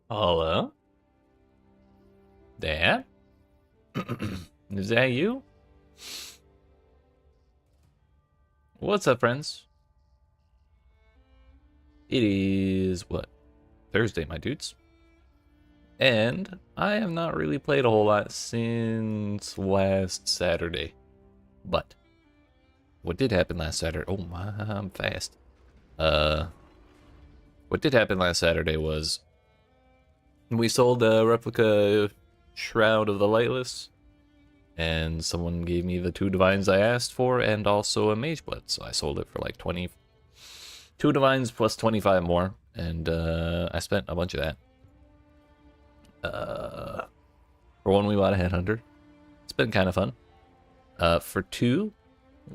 Hello? Dad? Is that you? What's up, friends? It is, what, Thursday, my dudes. And I have not really played a whole lot since last Saturday. But what did happen last Saturday? Oh my, I'm fast. What did happen last Saturday was we sold a replica Shroud of the Lightless, and someone gave me the 2 divines I asked for, and also a mage blade. So I sold it for like 2 divines plus 25 more, and I spent a bunch of that. For 1, we bought a headhunter. It's been kind of fun. For 2,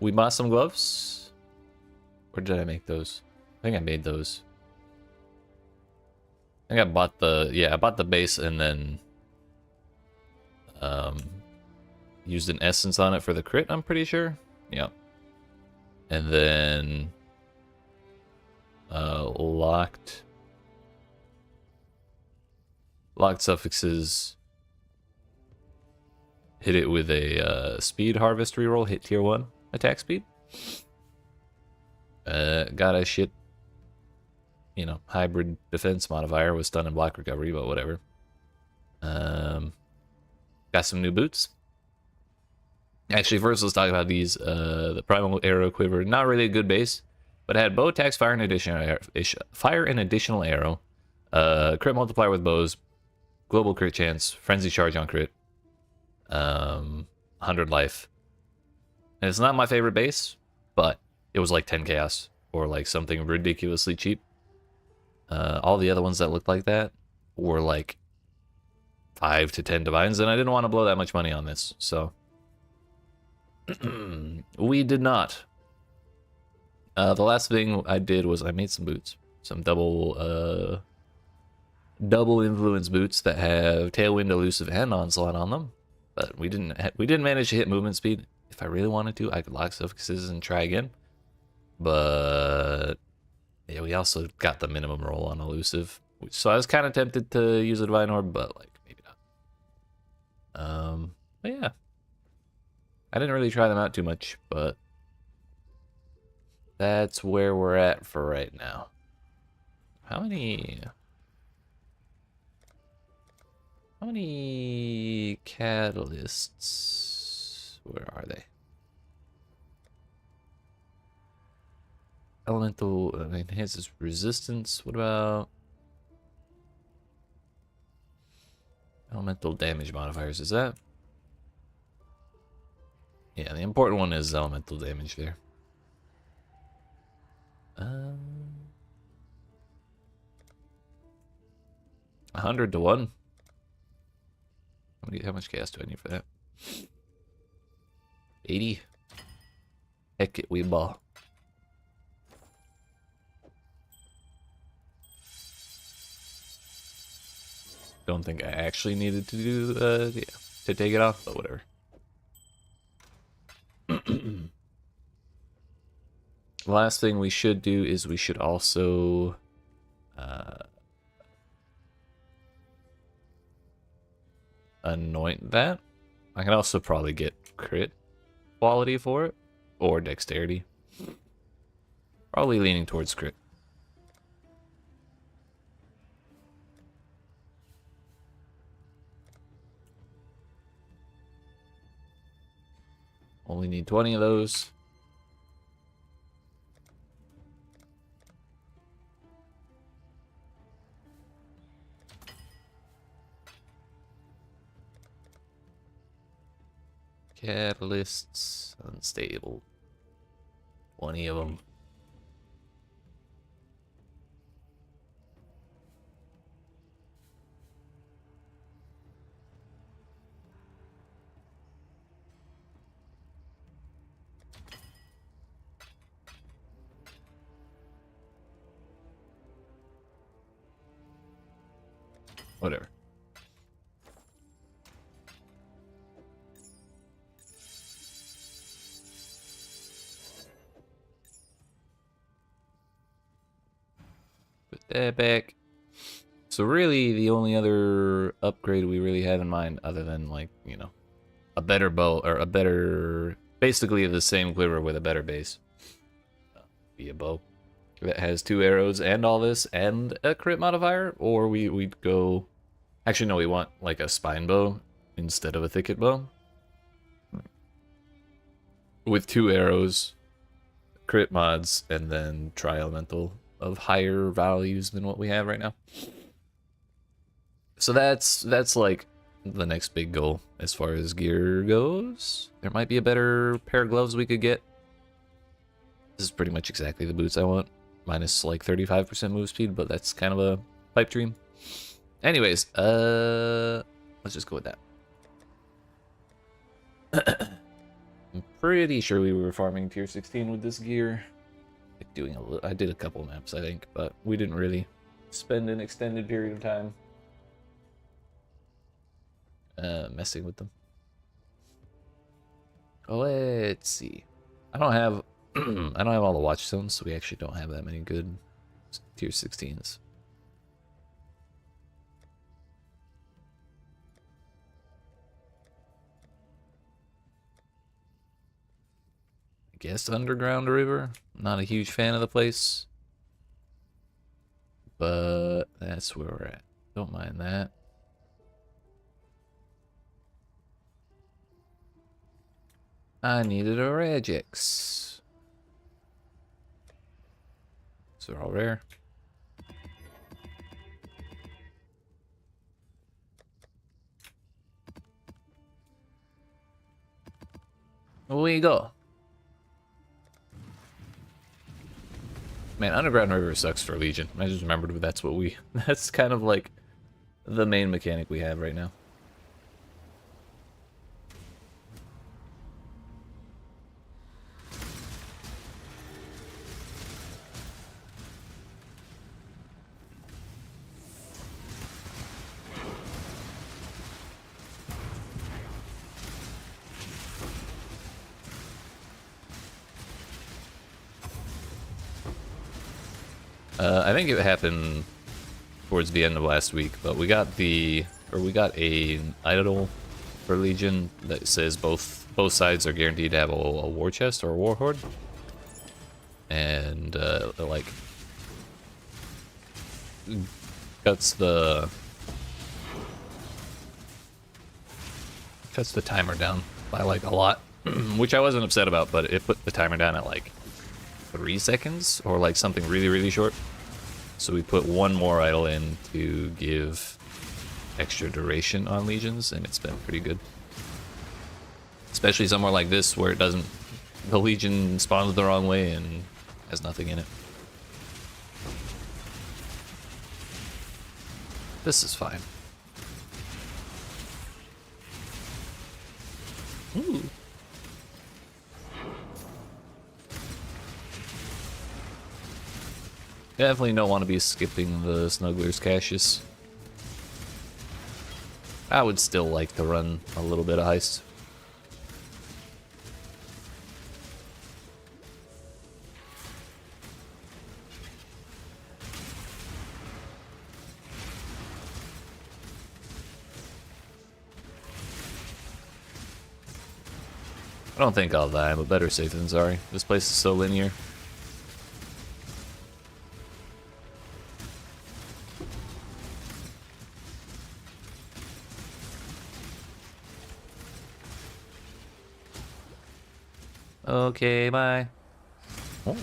we bought some gloves. Where did I make those? I think I made those. I think I bought I bought the base and then used an essence on it for the crit, I'm pretty sure. Yeah. And then locked suffixes, hit it with a speed harvest reroll, hit tier 1 attack speed. Got a shit, hybrid defense modifier with stun and block recovery, but whatever. Got some new boots. Actually, first let's talk about these. The Primal Arrow Quiver, not really a good base, but it had bow attacks, fire, and additional arrow, crit multiplier with bows, global crit chance, frenzy charge on crit, 100 life. And it's not my favorite base, but it was like 10 chaos or like something ridiculously cheap. All the other ones that looked like that were like 5 to 10 divines, and I didn't want to blow that much money on this, so we did not. The last thing I did was I made some boots, some double influence boots that have tailwind, elusive, and onslaught on them. But we didn't manage to hit movement speed. If I really wanted to, I could lock suffixes and try again. But yeah, we also got the minimum roll on elusive, so I was kind of tempted to use a divine orb, but like maybe not. But yeah, I didn't really try them out too much, but that's where we're at for right now. How many catalysts? Where are they? Elemental enhances resistance. What about elemental damage modifiers? Is that? Yeah, the important one is elemental damage there. 100 to 1. How much gas do I need for that? 80. Heck it, we ball. Don't think I actually needed to do to take it off, but whatever. Last thing we should do is we should also anoint that. I can also probably get crit quality for it, or dexterity. Probably leaning towards crit. Only need 20 of those. Catalysts, unstable. 20 of them. Whatever. Put that back. So really, the only other upgrade we really have in mind, other than, like, you know, a better bow, or a better, basically the same quiver with a better base. Be a bow that has 2 arrows and all this, and a crit modifier, or we'd go... Actually, no, we want, like, a spine bow instead of a thicket bow. With 2 arrows, crit mods, and then tri-elemental of higher values than what we have right now. So that's like the next big goal as far as gear goes. There might be a better pair of gloves we could get. This is pretty much exactly the boots I want, minus like 35% move speed, but that's kind of a pipe dream. Anyways, let's just go with that. I'm pretty sure we were farming tier 16 with this gear. Like I did a couple maps, I think, but we didn't really spend an extended period of time messing with them. Oh, let's see. I don't have I don't have all the watch stones, so we actually don't have that many good tier 16s. I guess Underground River. Not a huge fan of the place, but that's where we're at. Don't mind that. I needed a Regex. So they're all rare. Away you go. Man, Underground River sucks for Legion. I just remembered that's kind of like the main mechanic we have right now. I think it happened towards the end of last week, but we got an idol for Legion that says both sides are guaranteed to have a war chest or a war horde, and like cuts the timer down by like a lot, which I wasn't upset about, but it put the timer down at like 3 seconds or like something really short. So we put one more idol in to give extra duration on legions, and it's been pretty good. Especially somewhere like this where the legion spawns the wrong way and has nothing in it. This is fine. Ooh. Definitely don't want to be skipping the Snuggler's caches. I would still like to run a little bit of heist. I don't think I'll die, but better safe than sorry. This place is so linear. Okay, bye. Oh.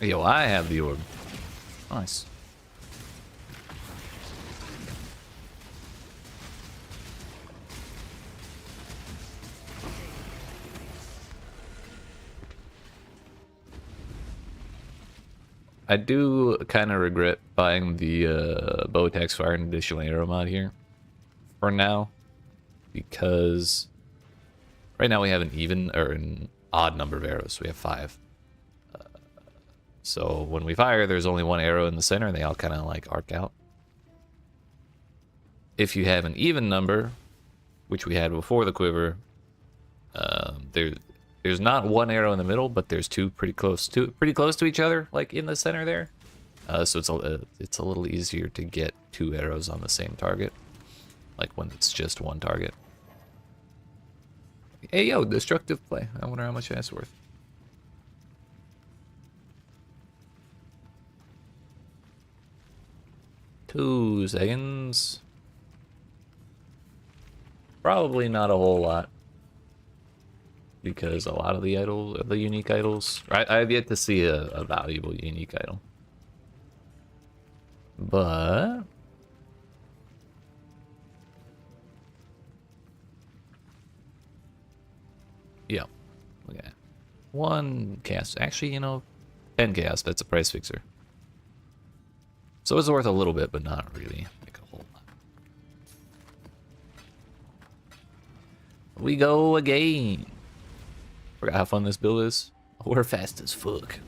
Yo, I have the orb. Nice. I do kind of regret buying the bow attacks fire and additional arrow mod here. for now, because right now we have an even or an odd number of arrows. We have 5. So when we fire, there's only 1 arrow in the center, and they all kind of like arc out. If you have an even number, which we had before the quiver, there's not 1 arrow in the middle, but there's 2 pretty close to each other, like in the center there. So it's a little easier to get 2 arrows on the same target, like when it's just 1 target. Hey yo, destructive play. I wonder how much that's worth. Two seconds. Probably not a whole lot, because a lot of the unique idols, I have yet to see a valuable unique idol. But yeah, look at that. 1 chaos. Actually, you know, 10 chaos. That's a price fixer. So it's worth a little bit, but not really like a whole lot. We go again. Forgot how fun this build is. We're fast as fuck.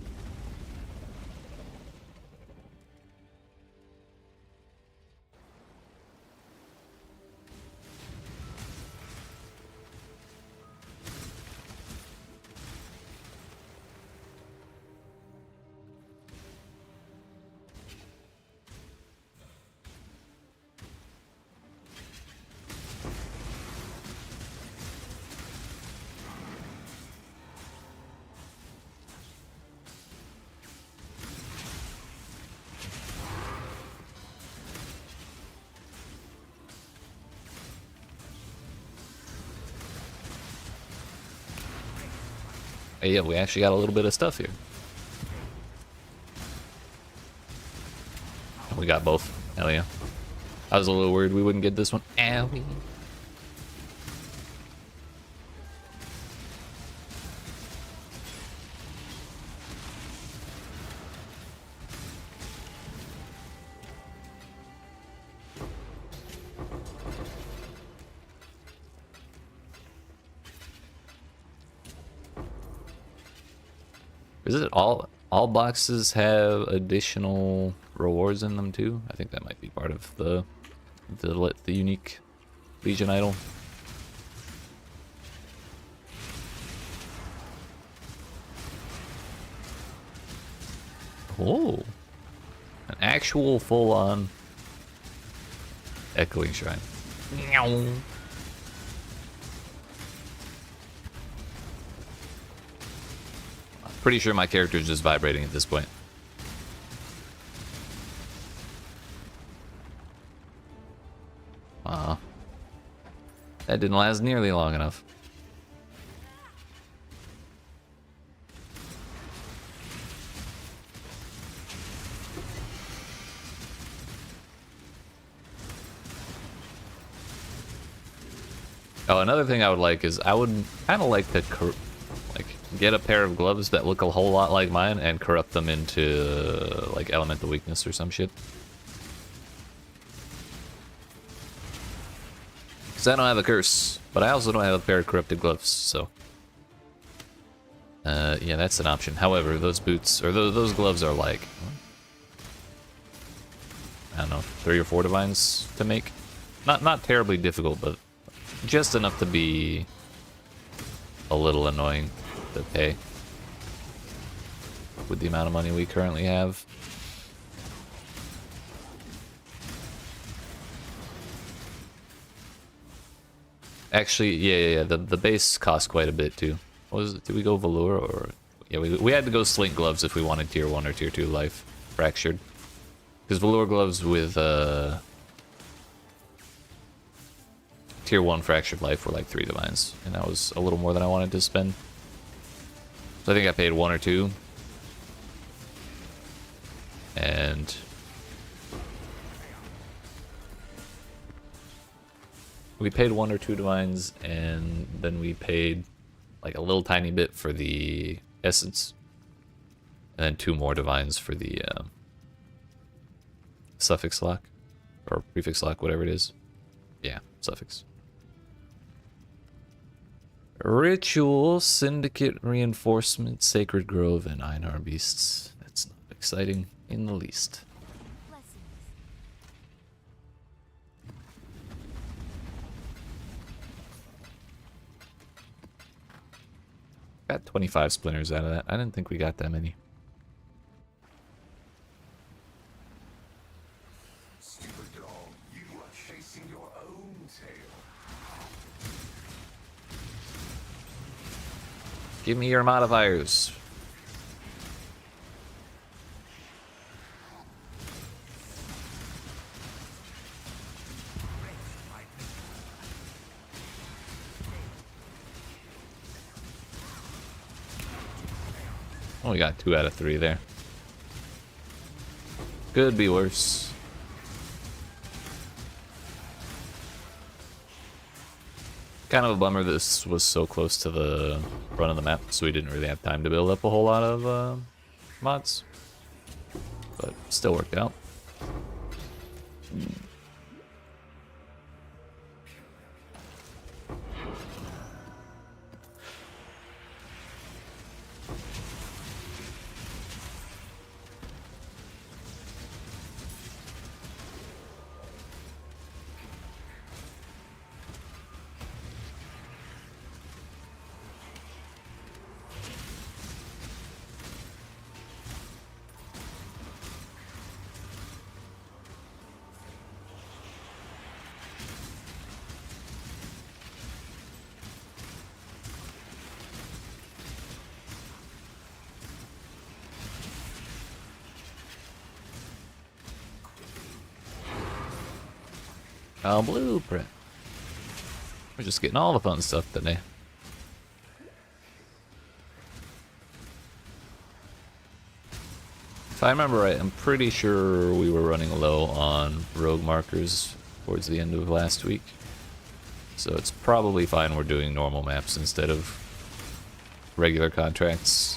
Hey, yeah, we actually got a little bit of stuff here. We got both. Hell yeah. I was a little worried we wouldn't get this one. Owie. Is it all boxes have additional rewards in them too? I think that might be part of the unique Legion idol. Oh, an actual full-on echoing shrine. Meow. Pretty sure my character is just vibrating at this point. That didn't last nearly long enough. Oh, another thing I would like is I would kind of like to get a pair of gloves that look a whole lot like mine and corrupt them into like elemental weakness or some shit. Because I don't have a curse, but I also don't have a pair of corrupted gloves, so yeah, that's an option. However, those boots or those gloves are like, I don't know, 3 or 4 divines to make. Not terribly difficult, but just enough to be a little annoying to pay with the amount of money we currently have. Actually, yeah. The base costs quite a bit too. What was it? Did we go velour or? Yeah, we had to go slink gloves if we wanted tier 1 or tier 2 life fractured. Because velour gloves with tier 1 fractured life were like 3 divines, and that was a little more than I wanted to spend. So I think I paid 1 or 2. And we paid 1 or 2 divines, and then we paid like a little tiny bit for the essence, and then 2 more divines for the suffix lock or prefix lock, whatever it is. Yeah, suffix. Ritual, Syndicate, Reinforcement, Sacred Grove, and Einar Beasts. That's not exciting in the least. Got 25 splinters out of that. I didn't think we got that many. Stupid dog, you are chasing your own tail. Give me your modifiers. Oh, we got 2 out of 3 there. Could be worse. Kind of a bummer this was so close to the front of the map, so we didn't really have time to build up a whole lot of mods. But still worked out. Blueprint. We're just getting all the fun stuff today. If I remember right, I'm pretty sure we were running low on rogue markers towards the end of last week. So it's probably fine we're doing normal maps instead of regular contracts.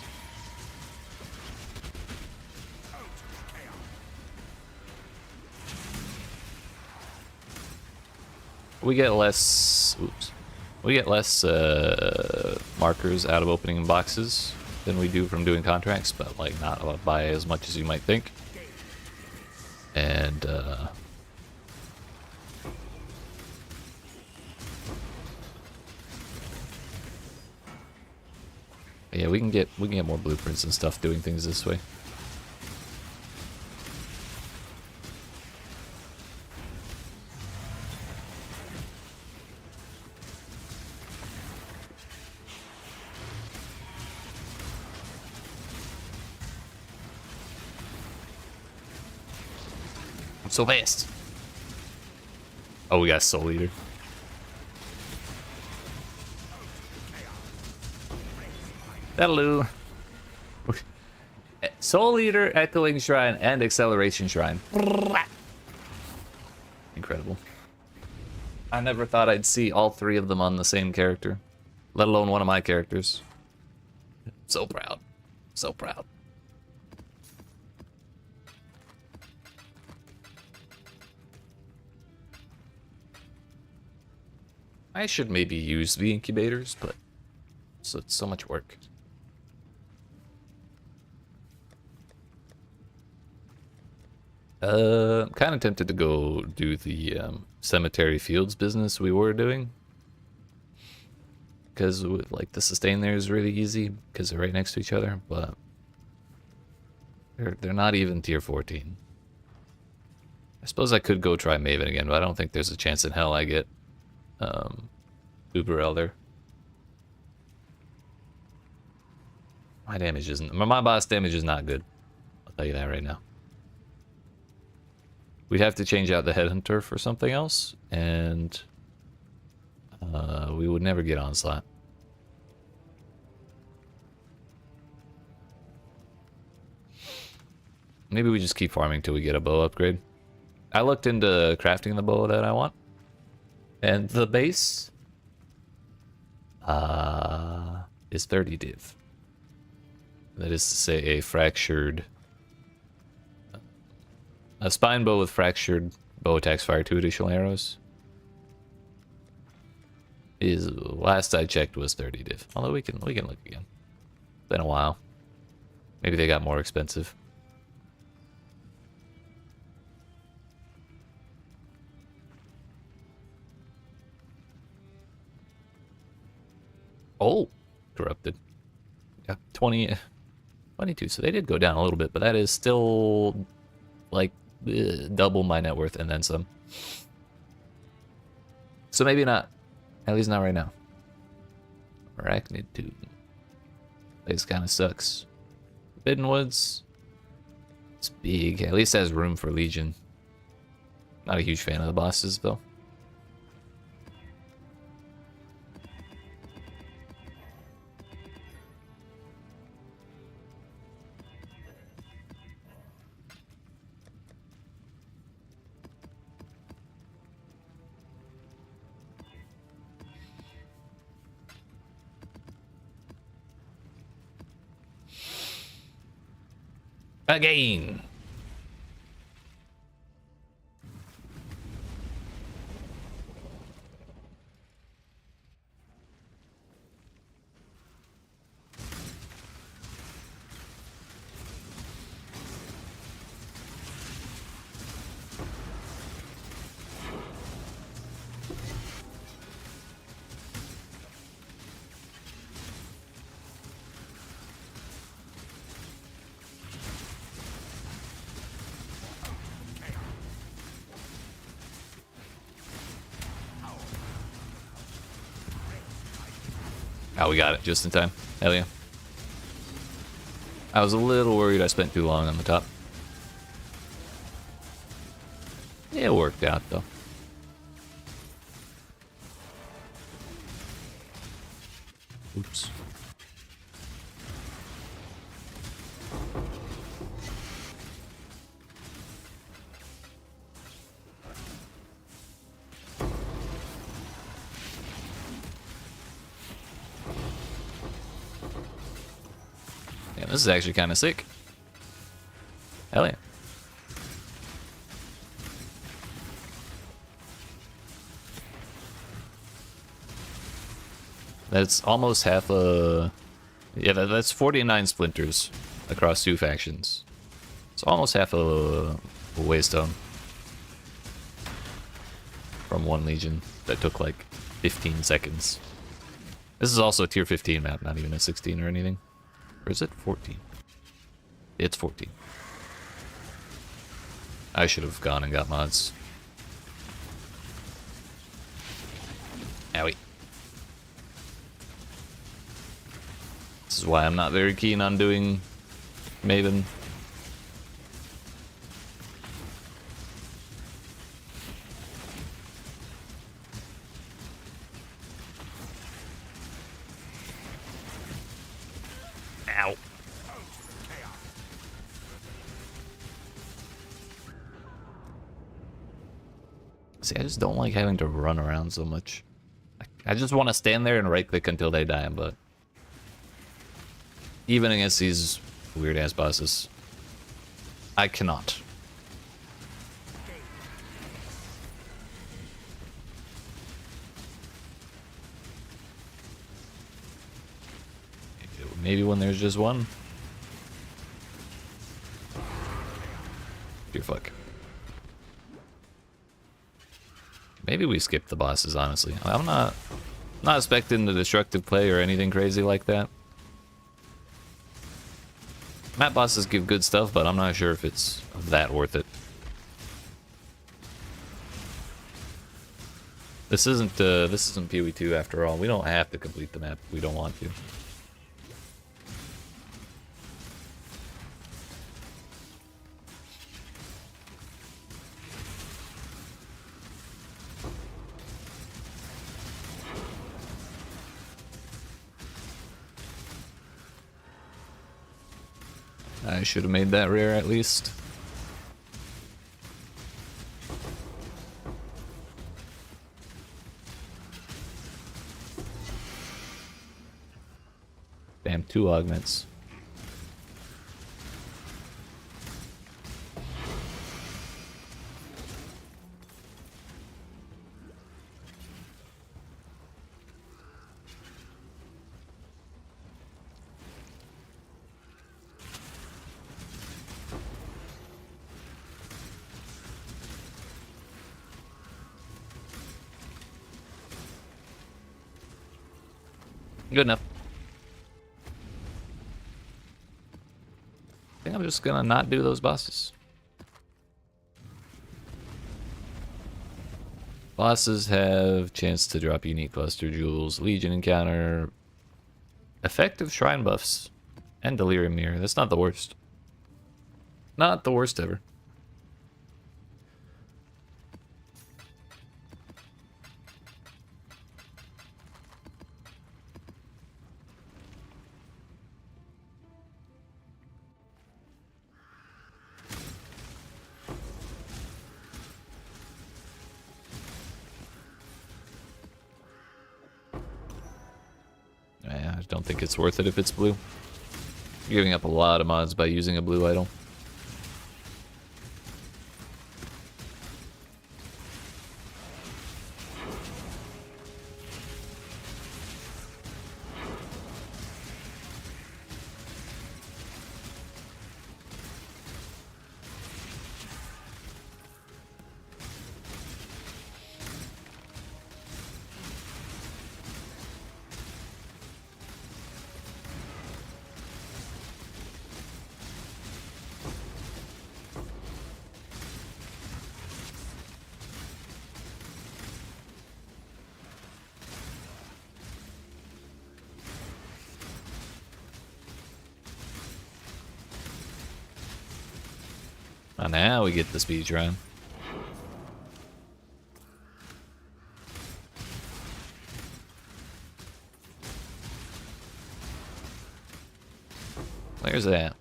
We get less, we get less markers out of opening boxes than we do from doing contracts, but like not by as much as you might think. And yeah, we can get more blueprints and stuff doing things this way. So fast. Oh, we got Soul Eater. Hello. Soul Eater, Echoing Shrine, and Acceleration Shrine. Incredible. I never thought I'd see all 3 of them on the same character, let alone one of my characters. So proud. So proud. I should maybe use the incubators, but it's so much work. I'm kind of tempted to go do the cemetery fields business we were doing. Because like the sustain there is really easy because they're right next to each other, but they're not even tier 14. I suppose I could go try Maven again, but I don't think there's a chance in hell I get Uber Elder. My damage isn't, my boss damage is not good. I'll tell you that right now. We'd have to change out the Headhunter for something else, and we would never get Onslaught. Maybe we just keep farming till we get a bow upgrade. I looked into crafting the bow that I want, and the base is 30 div. That is to say, a fractured, a spine bow with fractured bow attacks fire 2 additional arrows. His last I checked was 30 diff. Although we can look again. Been a while. Maybe they got more expensive. Oh, corrupted. Yeah, 20, 22. So they did go down a little bit, but that is still like double my net worth and then some. So maybe not. At least not right now. Arachnid 2. This kind of sucks. Forbidden Woods. It's big. At least it has room for Legion. Not a huge fan of the bosses, though. Again. Oh, we got it just in time. Hell yeah. I was a little worried I spent too long on the top. Yeah, it worked out, though. Oops. Yeah, this is actually kind of sick. Hell yeah. That's almost half a... Yeah, that's 49 splinters across 2 factions. It's almost half a waystone from 1 Legion that took like 15 seconds. This is also a tier 15 map, not even a 16 or anything. Or is it 14? It's 14. I should have gone and got mods. Owie. This is why I'm not very keen on doing Maven. Ow. See, I just don't like having to run around so much. I just want to stand there and right-click until they die, but... Even against these weird-ass bosses, I cannot. Maybe when there's just one. Dear fuck. Maybe we skip the bosses, honestly. I'm not expecting the destructive play or anything crazy like that. Map bosses give good stuff, but I'm not sure if it's that worth it. This isn't PoE 2 after all. We don't have to complete the map if we don't want to. I should have made that rare at least. Damn, 2 augments. Good enough. I think I'm just gonna not do those bosses. Bosses have chance to drop unique cluster jewels, Legion encounter, effective shrine buffs, and delirium mirror. That's not the worst. Not the worst ever. I don't think it's worth it if it's blue. You're giving up a lot of mods by using a blue idol. Oh, now we get the speed run. Where's that?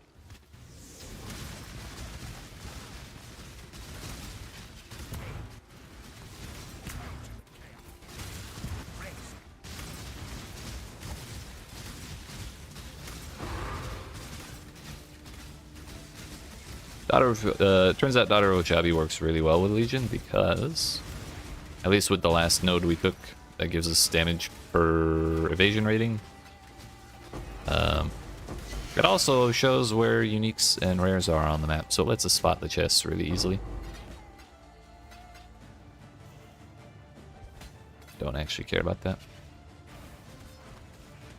Turns out Daughter of Oshabi works really well with Legion because, at least with the last node we took, that gives us damage per evasion rating. It also shows where uniques and rares are on the map, so it lets us spot the chests really easily. Don't actually care about that.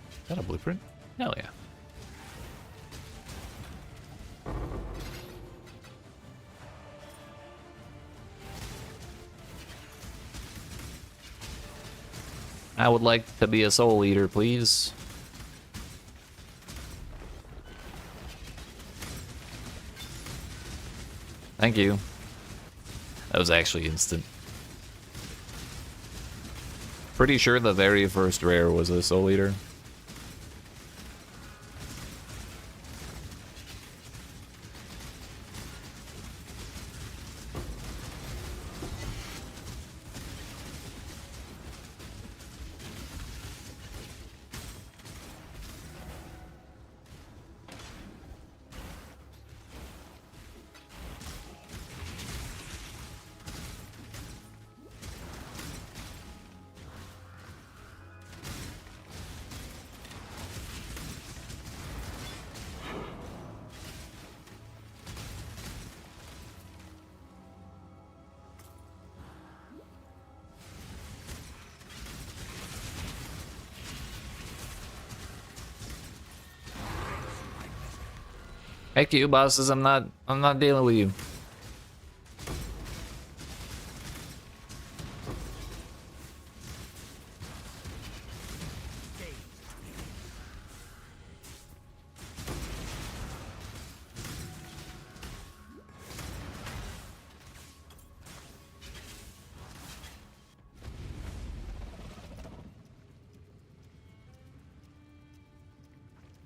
Is that a blueprint? Hell yeah. I would like to be a soul eater, please. Thank you. That was actually instant. Pretty sure the very first rare was a soul eater. Heck you, bosses, I'm not dealing with you.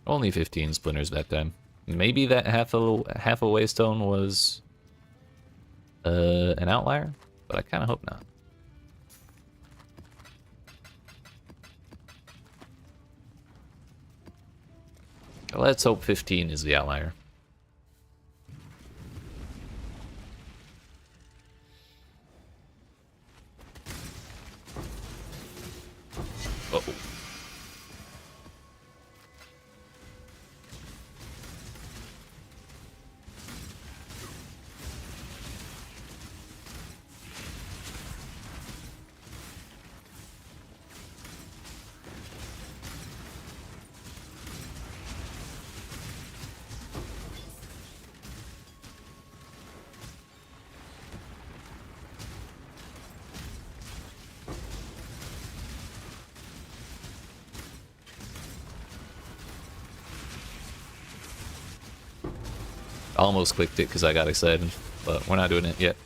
Only 15 splinters that time. Maybe that half a waystone was an outlier, but I kind of hope not. Let's hope 15 is the outlier. Uh-oh. I almost clicked it because I got excited, but we're not doing it yet.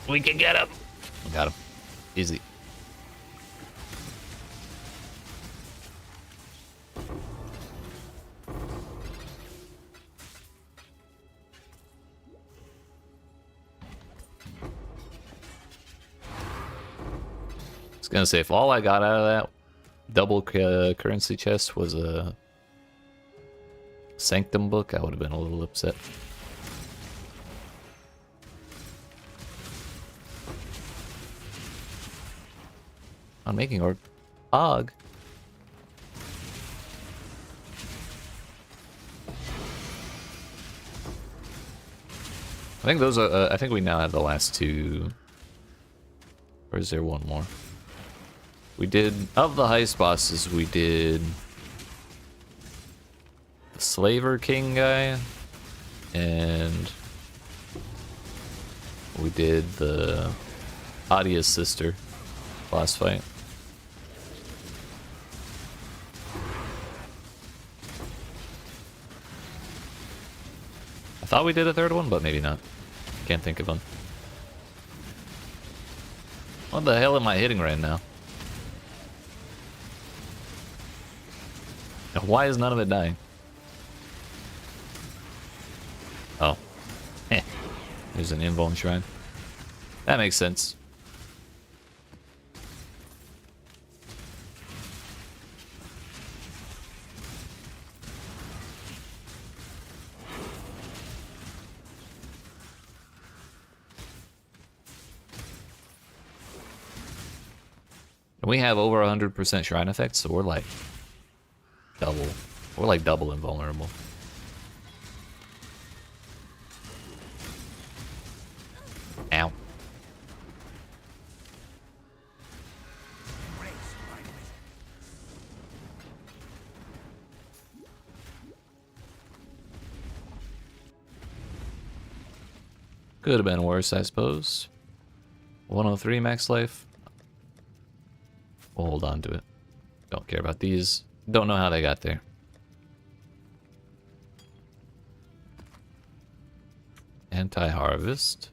We can get him. Got him. Easy. I was gonna say, if all I got out of that double currency chest was a Sanctum book, I would have been a little upset. I'm making orb. Og. I think those are. I think we now have the last two. Or is there one more? We did of the heist bosses. We did the Slaver King guy, and we did the Adia's sister boss fight. I thought we did a third one, but maybe not. Can't think of one. What the hell am I hitting right now? And why is none of it dying? Oh. Heh. There's an invuln shrine. That makes sense. We have over 100% shrine effects, so we're like double. We're like double invulnerable. Ow. Could have been worse, I suppose. 103 max life. We'll hold on to it. Don't care about these. Don't know how they got there. Anti-harvest.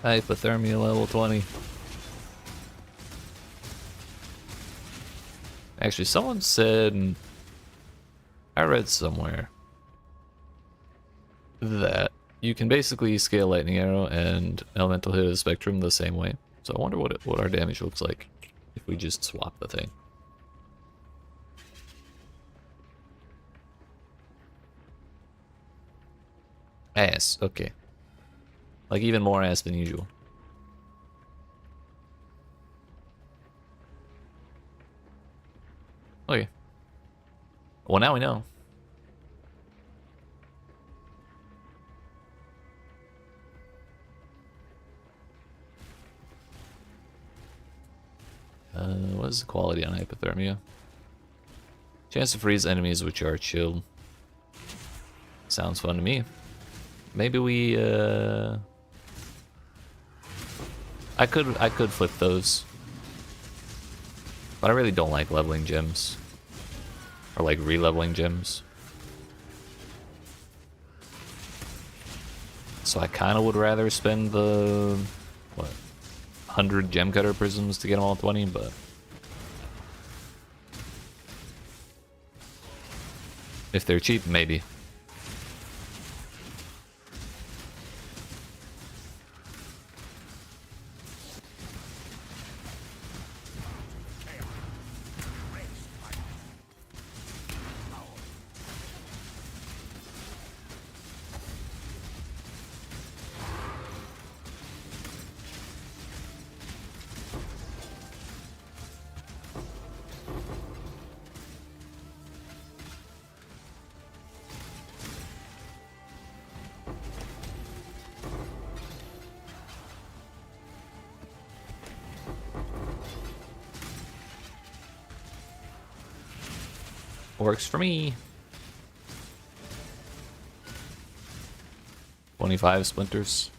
Hypothermia level 20. Actually, someone said, I read somewhere that you can basically scale Lightning Arrow and Elemental hit a Spectrum the same way. So I wonder what our damage looks like if we just swap the thing. Ass, okay. Like even more ass than usual. Okay. Well, now we know. What is the quality on hypothermia? Chance to freeze enemies which are chilled. Sounds fun to me. Maybe we I could flip those. But I really don't like leveling gems. Or like re-leveling gems. So I kinda would rather spend the what, 100 gem cutter prisms to get them all 20, but if they're cheap, maybe. Works for me. 25 splinters.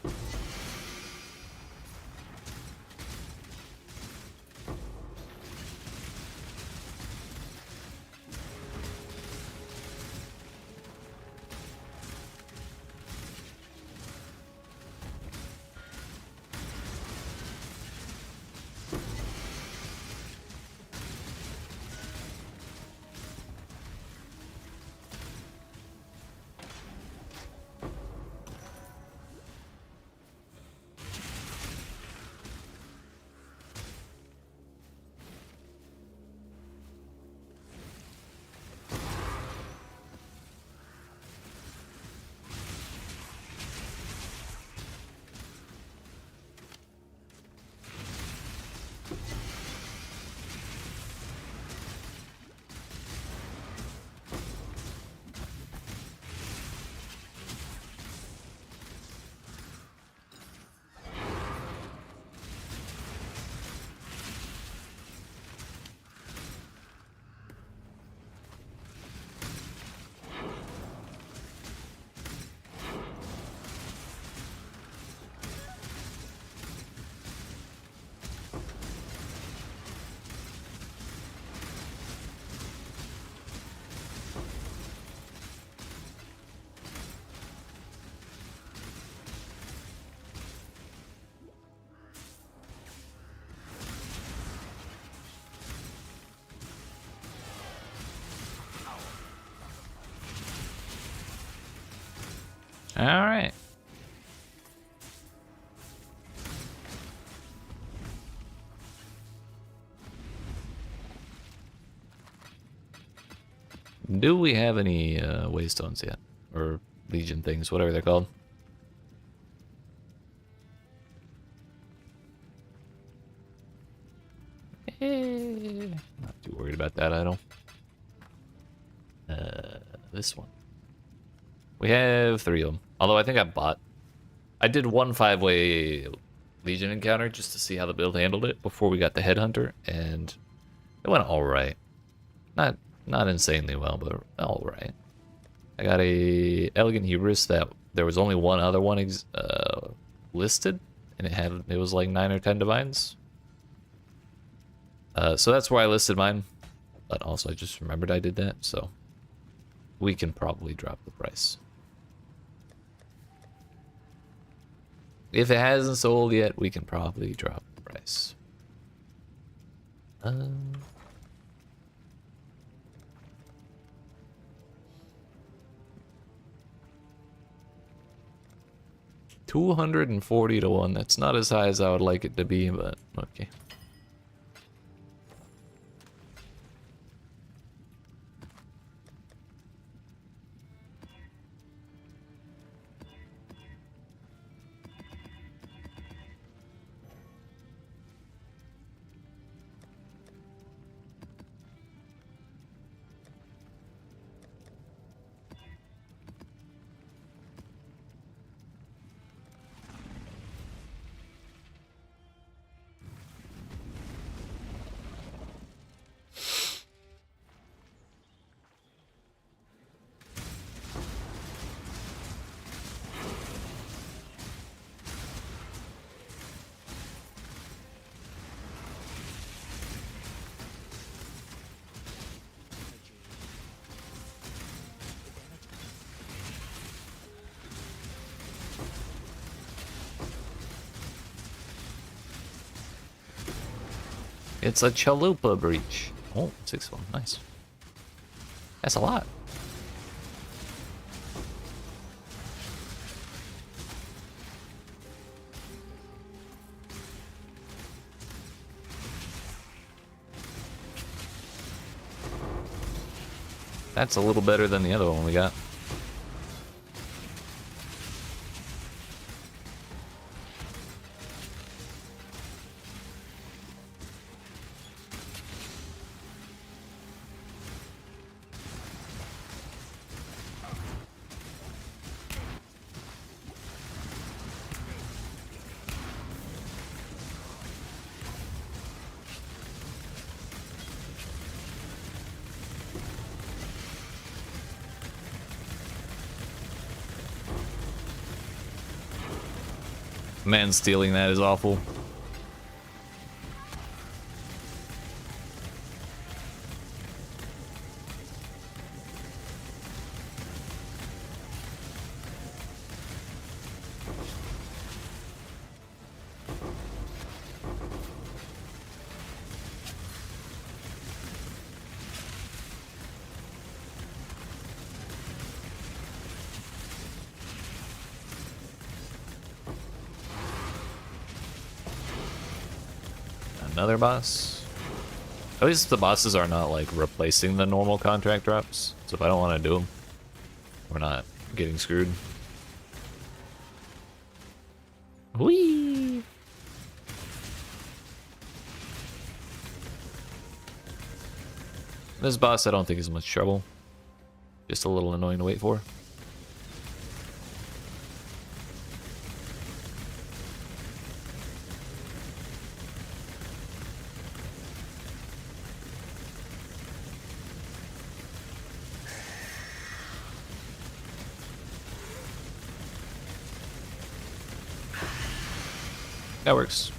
All right. Do we have any waystones yet? Or legion things, whatever they're called? Not too worried about that, I don't. This one. We have 3 of them. Although I think I did one 5-way Legion encounter just to see how the build handled it before we got the Headhunter, and it went alright. Not insanely well, but alright. I got a Elegant Hubris that there was only one other one listed, and it was like 9 or 10 divines. So that's where I listed mine, but also I just remembered I did that, so we can probably drop the price. If it hasn't sold yet, we can probably drop the price. $240 to 1. That's not as high as I would like it to be, but okay. It's a chalupa breach. Oh, 6 of them. Nice. That's a lot. That's a little better than the other one we got. Man, stealing that is awful. Another boss. At least the bosses are not like replacing the normal contract drops. So if I don't want to do them, we're not getting screwed. Whee! This boss I don't think is much trouble. Just a little annoying to wait for. That works.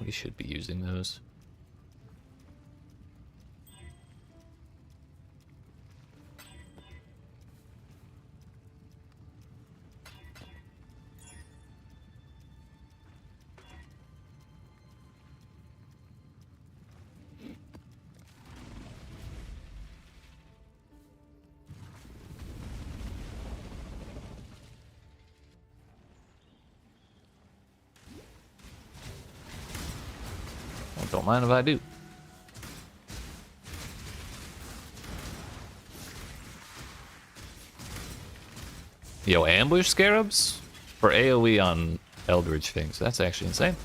We should be using those. Don't mind if I do. Yo, ambush scarabs for AoE on Eldritch things. That's actually insane.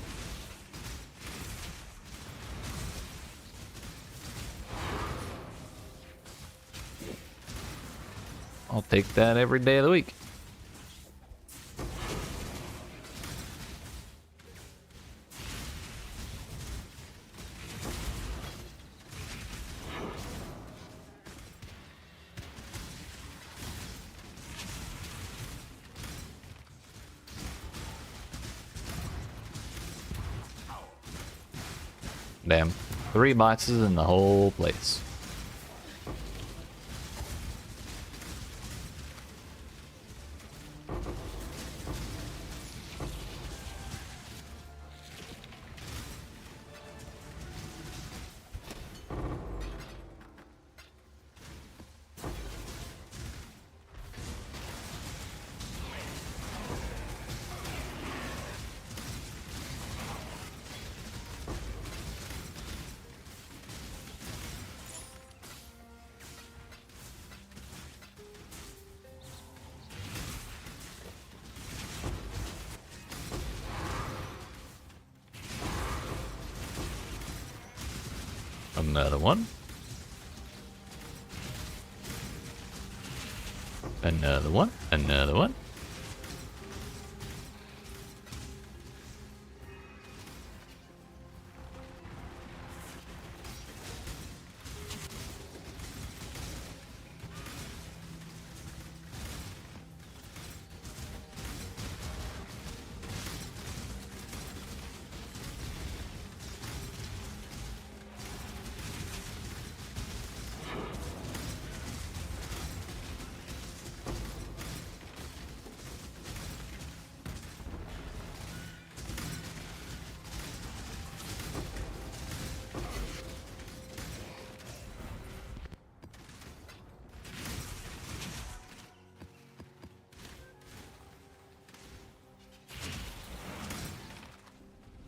I'll take that every day of the week. Damn. 3 boxes in the whole place. Another one. Another one. Another one.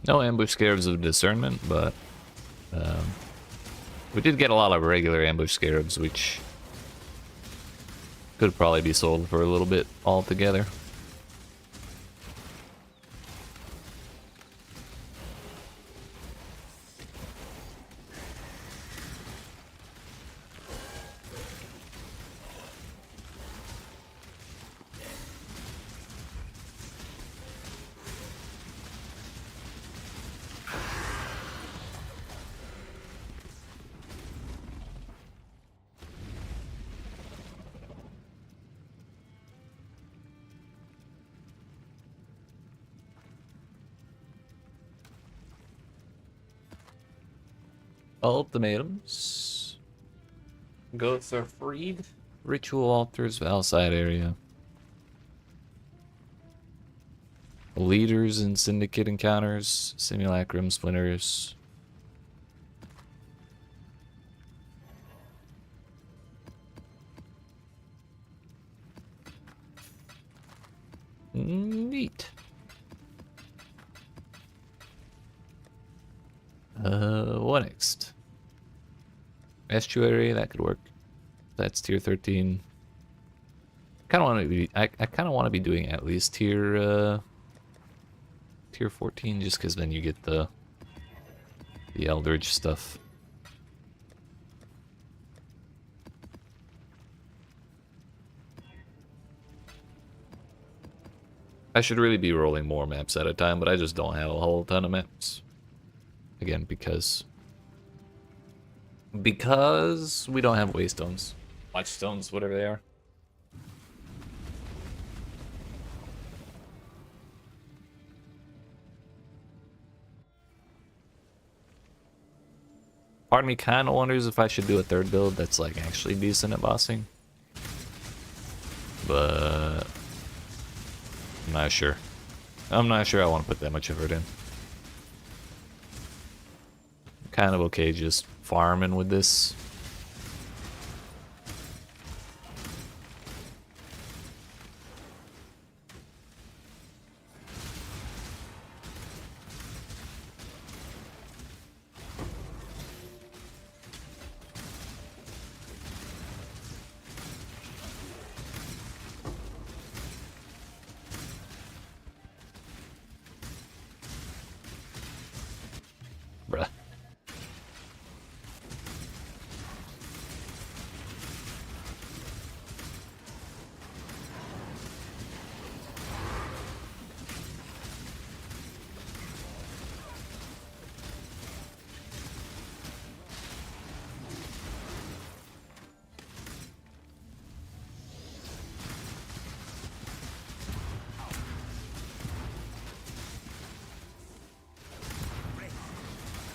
No ambush scarabs of discernment, but we did get a lot of regular ambush scarabs, which could probably be sold for a little bit altogether. Ultimatums. Ghosts are freed. Ritual altars, Valside area. Leaders and syndicate encounters. Simulacrum splinters. Neat. What next? Estuary, that could work. That's tier 13. Kind of want to be. I kind of want to be doing at least tier 14, just because then you get the Eldritch stuff. I should really be rolling more maps at a time, but I just don't have a whole ton of maps. Again, because we don't have waystones. Watchstones, whatever they are. Part of me kind of wonders if I should do a third build that's like actually decent at bossing. But I'm not sure. I'm not sure I want to put that much effort in. I'm kind of okay just farming with this. Bruh.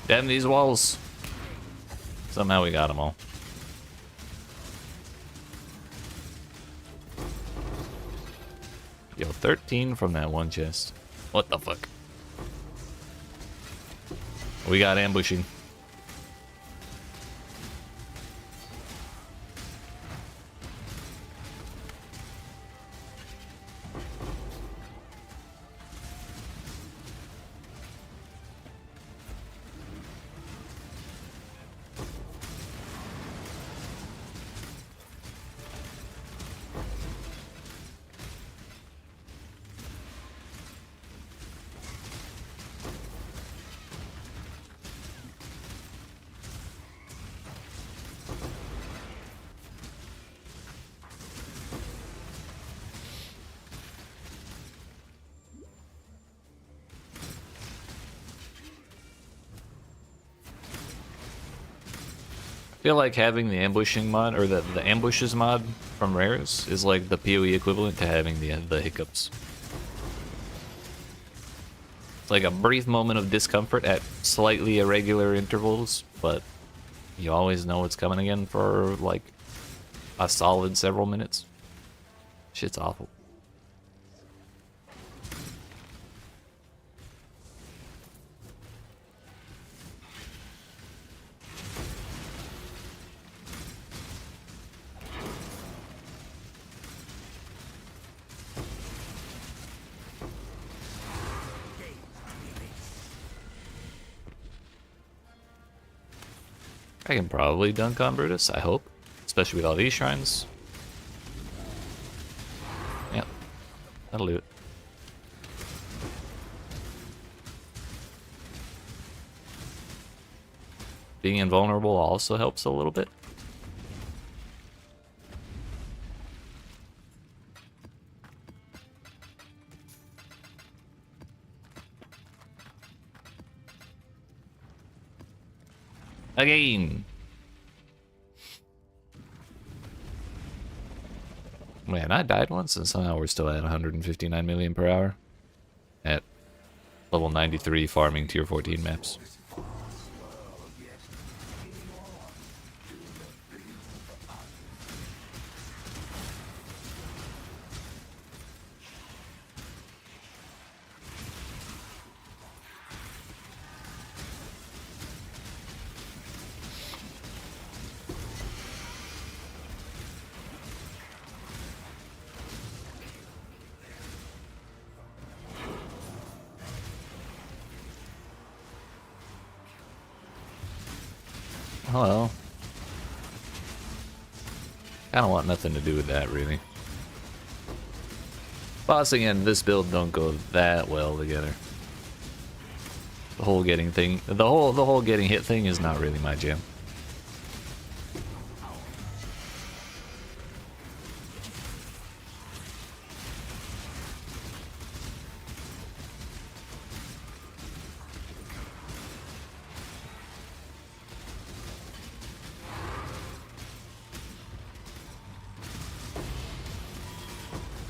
Damn these walls. Somehow we got them all. Yo, 13 from that one chest. What the fuck? We got ambushing. I feel like having the ambushing mod, or the ambushes mod from Rares, is like the PoE equivalent to having the hiccups. It's like a brief moment of discomfort at slightly irregular intervals, but you always know it's coming again for like a solid several minutes. Shit's awful. I can probably dunk on Brutus, I hope. Especially with all these shrines. Yep, that'll do it. Being invulnerable also helps a little bit. Again! Man, I died once and somehow we're still at 159 million per hour. At level 93 farming tier 14 maps. Well, I don't want nothing to do with that, really. Bossing and this build don't go that well together. The whole getting thing, the whole getting hit thing is not really my jam.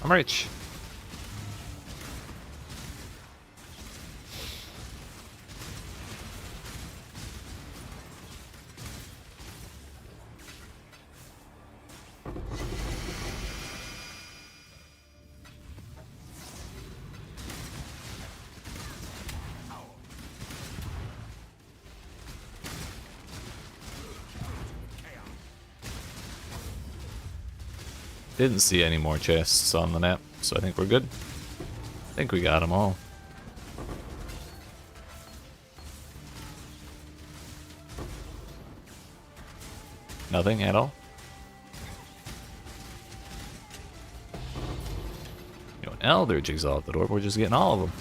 I'm rich. Didn't see any more chests on the map, so I think we're good. I think we got them all. Nothing at all. You know, an Eldritch Exalted Orb, we're just getting all of them.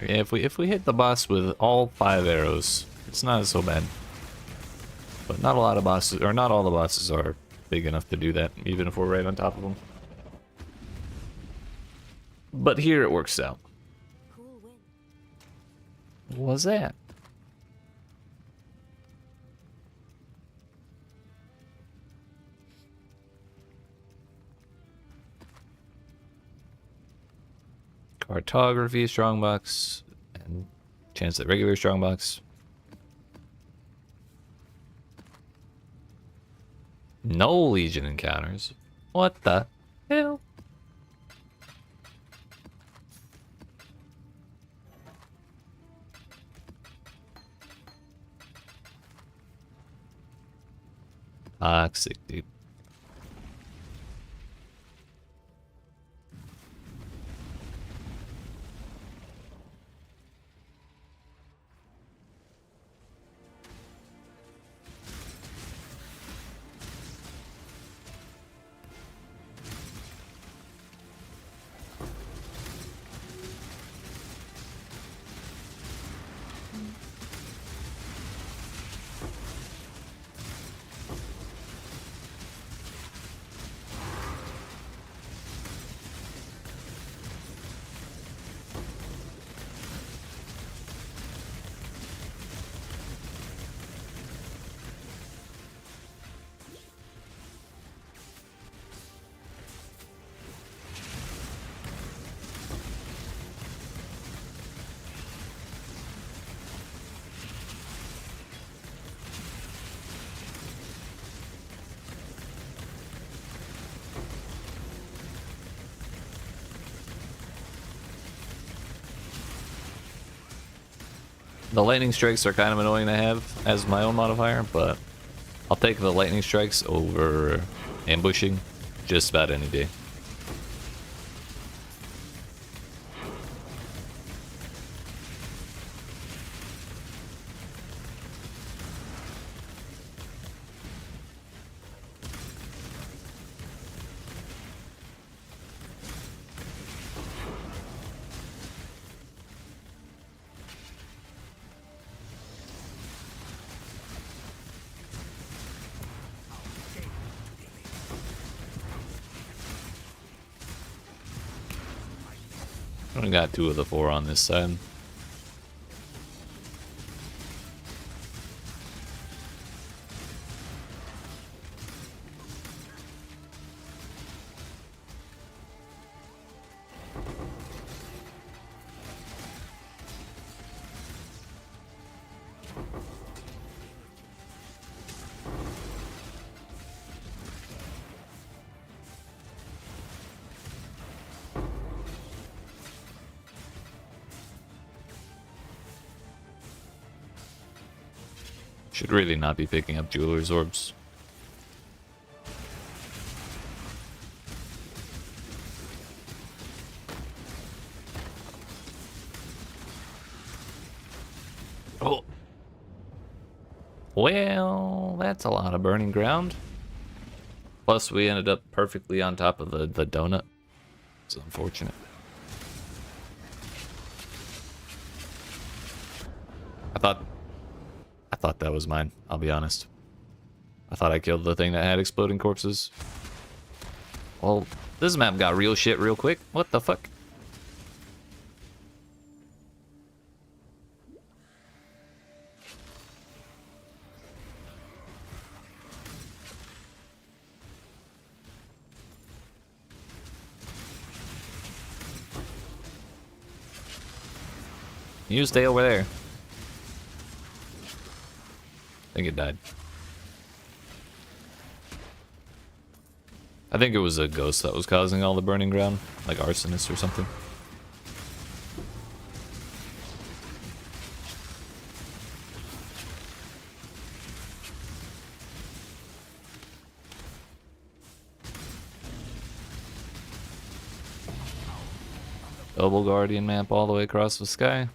Yeah, if we hit the boss with all 5 arrows, it's not so bad. But not a lot of bosses, or not all the bosses are big enough to do that, even if we're right on top of them. But here it works out. Cool win. What was that? Cartography, strongbox, and chance at regular strongbox. No Legion encounters. What the hell? Toxic, dude. The lightning strikes are kind of annoying to have as my own modifier, but I'll take the lightning strikes over ambushing just about any day. I only got 2 of the 4 on this side. Should really not be picking up Jeweler's Orbs. Oh. Well, that's a lot of burning ground. Plus, we ended up perfectly on top of the donut. It's unfortunate. I thought that was mine, I'll be honest. I thought I killed the thing that had exploding corpses. Well, this map got real shit real quick. What the fuck? You stay over there. I think it died. I think it was a ghost that was causing all the burning ground, like arsonist or something. Double guardian map all the way across the sky.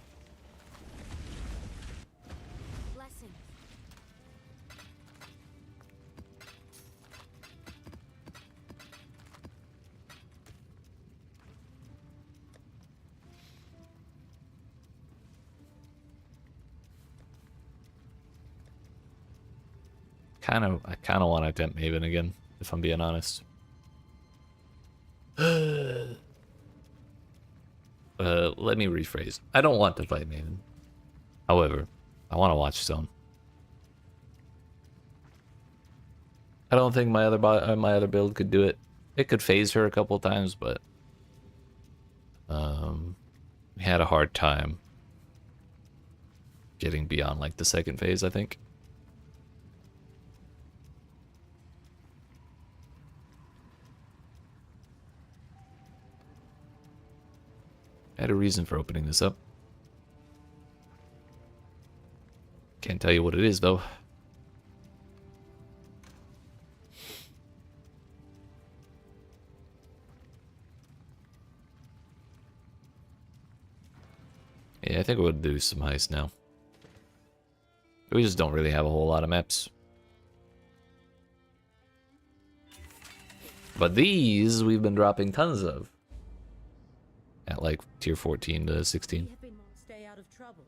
I kind of want to attempt Maven again, if I'm being honest. Let me rephrase. I don't want to fight Maven. However, I want to watch Stone. I don't think my other build could do it. It could phase her a couple times, but we had a hard time getting beyond like the second phase, I think. I had a reason for opening this up. Can't tell you what it is, though. Yeah, I think we'll do some heist now. We just don't really have a whole lot of maps. But these we've been dropping tons of. At like tier 14 to 16. Stay out of trouble.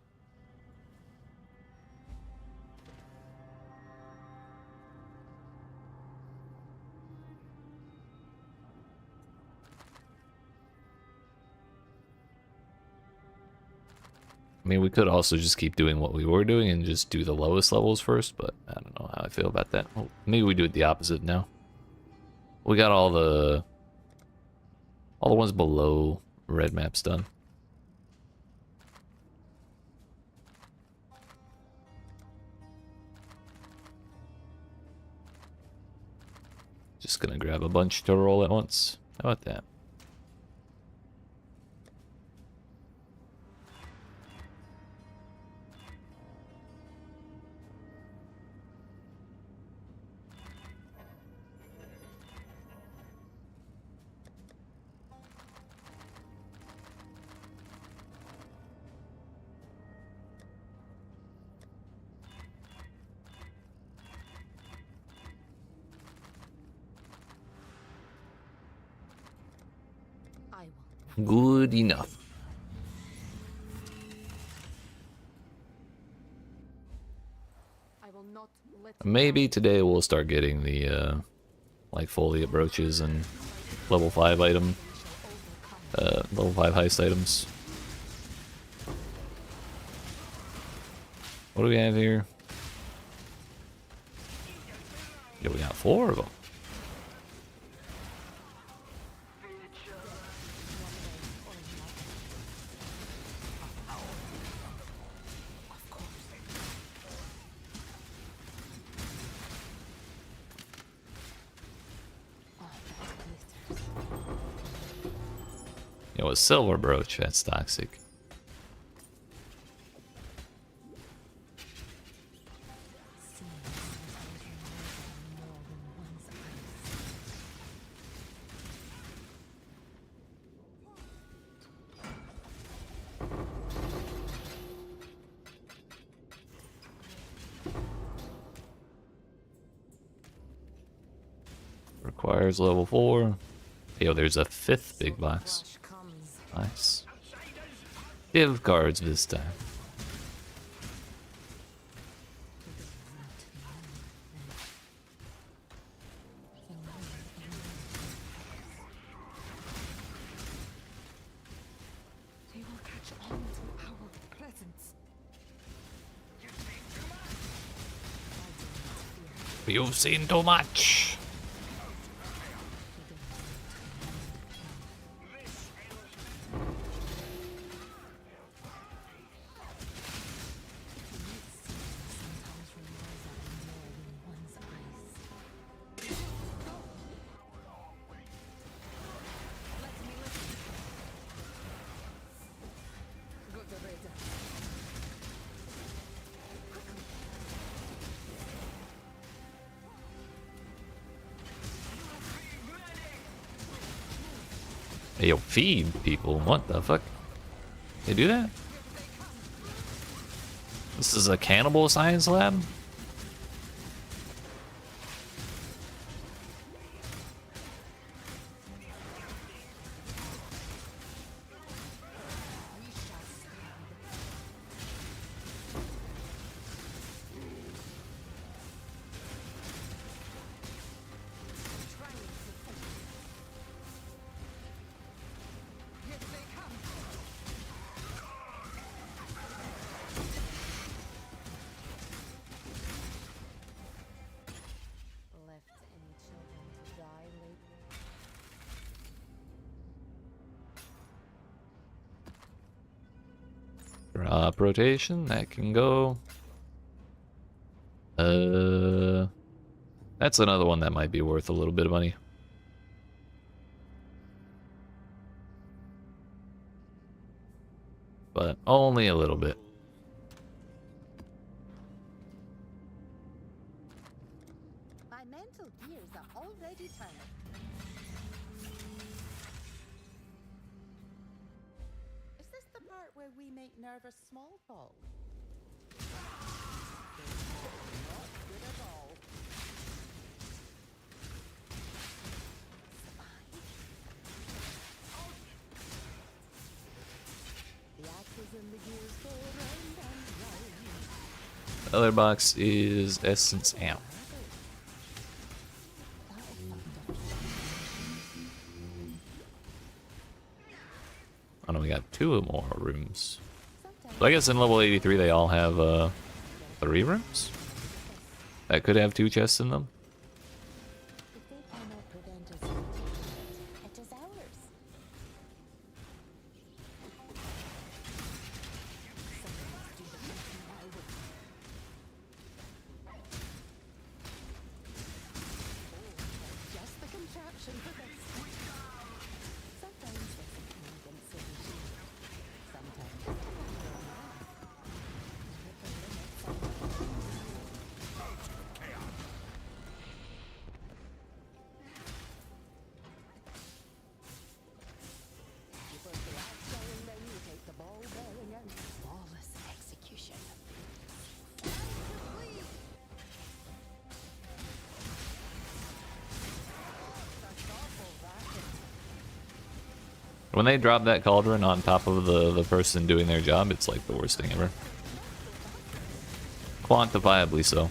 I mean, we could also just keep doing what we were doing and just do the lowest levels first, but I don't know how I feel about that. Well, maybe we do it the opposite now. We got all the ones below red maps done. Just gonna grab a bunch to roll at once. How about that? Good enough. I will not let Maybe today we'll start getting the like foliate brooches and level 5 item, level 5 heist items. What do we have here? Yeah, we got 4 of them. You know, a silver brooch, that's toxic. Requires level 4. Yo, there's a 5th big box. Nice. Give cards this time. they will catch on to our presence. You've seen too much. Hey, yo, feed people. What the fuck? They do that? This is a cannibal science lab? Left any children to die lately? Drop rotation, that can go. That's another one that might be worth a little bit of money. But only a little bit. My mental gears are already turning. Is this the part where we make nervous small talk? Not good at all. The axes and the gears go round and round. Other box is Essence Amp. Oh no, we got 2 more rooms. So I guess in level 83 they all have 3 rooms? That could have 2 chests in them. If they cannot prevent us from taking it, it is ours. Someone must do the thinking now with just the contraption for this. Sometimes there's a convincing solution. Sometimes it's a wonder on that. Put the limits on When they drop that cauldron on top of the person doing their job, it's like the worst thing ever. Quantifiably so.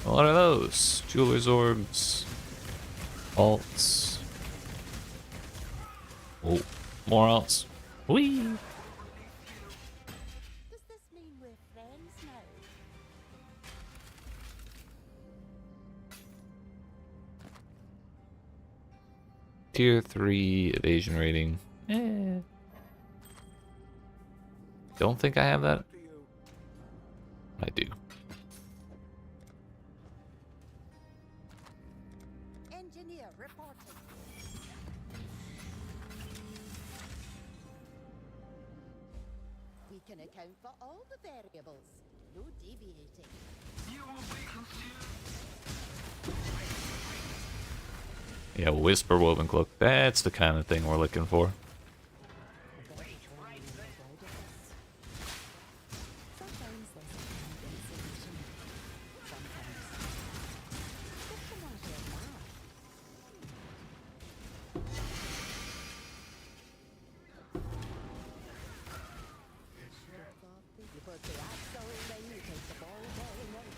What are those? Jeweler's orbs. Alts. Oh, more alts. Whee! Does this mean we're friends now? Tier 3 evasion rating. Don't think I have that. I do. Engineer reporting. We can account for all the variables. No deviating. Yeah, Whisper Woven Cloak. That's the kind of thing we're looking for. Sometimes there's a condensation. Sometimes. Just a matter of math. You put the axle, then you take the ball bearing out.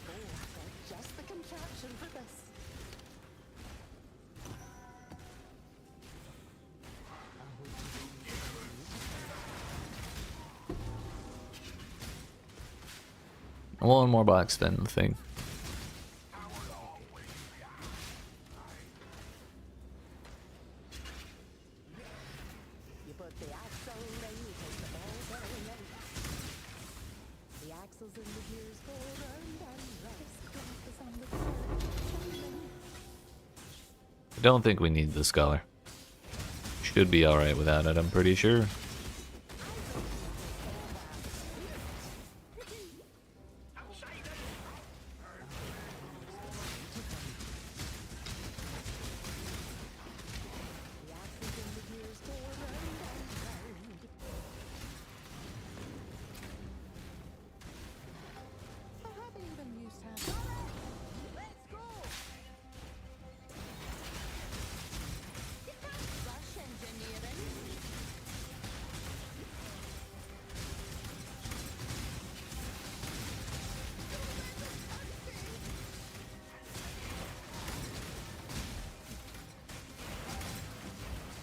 Oh, I've got just the contraption for this. One more box then the thing. You put the axle, then you take the ball bearing out. The axles and the gears go round and round. This clock is on the clock. I don't think we need the Scholar. Should be alright without it, I'm pretty sure. The axles and the gears go round and round. I haven't even used half. Let's go! You can't rush engineering.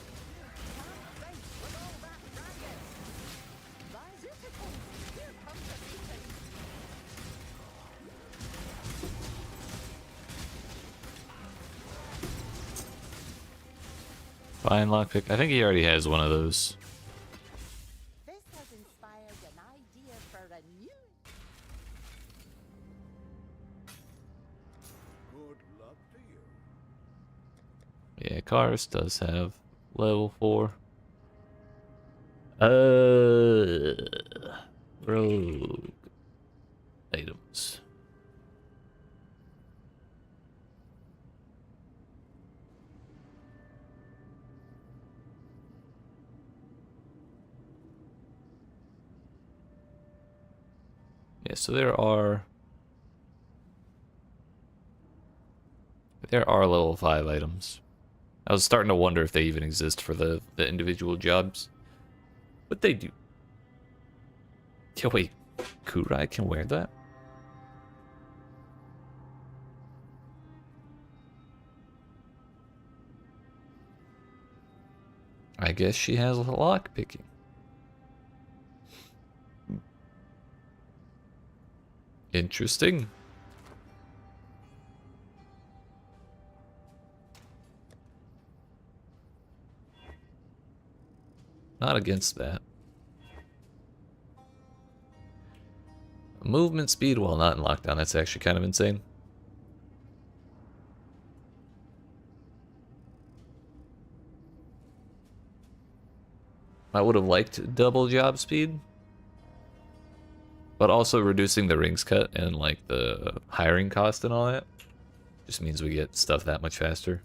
Can't race with all that ragged. Wilucco, here comes the beating. Fine lockpick. I think he already has one of those. This has inspired an idea for a new. Good luck to you. Yeah, Cars does have level 4. Rogue items. Yeah, so there are level 5 items. I was starting to wonder if they even exist for the individual jobs. But they do. Yo, wait. Kurai can wear that? I guess she has a lock picking. Interesting. Not against that. Movement speed while not in lockdown. That's actually kind of insane. I would have liked double job speed, but also reducing the rings cut and like the hiring cost and all that just means we get stuff that much faster.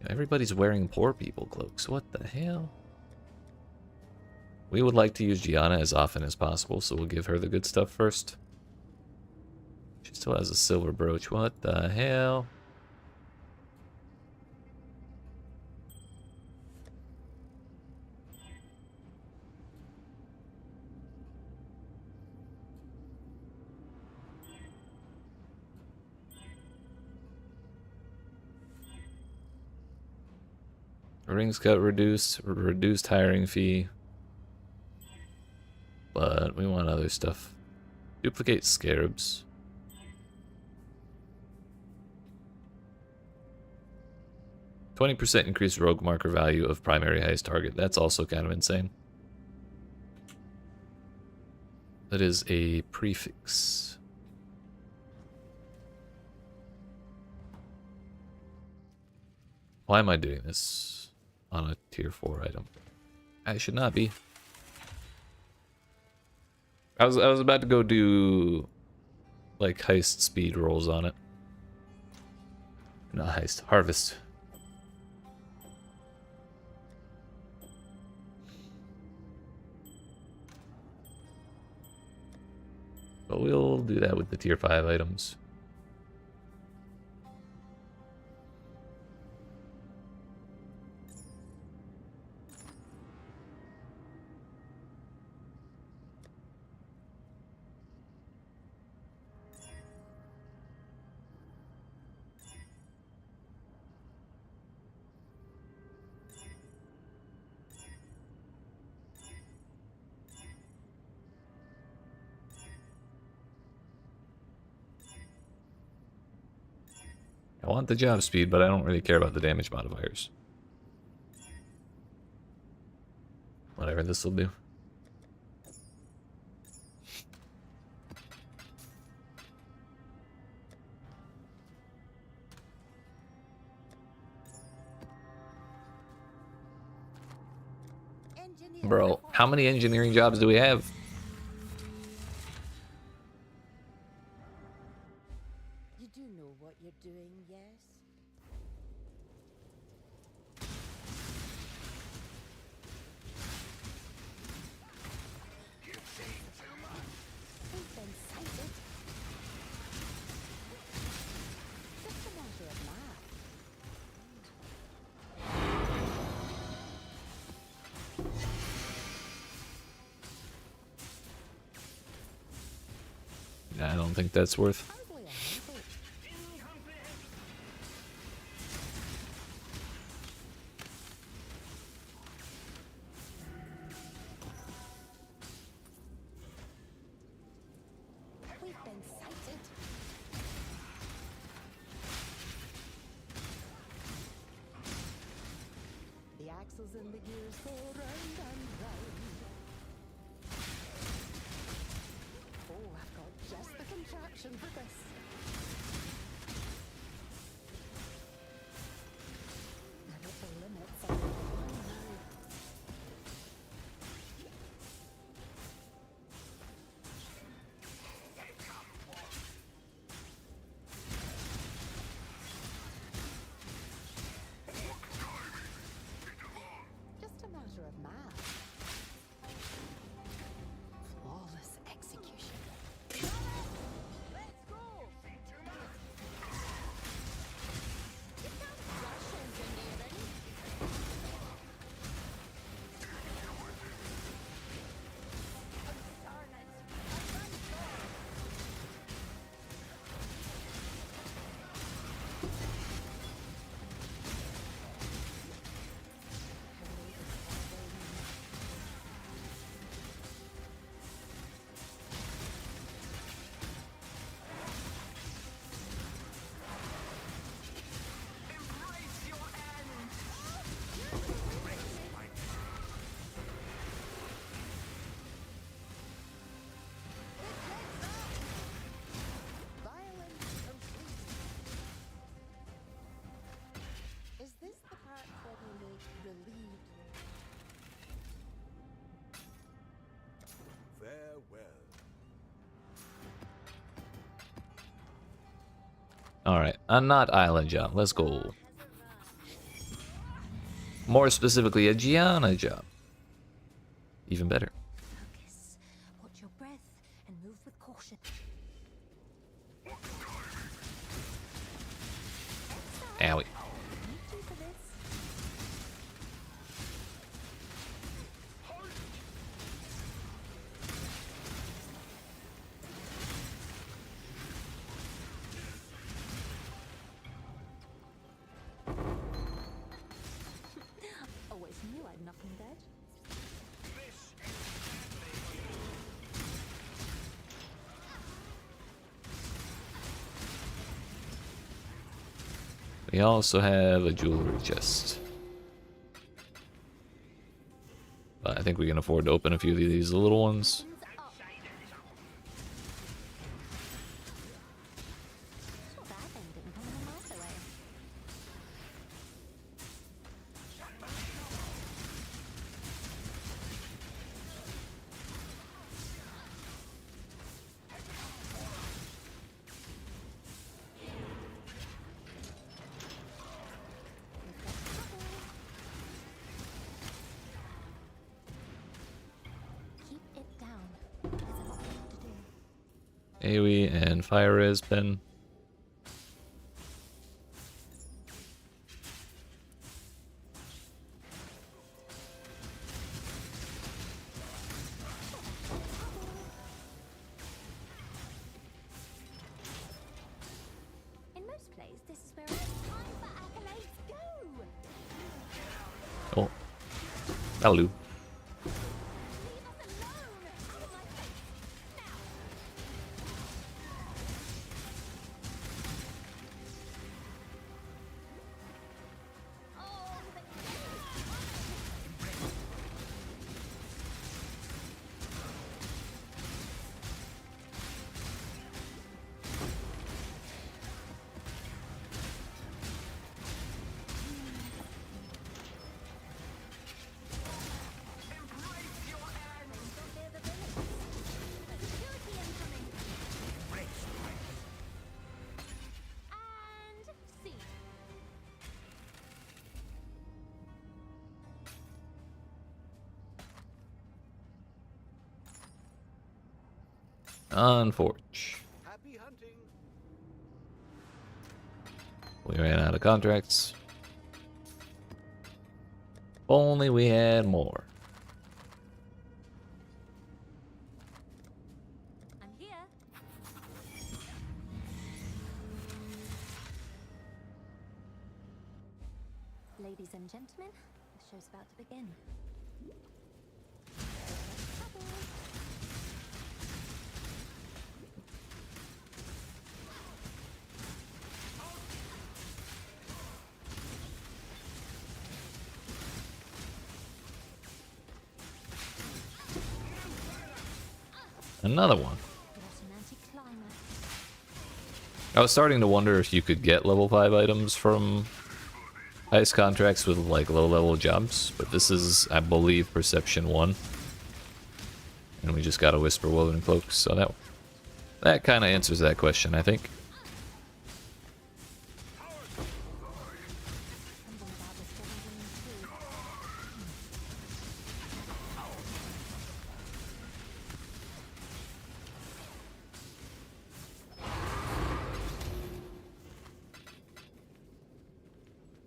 Everybody's wearing poor people cloaks. What the hell? We would like to use Gianna as often as possible, so we'll give her the good stuff first. She still has a silver brooch. What the hell? Rings cut reduced hiring fee. But we want other stuff. Duplicate scarabs. %20 increased rogue marker value of primary highest target. That's also kind of insane. That is a prefix. Why am I doing this on a tier 4 item? I should not be. I was about to go do like heist speed rolls on it. Not heist, harvest. But we'll do that with the tier 5 items. I want the job speed, but I don't really care about the damage modifiers. Whatever this will do. Bro, how many engineering jobs do we have? You do know what you're doing, yes? We've been sighted. Just a matter of math. I don't think that's worth. Hardly a handful. We've been sighted. The axles and the gears go round and round. Oh, I've got just the contraption for this. Now hit the limits on the line now. Just a matter of math. Alright, I'm not Island John. Let's go. More specifically, a Gianna job. Even better. Focus. Watch your breath and move with caution. Owie. Need you for this. Always knew I'd knock him dead. We also have a jewelry chest. But I think we can afford to open a few of these little ones. Things up. Saw that ending coming a mile away. Keep it down. There's a lot left to do. AoE and fire res pen. In most plays, this is where it's time for accolades go. Oh. That'll do. Leave us alone. Out of my face. Now. Oh, the and see. Unforge. Happy hunting. We ran out of contracts. If only we had more. I'm here. Ladies and gentlemen, the show's about to begin. Trouble. Another one. What an anticlimax. I was starting to wonder if you could get level 5 items from ice contracts with like low level jobs, but this is, I believe, Perception 1. And we just got a Whisper Woven Cloak, so that kind of answers that question, I think. Something about this doesn't ring true.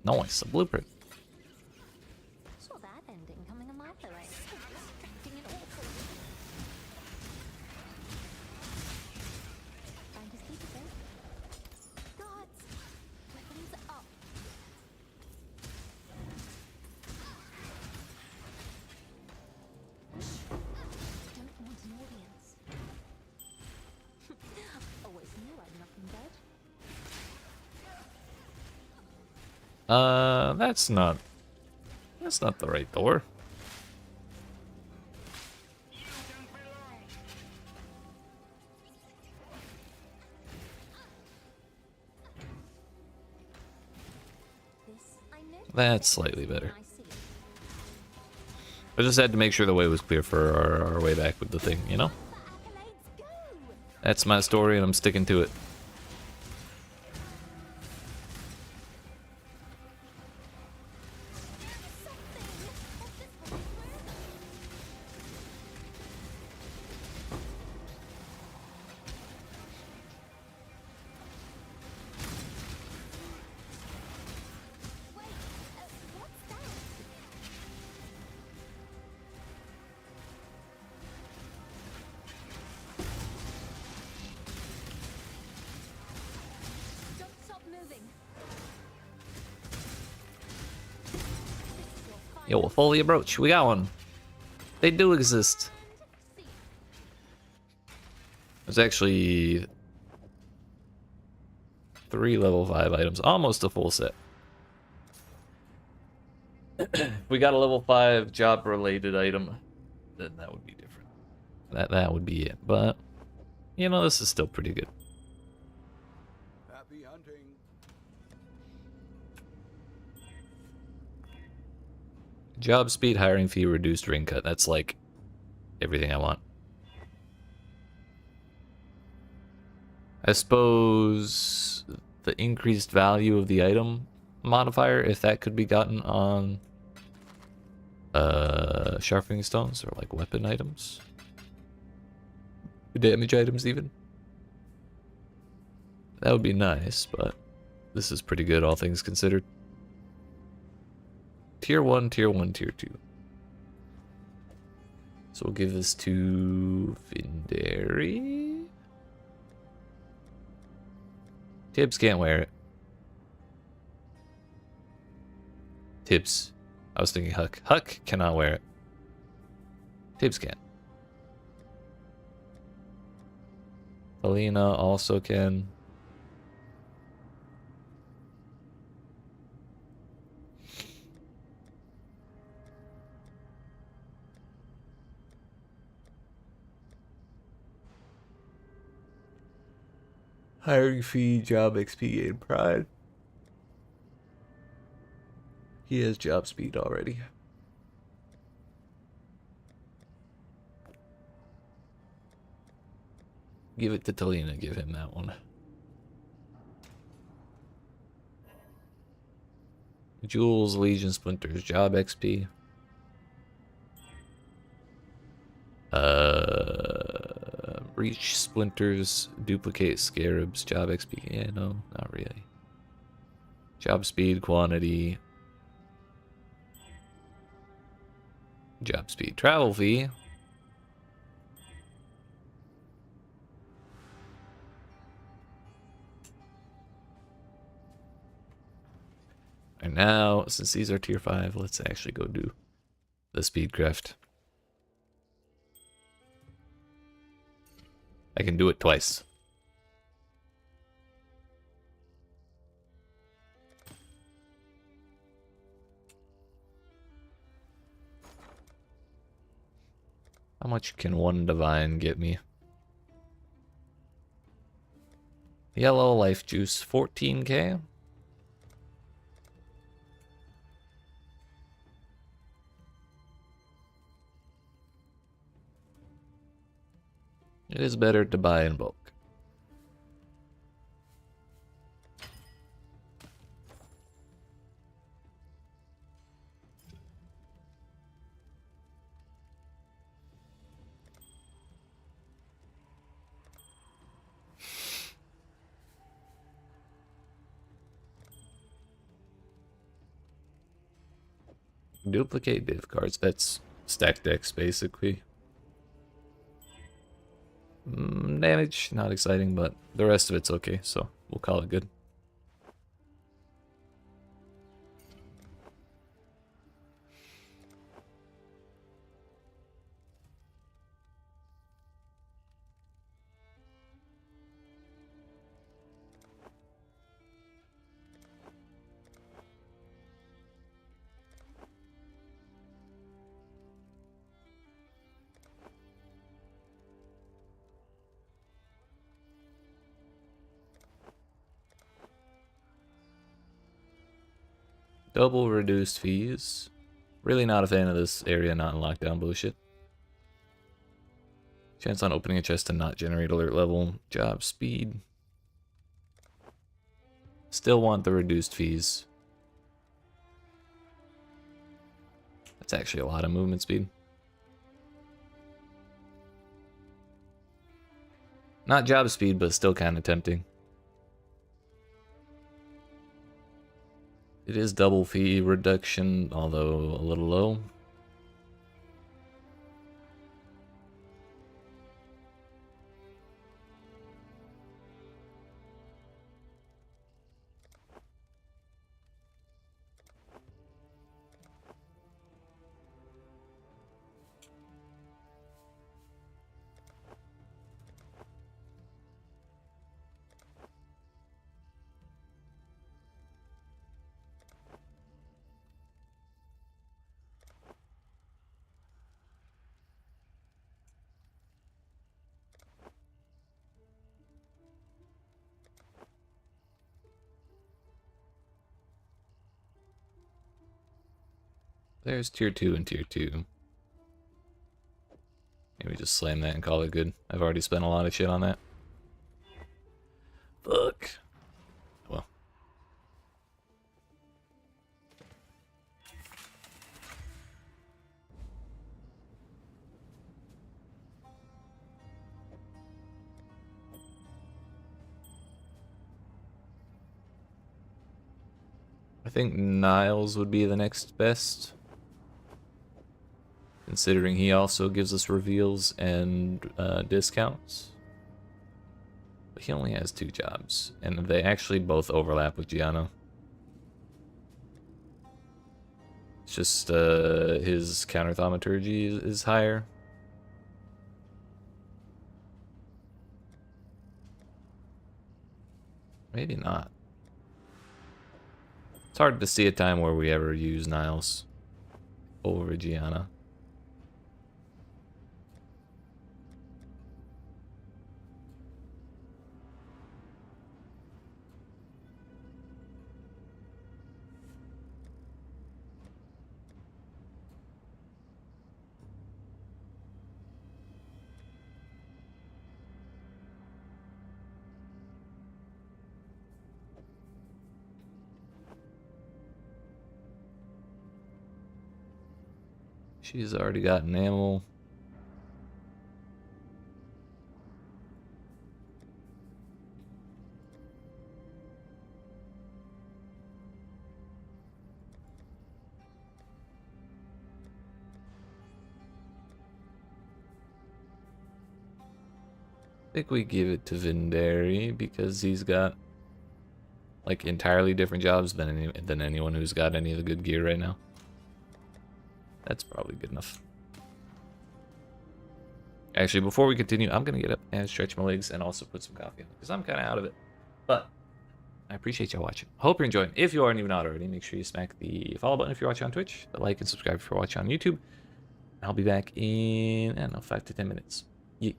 Nice, a blueprint. Saw that ending coming a mile away. So distracting and awful. Trying to sleep a bit. Guards! Weapons up. Don't want an audience. Always knew I'd knock him dead. That's not the right door. This I know. That's slightly better. I see. I just had to make sure the way was clear for our way back with the thing, you know? For accolades go! That's my story and I'm sticking to it. Yo, a folio brooch. We got one. They do exist. There's actually 3 level 5 items. Almost a full set. If we got a level 5 job related item, then that would be different. That would be it. But you know, this is still pretty good. Happy hunting. Job speed, hiring fee, reduced ring cut. That's like everything I want. I suppose the increased value of the item modifier, if that could be gotten on sharpening stones or like weapon items, damage items even. That would be nice, but this is pretty good all things considered. Tier 1, Tier 1, Tier 2. So we'll give this to Vindari. Tibbs can't wear it. Tibbs. I was thinking Huck. Huck cannot wear it. Tibbs can. Alina also can. Hiring fee, job XP, and pride. He has job speed already. Give it to Talina, give him that one. Jewels, Legion Splinters, job XP. Breach Splinters, duplicate Scarabs, job XP. Yeah, no, not really. Job speed, quantity. Job speed, travel fee. And now, since these are tier 5, let's actually go do the speedcraft. I can do it twice. How much can one divine get me? Yellow life juice, 14k. It is better to buy in bulk. Duplicate div cards. That's stack decks basically. Damage, not exciting, but the rest of it's okay, so we'll call it good. Double reduced fees. Really not a fan of this area not in lockdown bullshit. Chance on opening a chest to not generate alert level. Job speed. Still want the reduced fees. That's actually a lot of movement speed. Not job speed, but still kind of tempting. It is double fee reduction, although a little low. There's tier 2 and tier 2. Maybe just slam that and call it good. I've already spent a lot of shit on that. Fuck. Well. I think Niles would be the next best, considering he also gives us reveals and discounts. But he only has 2 jobs, and they actually both overlap with Gianna. It's just his counter thaumaturgy is higher. Maybe not. It's hard to see a time where we ever use Niles over Gianna. She's already got an animal. I think we give it to Vindari because he's got like entirely different jobs than anyone who's got any of the good gear right now. That's probably good enough. Actually, before we continue, I'm gonna get up and stretch my legs and also put some coffee in because I'm kind of out of it. But I appreciate y'all watching. Hope you're enjoying. If you aren't even out already, make sure you smack the follow button if you're watching on Twitch, the like and subscribe if you're watching on YouTube. I'll be back in, I don't know, 5 to 10 minutes. Yeet.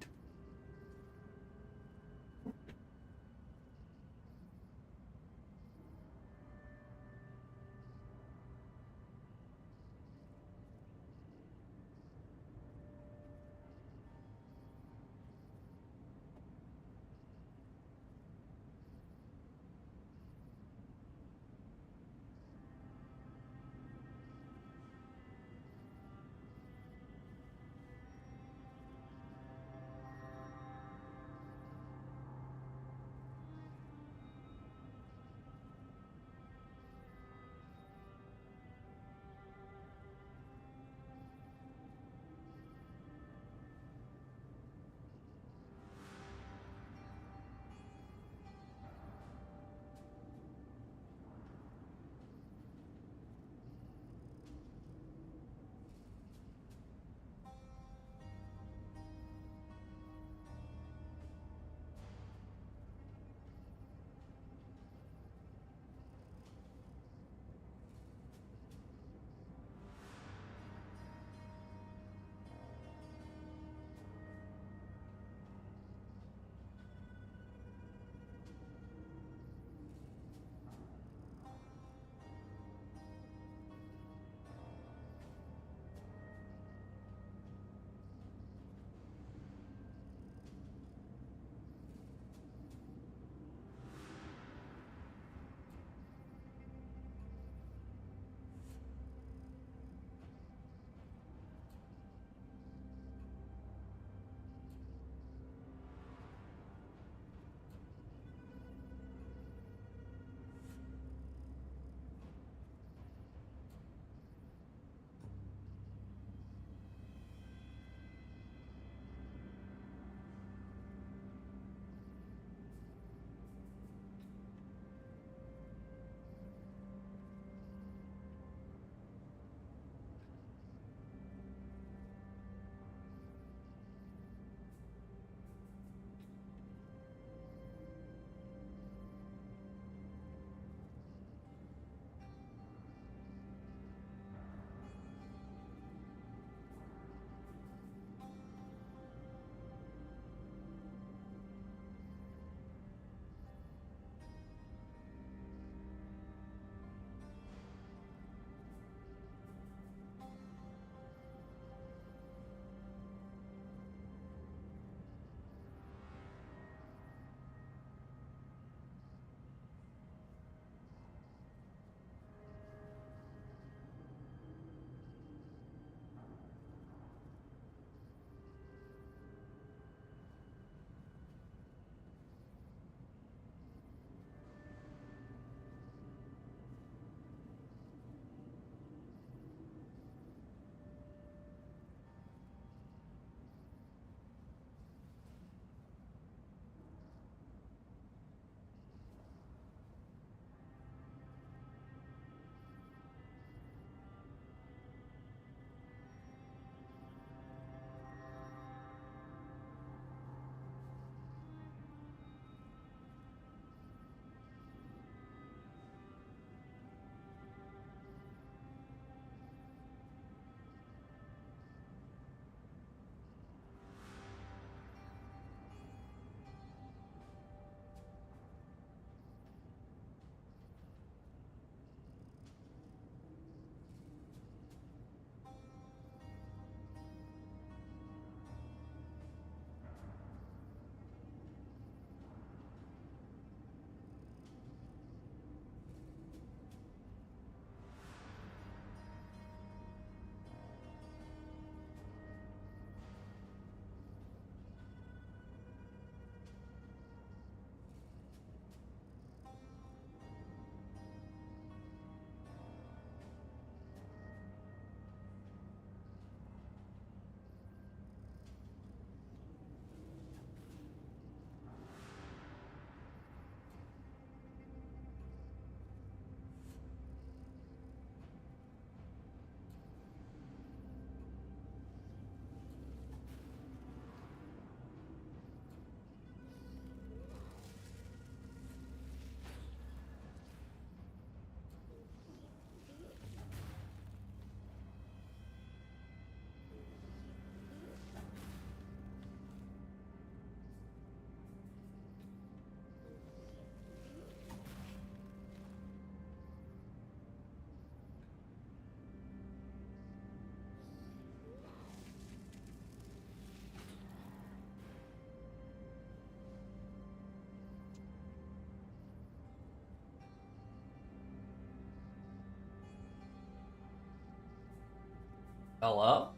Hello?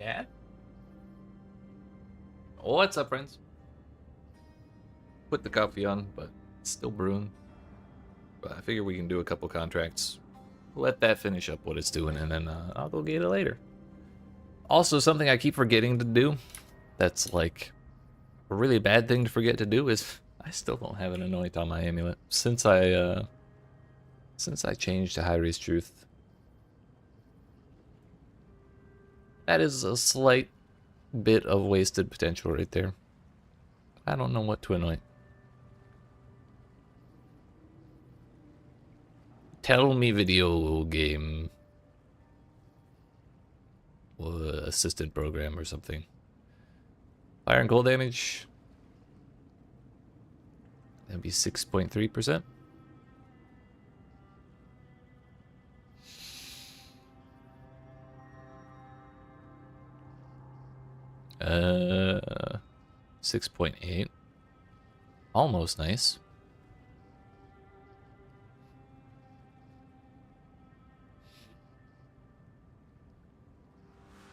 Yeah? What's up, friends? Put the coffee on, but it's still brewing. But I figure we can do a couple contracts. Let that finish up what it's doing, and then I'll go get it later. Also, something I keep forgetting to do, that's like a really bad thing to forget to do, is I still don't have an anoint on my amulet. Since I changed to Hyrie's Truth. That is a slight bit of wasted potential right there. I don't know what to anoint. Tell me, video game assistant program or something. Fire and cold damage. That'd be 6.3%. Uh, 6.8. Almost nice.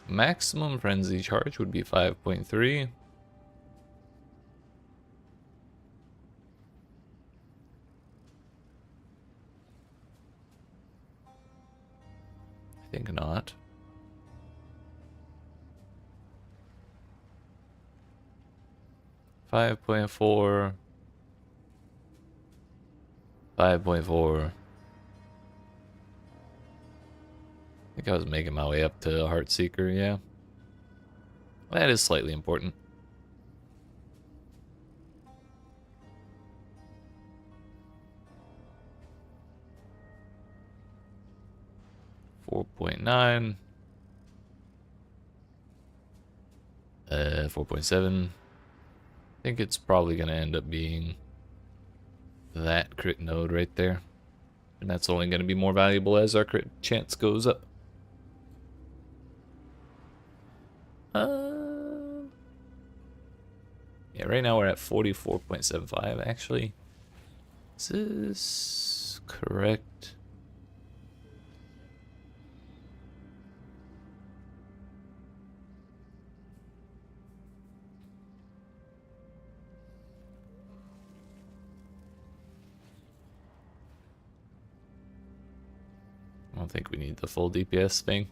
Maximum frenzy charge would be 5.3. I think not. $5.4. 5.4. I think I was making my way up to Heartseeker, yeah. That is slightly important. $4.9. 4.7. I think it's probably gonna end up being that crit node right there. And that's only gonna be more valuable as our crit chance goes up. Yeah, right now we're at 44.75 actually. Is this correct? I don't think we need the full DPS thing.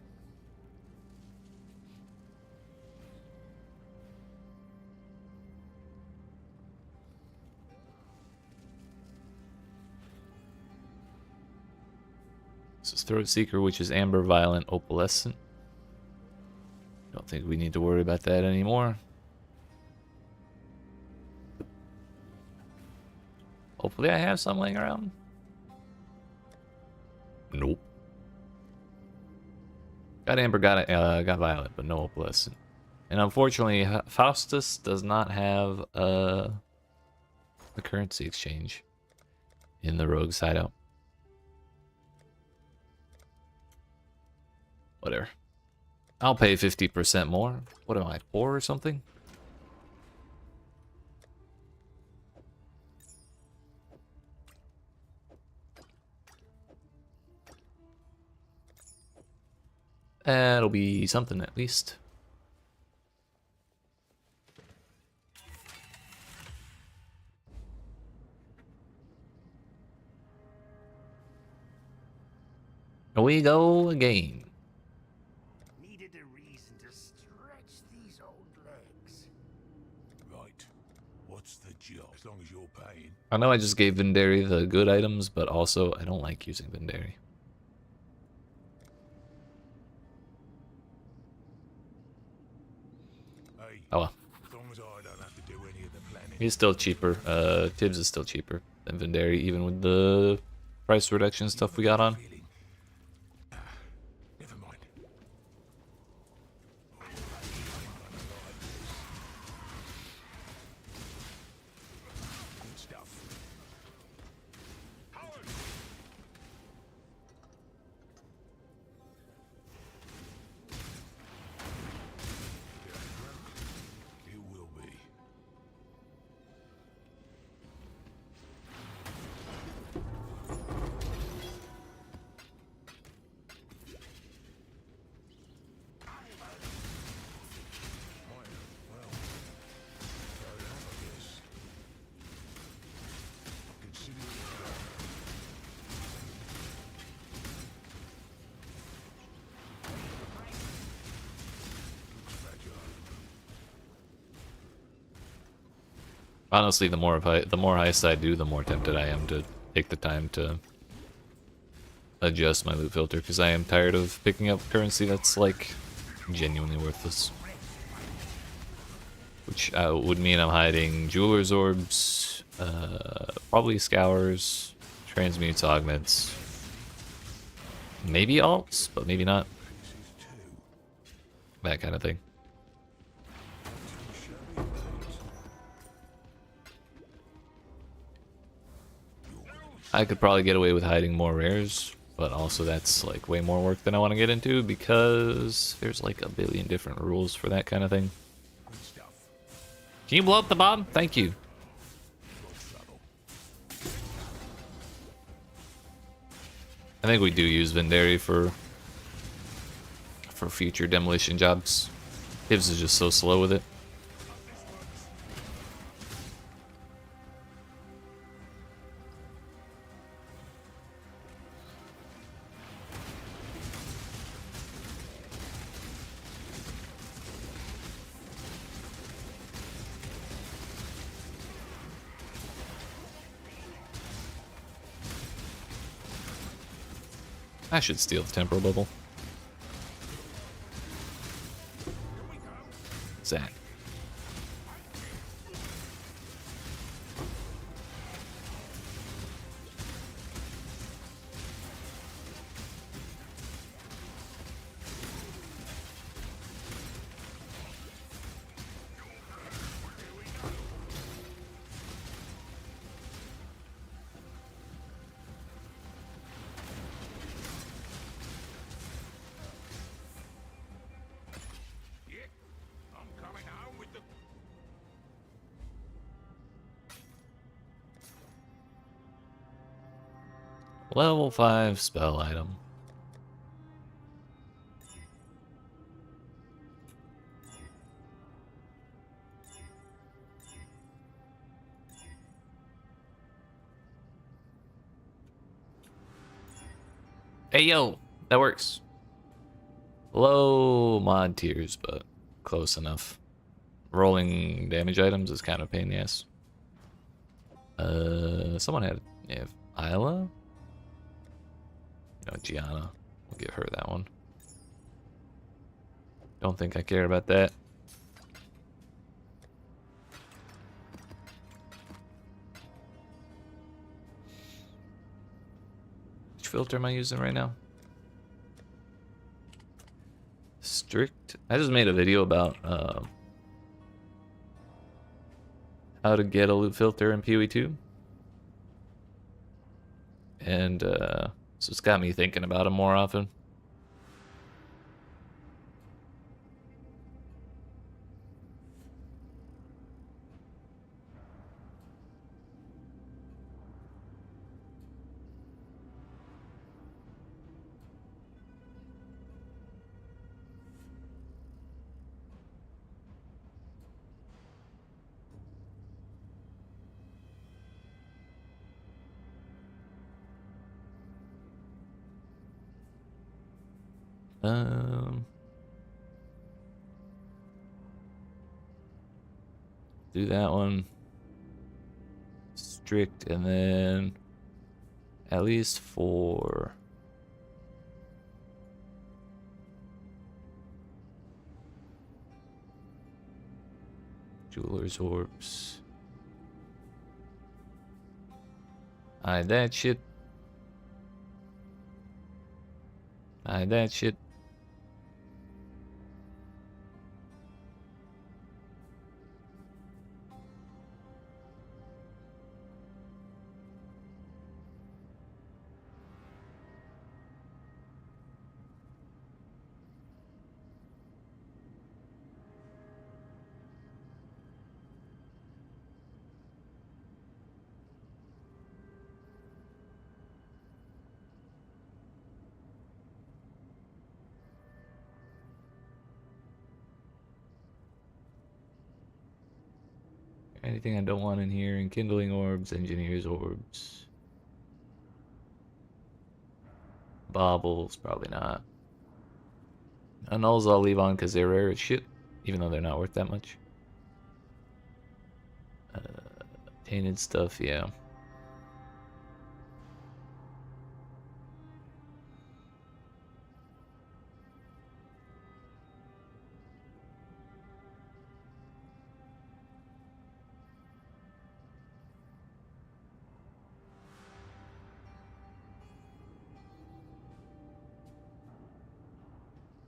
This is Throat Seeker, which is Amber, Violent, Opalescent. Don't think we need to worry about that anymore. Hopefully I have some laying around. Nope. Got Amber, got Violet, but no Opalescent. And unfortunately, Faustus does not have the currency exchange in the Rogue's hideout. Whatever. I'll pay 50% more. What am I, poor or something? That'll be something at least. Here we go again. Needed a reason to stretch these old legs. Right. What's the job? As long as you're paying. I know I just gave Vendari the good items, but also I don't like using Vendari. Hey, Oh well. as long as I don't have to do any of the planning. He's still cheaper. Tibbs is still cheaper than Vendari, even with the price reduction stuff we got on. Never mind. Good stuff. It will be. Honestly, the more heists I do, the more tempted I am to take the time to adjust my loot filter, because I am tired of picking up currency that's like genuinely worthless. Which would mean I'm hiding jeweler's orbs, probably scours, transmutes, augments, maybe alts, but maybe not. That kind of thing. I could probably get away with hiding more rares, but also that's like way more work than I want to get into because there's like a billion different rules for that kind of thing. Can you blow up the bomb? Thank you. I think we do use Vendari for future demolition jobs. Hivs is just so slow with it. I should steal the temporal bubble. Zach. Level 5 spell item. Hey yo, that works. Low mod tiers, but close enough. Rolling damage items is kind of a pain in the ass. Someone had Isla? No, Gianna. We'll give her that one. Don't think I care about that. Which filter am I using right now? Strict. I just made a video about how to get a loot filter in PoE 2. And so it's got me thinking about them more often. Do that one. Strict, and then at least 4. Jeweler's orbs. Hide that shit. Hide that shit. Anything I don't want in here? Enkindling orbs, engineer's orbs. Baubles, probably not. Nulls I'll leave on because they're rare as shit, even though they're not worth that much. Tainted stuff, yeah.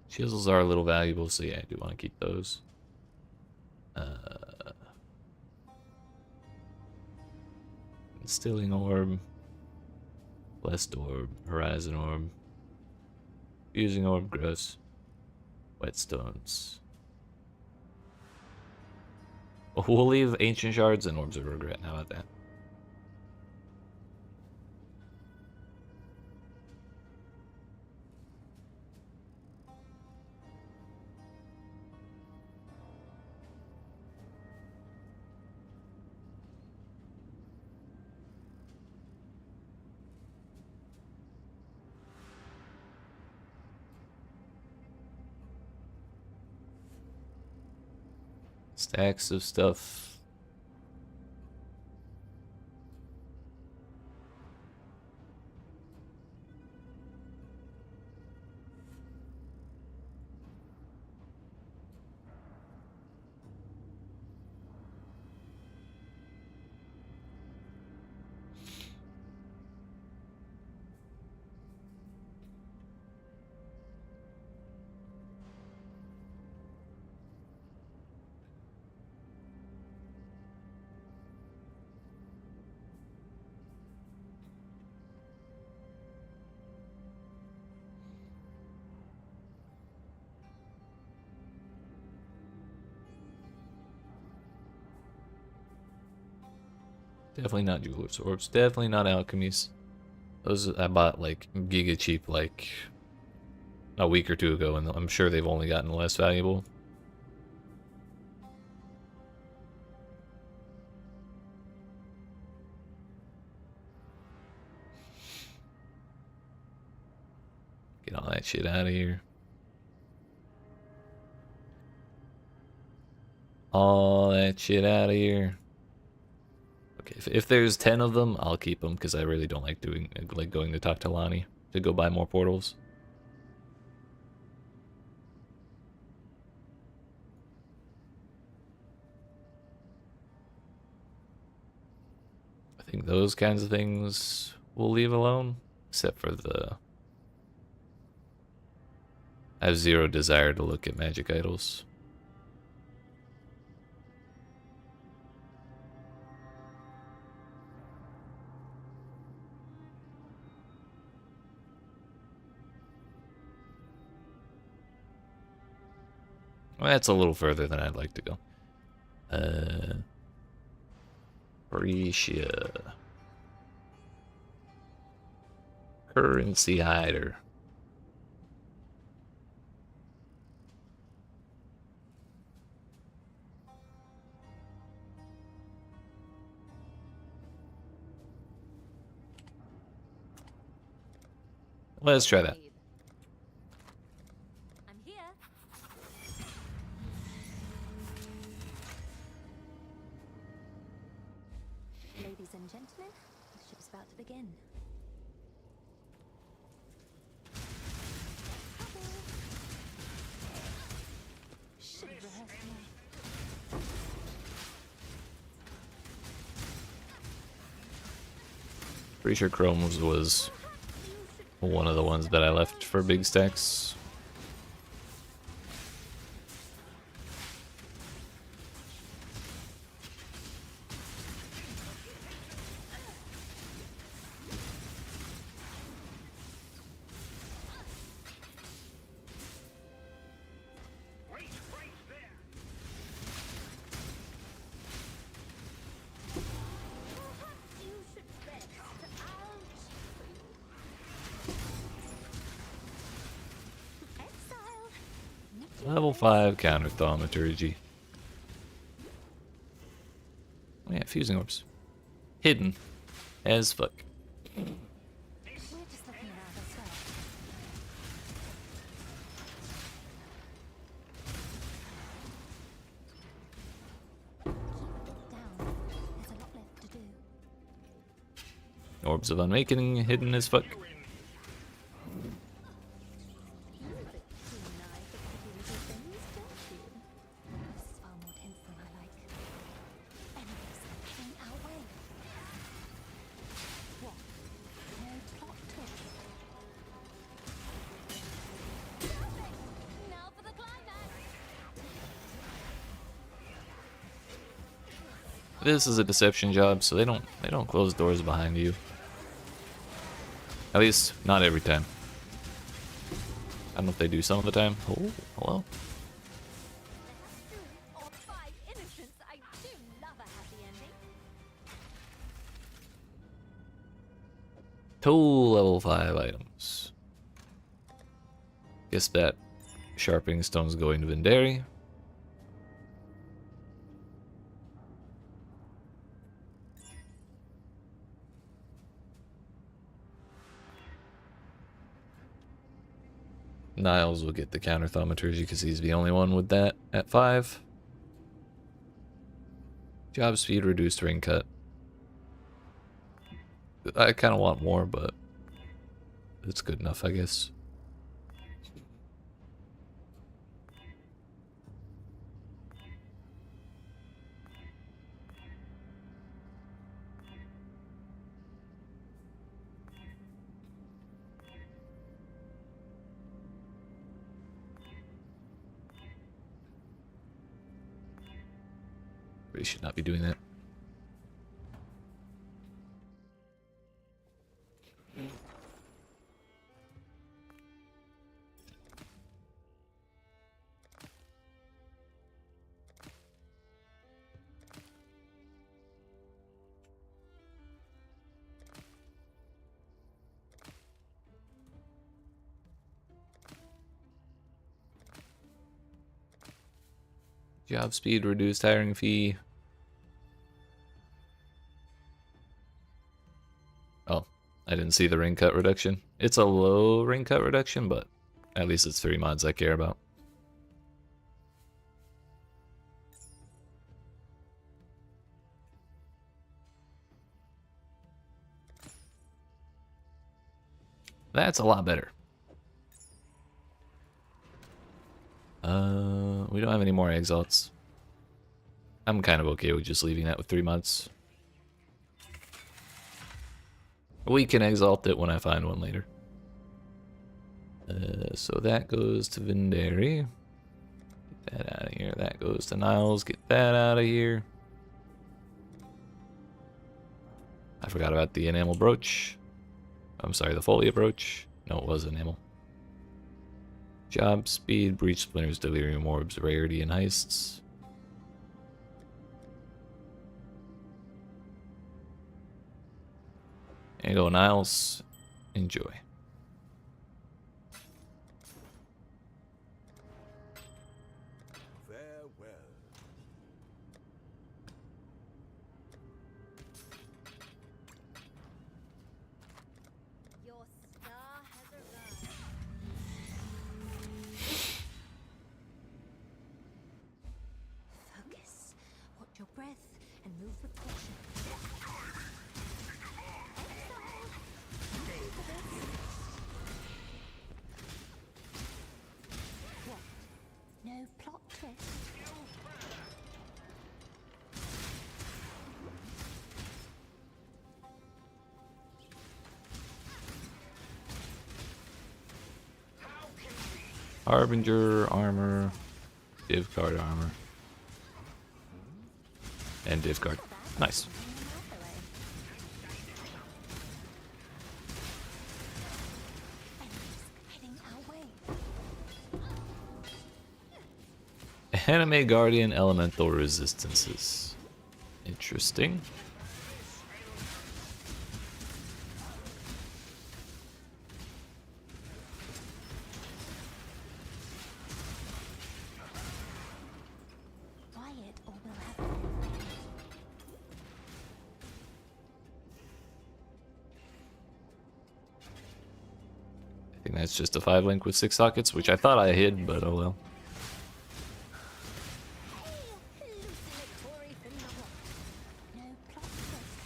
Chisels are a little valuable, so yeah, I do want to keep those. Instilling orb, blessed orb, horizon orb, fusing orb, gross, whetstones. Well, we'll leave ancient shards and orbs of regret. How about that? Stacks of stuff. Definitely not jeweler's orbs. Definitely not alchemies. Those I bought like giga cheap like a week or two ago, and I'm sure they've only gotten less valuable. Get all that shit out of here. All that shit out of here. Okay, if there's 10 of them, I'll keep them because I really don't like going to talk to Lonnie to go buy more portals. I think those kinds of things we'll leave alone, except for the... I have zero desire to look at magic idols. Well, that's a little further than I'd like to go. Phrecia. Currency hider. Let's try that. I'm here. Ladies and gentlemen, the ship's about to begin. Should have rehearsed more. Pretty sure Chrome was one of the ones that I left for big stacks. Level 5 counter thaumaturgy. Oh yeah, fusing orbs. Hidden as fuck. We're just looking around ourselves. Keep it down. There's a lot left to do. Orbs of Unmaking hidden as fuck. You look too nice for pretty little things, don't you? This is far more tense than I like. Enemies coming our way. What? No plot twist. Now for the climax. This is a deception job, so they don't close doors behind you. At least not every time. I don't know if they do some of the time. Oh, hello. Or 5 innocents. I do love a happy ending. Tool level 5 items. Guess that sharpening stone's going to Vendari. Niles will get the counter thaumaturgy because he's the only one with that at 5. Job speed reduced ring cut. I kind of want more, but it's good enough, I guess. Really should not be doing that. Job speed, reduced hiring fee. Oh, I didn't see the ring cut reduction. It's a low ring cut reduction, but at least it's 3 mods I care about. That's a lot better. We don't have any more exalts. I'm kind of okay with just leaving that with 3 mods. We can exalt it when I find one later. So that goes to Vendari. Get that out of here. That goes to Niles. Get that out of here. I forgot about the enamel brooch. I'm sorry, the folia brooch. No, it was enamel. Job speed, breach splinters, delirium orbs, rarity, and heists. And go Niles. Enjoy. Farewell. Your star has arrived. Focus. Watch your breath and move with caution. What? No plot twist. Harbinger armor, div card armor, and div card. Nice. Heading our way. Anime Guardian elemental resistances. Interesting. YEET or will have. I think that's just a 5-link with 6 sockets, which I thought I hid, but oh well. Hallucinatory from the what? No plot twist.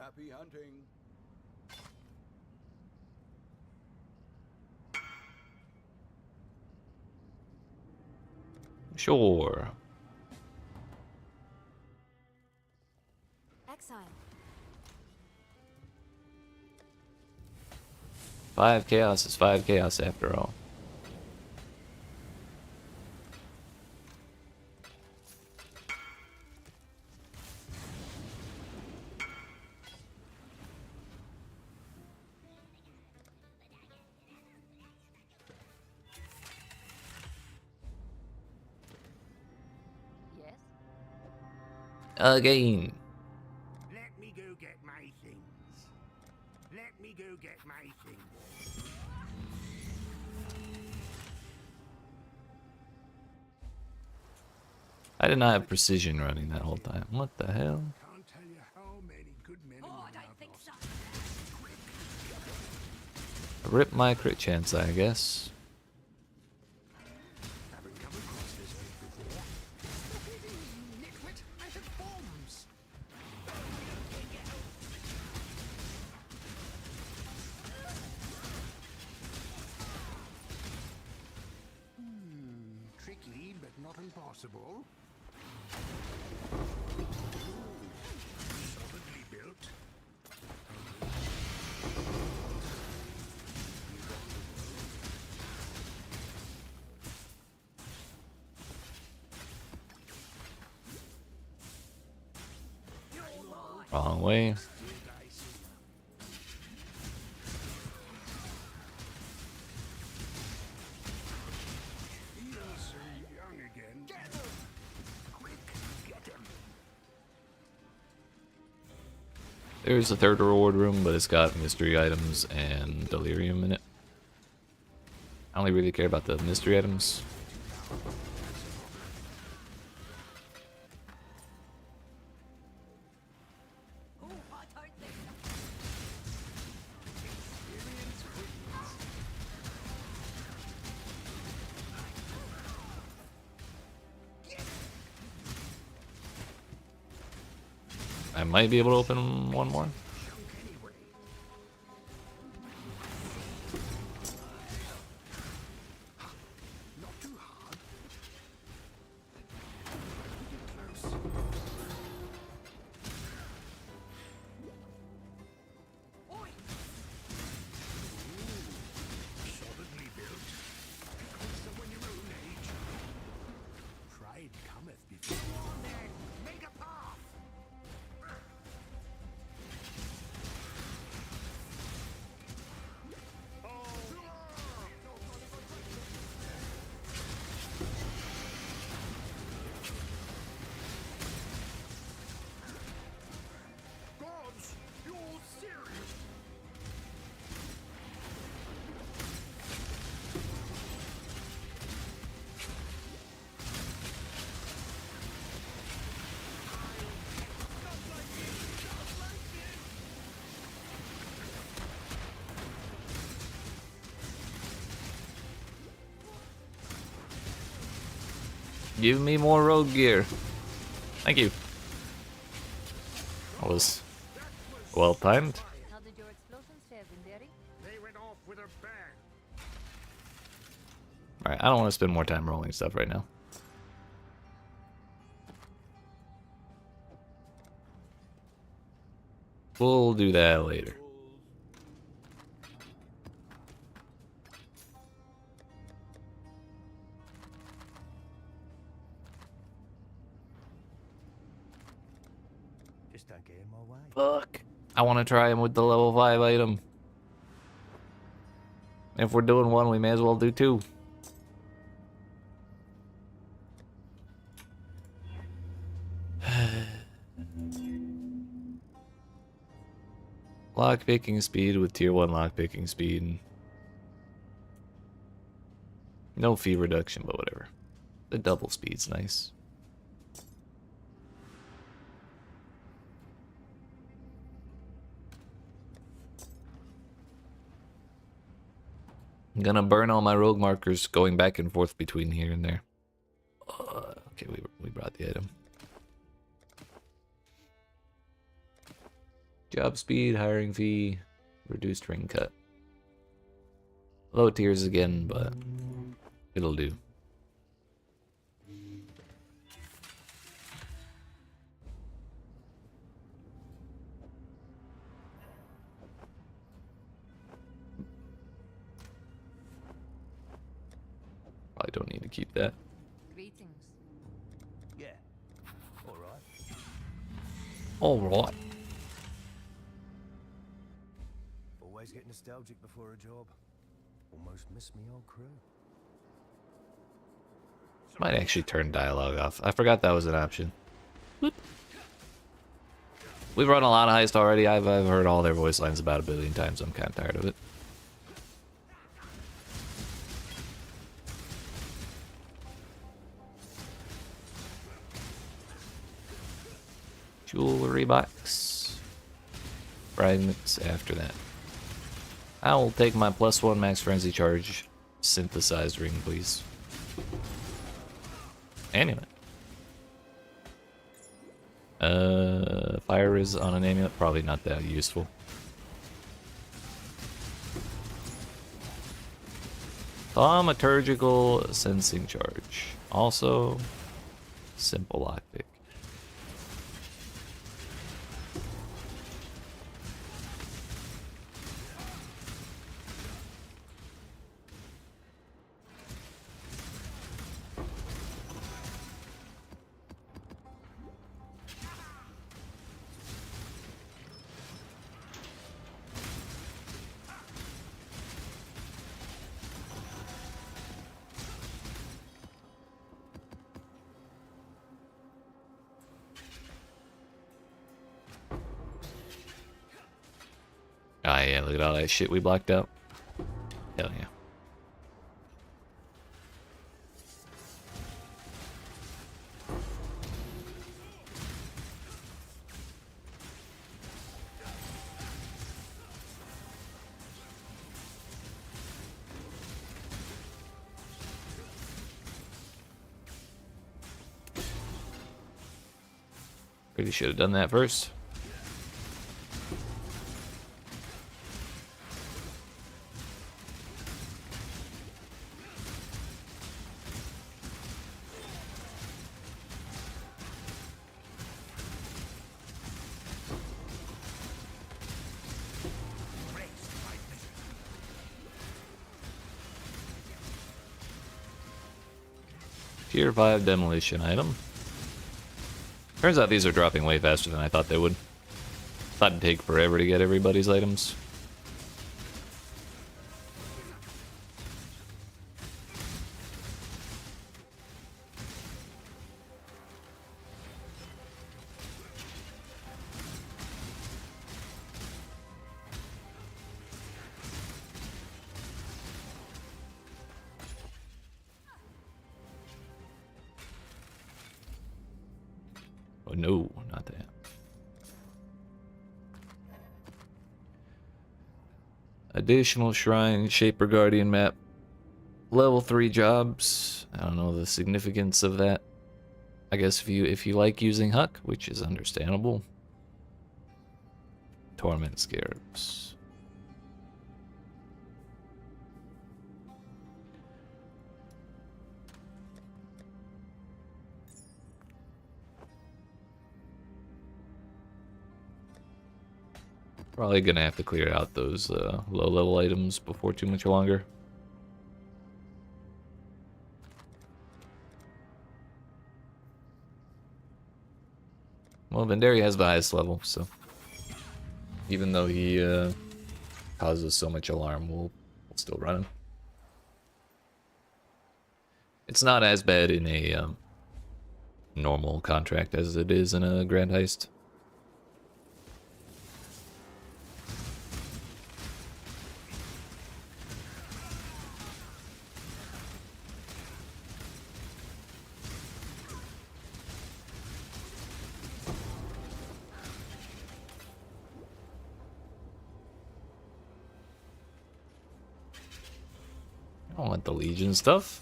Happy hunting. Sure. Exile. 5 chaos is 5 chaos after all. Yes. Again. Let me go get my things. Let me go get my things. I did not have precision running that whole time. What the hell? Can't tell you how many good men and Oh, women I I've think lost. so. Rip my crit chance, I guess. Haven't come across this bit before. Stop hitting me, nitwit! I have bombs! Tricky, but not impossible. Solidly built. Wrong way. Feels so young again. Get him! Quick, get him! There's a third reward room, but it's got mystery items and delirium in it. I only really care about the mystery items. Oh, I don't think so. Experience wins. I might be able to open one more. Chunk anyway. Not too hard. Pretty close. Oi! Solidly built. Pick on someone your own age. Pride cometh before. Come on then, make a path. Gods, you're serious? Give me more rogue gear. Thank you. That was well timed. How did your explosions fare, Vinderi? They went off with a bang. Alright, I don't want to spend more time rolling stuff right now. We'll do that later. Just don't get in my way. Fuck. I want to try him with the level 5 item. If we're doing one, we may as well do two. Lockpicking speed with tier 1 lockpicking speed. No fee reduction, but whatever. The double speed's nice. I'm gonna burn all my rogue markers going back and forth between here and there. Okay, we brought the item. Job speed, hiring fee, reduced ring cut. Low tiers again, but it'll do. Probably don't need to keep that. Greetings. Yeah. All right. Alright. Always get nostalgic before a job. Almost miss me old crew. Might actually turn dialogue off. I forgot that was an option. Whoop. We've run a lot of heist already. I've heard all their voice lines about 1 billion times. I'm kind of tired of it. Jewelry box. Fragments after that. I will take my +1 max frenzy charge synthesized ring, please. Amulet. Fire is on an amulet, probably not that useful. Thaumaturgical sensing charge. Also, simple lockpick. Ah, yeah, look at all that shit we blocked out. Hell yeah. Pretty should have done that first. Tier 5 demolition item. Turns out these are dropping way faster than I thought they would. Thought it'd take forever to get everybody's items. Oh no, not that. Additional shrine, Shaper Guardian map. Level 3 jobs. I don't know the significance of that. I guess if you like using hecc, which is understandable. Torment Scarabs. Probably gonna have to clear out those low-level items before too much longer. Well, Vendari has the highest level, so even though he causes so much alarm, we'll still run him. It's not as bad in a normal contract as it is in a Grand Heist. I don't want the Legion stuff.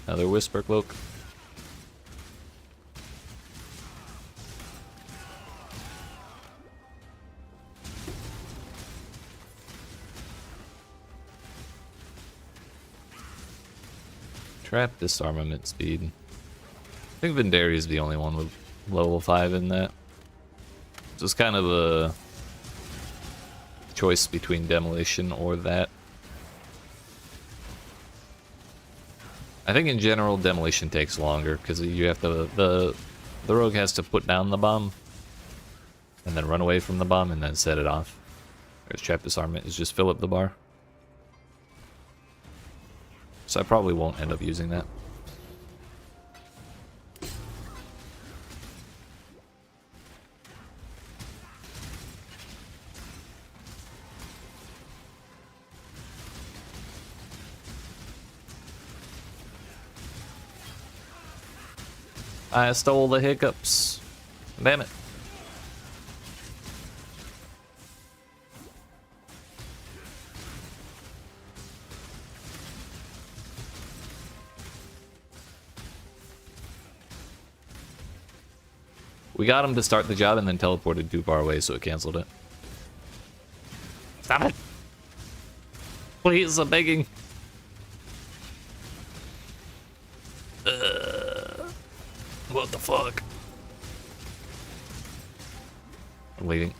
Another Whisper Cloak. Trap disarmament speed. I think Vendari is the only one with level 5 in that. So it's kind of a choice between demolition or that. I think in general demolition takes longer because you have to the rogue has to put down the bomb and then run away from the bomb and then set it off. Whereas trap disarmament is just fill up the bar. So I probably won't end up using that. I stole the hiccups. Damn it. We got him to start the job and then teleported too far away, so it canceled it. Stop it! Please, I'm begging. What the fuck? I'm waiting.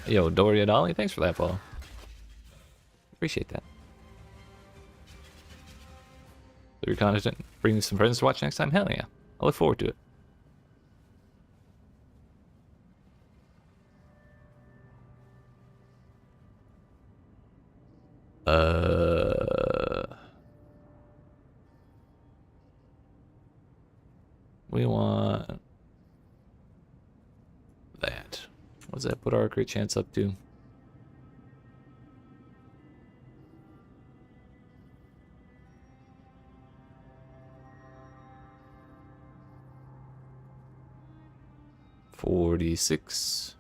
Yo, Doria Dolly, thanks for that follow. Appreciate that. So your content, bring some friends to watch next time? Hell yeah. I look forward to it. We want that. What does that put our crit chance up to? $46.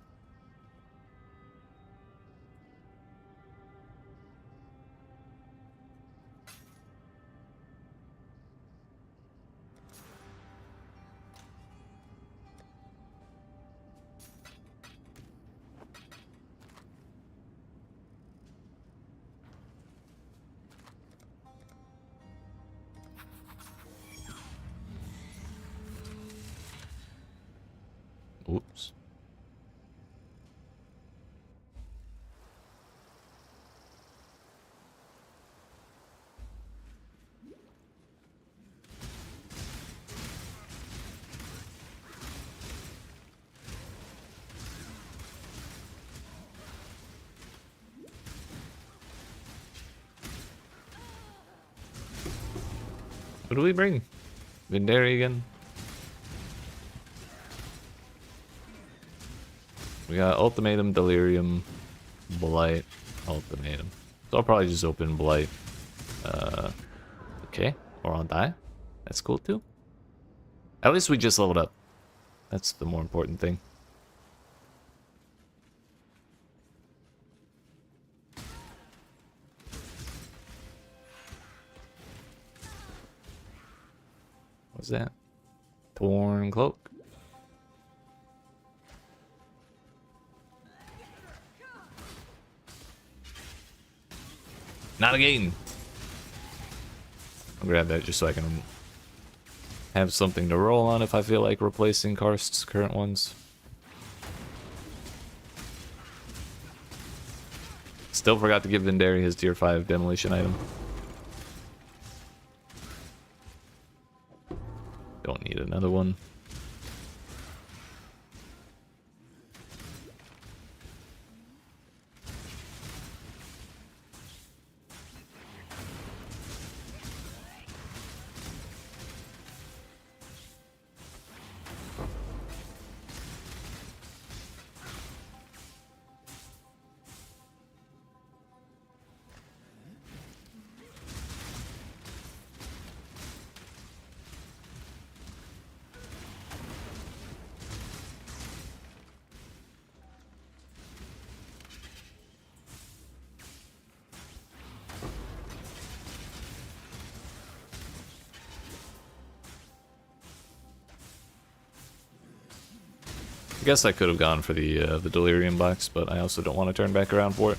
Oops. What do we bring? Vendari again? We got Ultimatum, Delirium, Blight, Ultimatum. So I'll probably just open Blight. Okay, or I'll die. That's cool too. At least we just leveled up. That's the more important thing. What's that? Torn Cloak. Not again. I'll grab that just so I can have something to roll on if I feel like replacing Karst's current ones. Still forgot to give Vendari his tier 5 demolition item. Don't need another one. I guess I could have gone for the delirium box, but I also don't want to turn back around for it.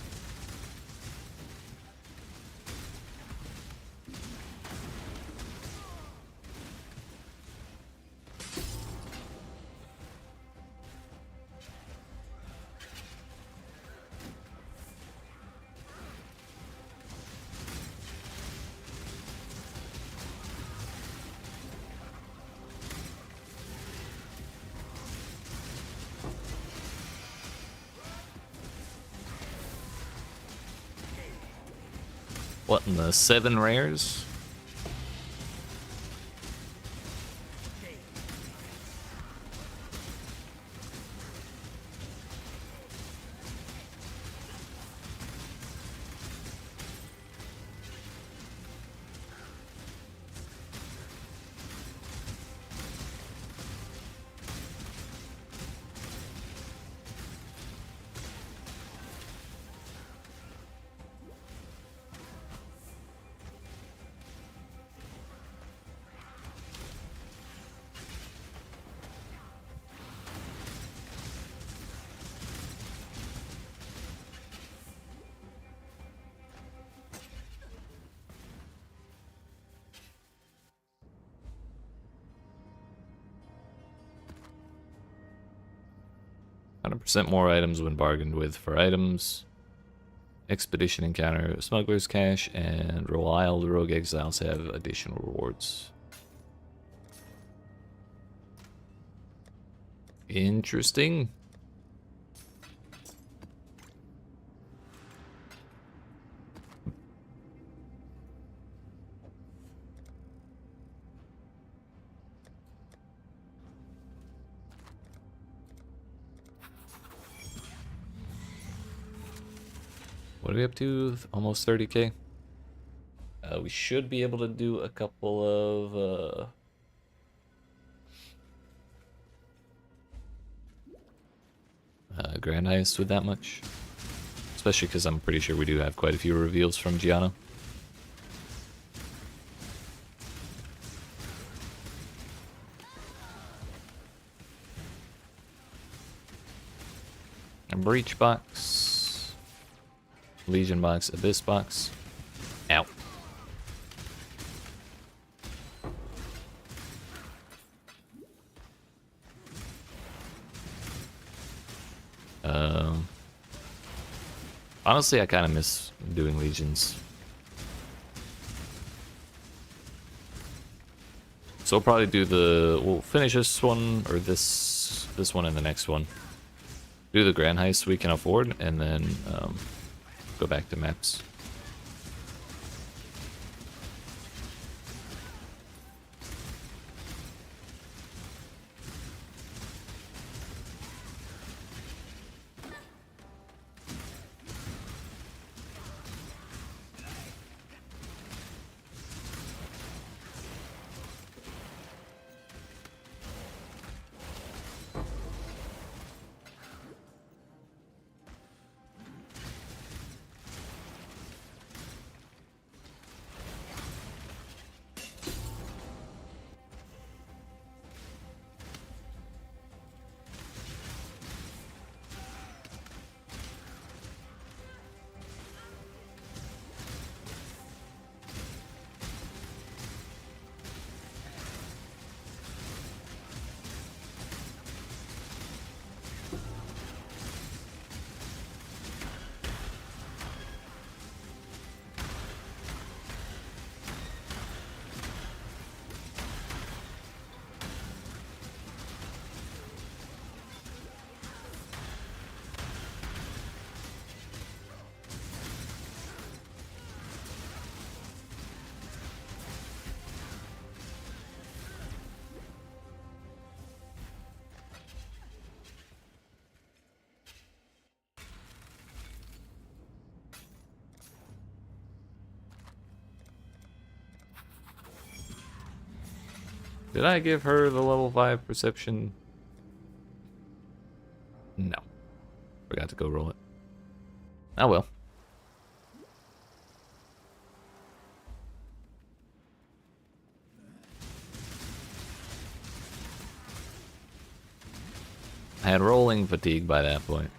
What in the 7 rares? %, more items when bargained with for items. Expedition encounter, smuggler's cache, and wild rogue exiles have additional rewards. Interesting. What are we up to? Almost 30k. We should be able to do a couple of grand heists with that much. Especially because I'm pretty sure we do have quite a few reveals from Gianna. A breach box. Legion box, abyss box. Ow. Honestly, I kind of miss doing legions. So we'll probably do we'll finish this one, or this one and the next one. Do the grand heist we can afford, and then go back to maps. Did I give her the level 5 perception? No. Forgot to go roll it. Oh well. I had rolling fatigue by that point.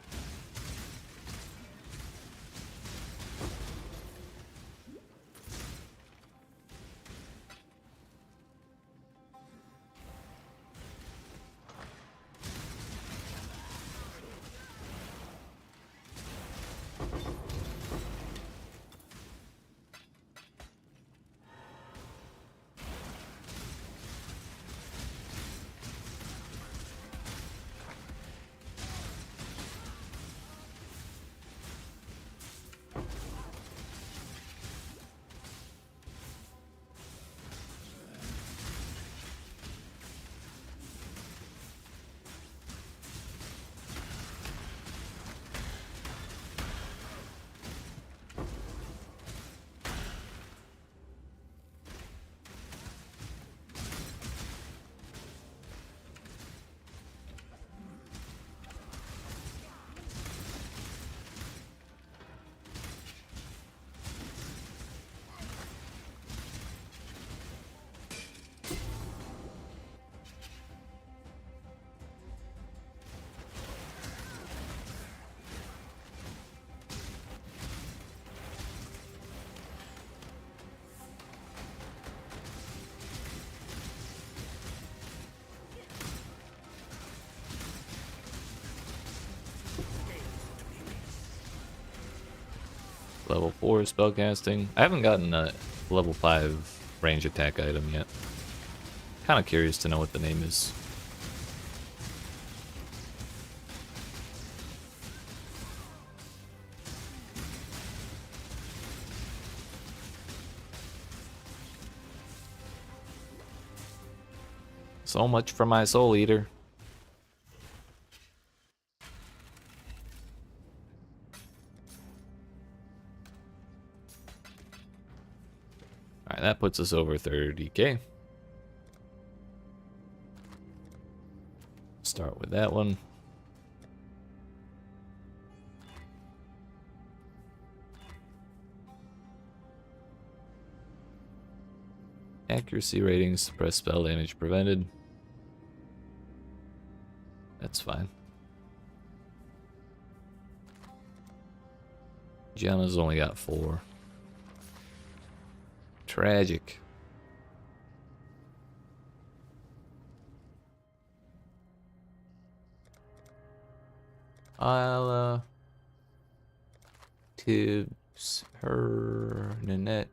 Level 4 spellcasting. I haven't gotten a level 5 range attack item yet. Kind of curious to know what the name is. So much for my soul eater. Alright, that puts us over 30k. Start with that one. Accuracy ratings, suppress spell damage prevented. That's fine. Gianna's only got 4. Tragic. I'll Tibbs, her, Nanette,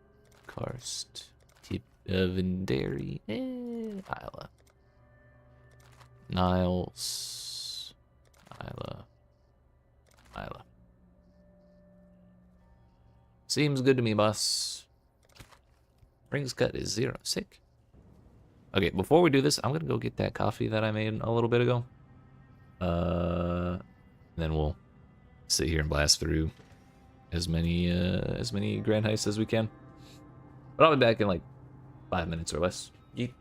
Karst, Tip, Vendary, Isla. Niles, Isla. Seems good to me, boss. Rings cut is 0. Sick. Okay, before we do this, I'm gonna go get that coffee that I made a little bit ago. Then we'll sit here and blast through as many grand heists as we can. But I'll be back in like 5 minutes or less. Yeet.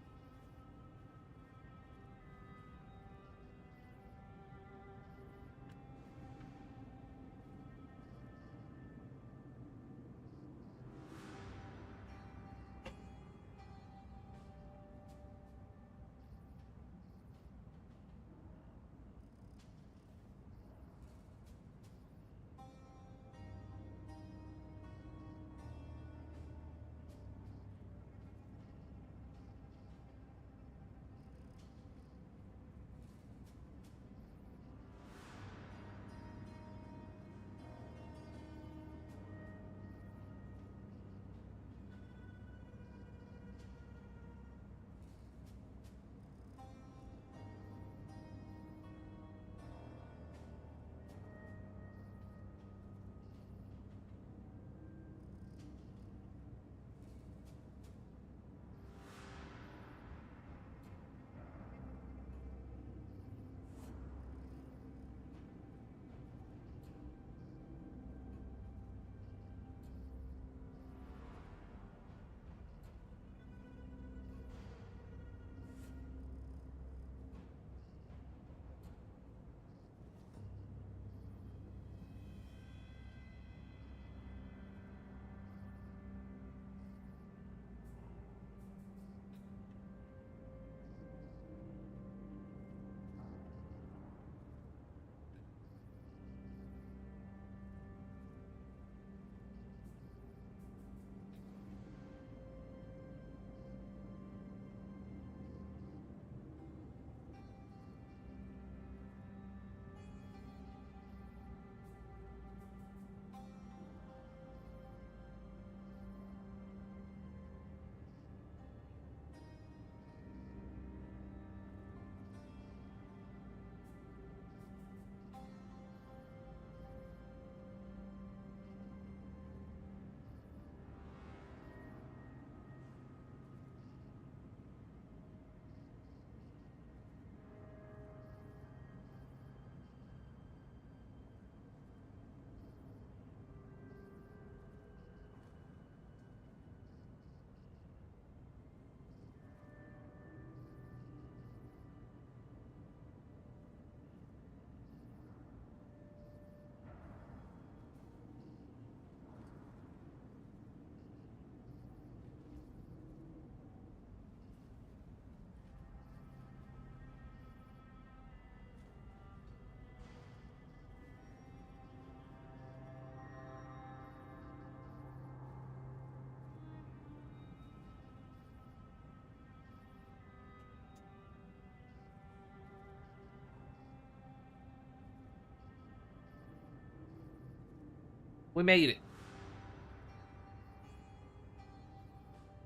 We made it.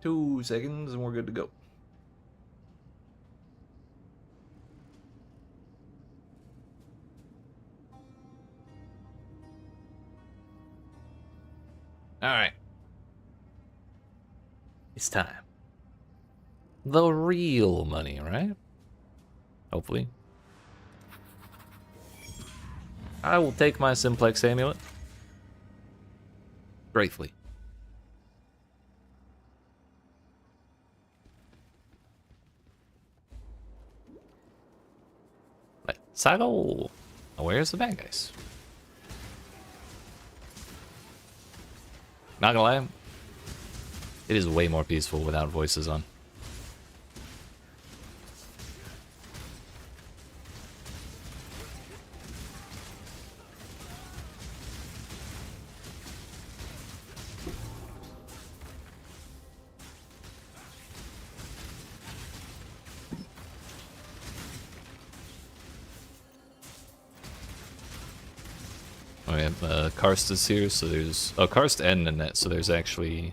2 seconds and we're good to go. Alright. It's time. The real money, right? Hopefully. I will take my simplex amulet. Gratefully. Let's go. Where's the bad guys? Not gonna lie, it is way more peaceful without voices on. We have Karst is here, so there's Karst and Nanette, so there's actually,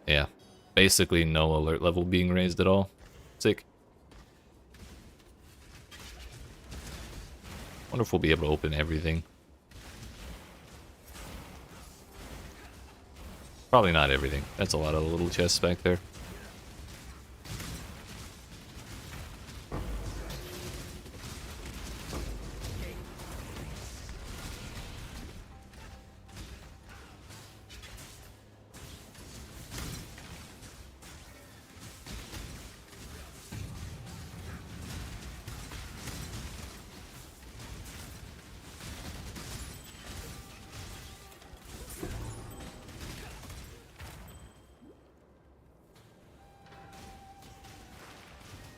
yeah, basically no alert level being raised at all. Sick. Wonder if we'll be able to open everything. Probably not everything. That's a lot of little chests back there.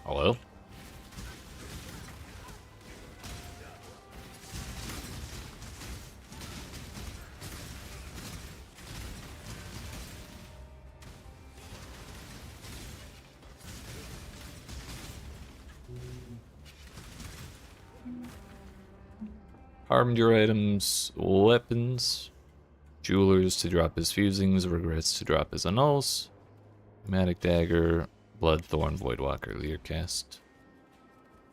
Hello? Harmed your items, weapons, jewelers to drop his fusings, regrets to drop his annuls, Matic Dagger, Bloodthorn, Voidwalker, Leer cast.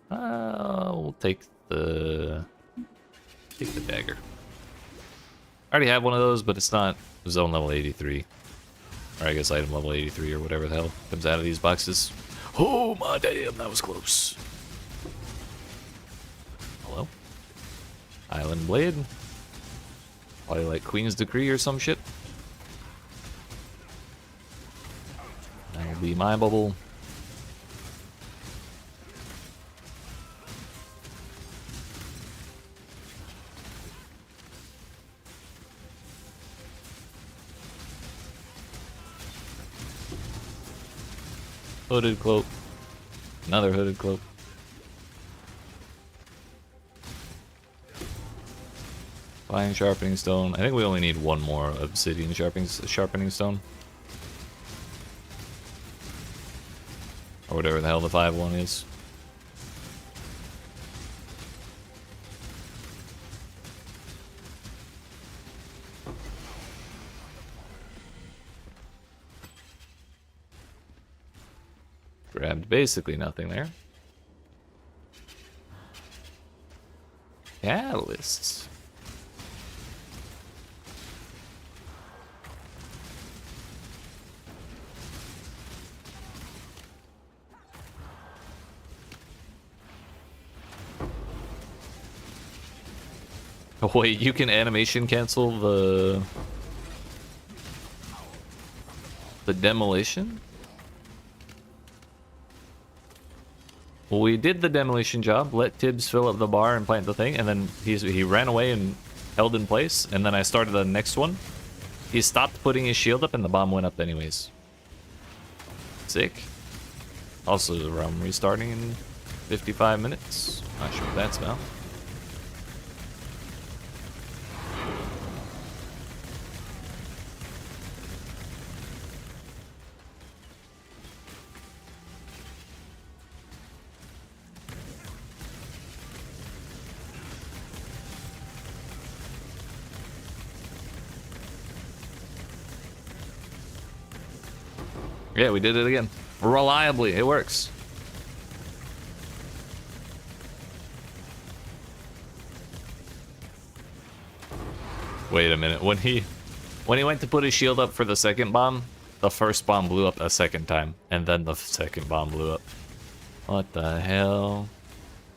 We'll take the dagger. I already have one of those, but it's not zone level 83. Or I guess item level 83 or whatever the hell comes out of these boxes. Oh my damn, that was close. Hello? Island Blade. Probably like Queen's Decree or some shit. That'll be my bubble. Hooded cloak. Another hooded cloak. Fine sharpening stone. I think we only need one more obsidian sharpening stone. Or whatever the hell the 5-1 is. Grabbed basically nothing there. Catalysts. Oh wait, you can animation cancel the demolition? Well, we did the demolition job, let Tibbs fill up the bar and plant the thing, and then he ran away and held in place, and then I started the next one. He stopped putting his shield up and the bomb went up anyways. Sick. Also, the realm restarting in 55 minutes. Not sure what that's about. Yeah, we did it again. Reliably, it works. Wait a minute. When he went to put his shield up for the second bomb, the first bomb blew up a second time, and then the second bomb blew up. What the hell?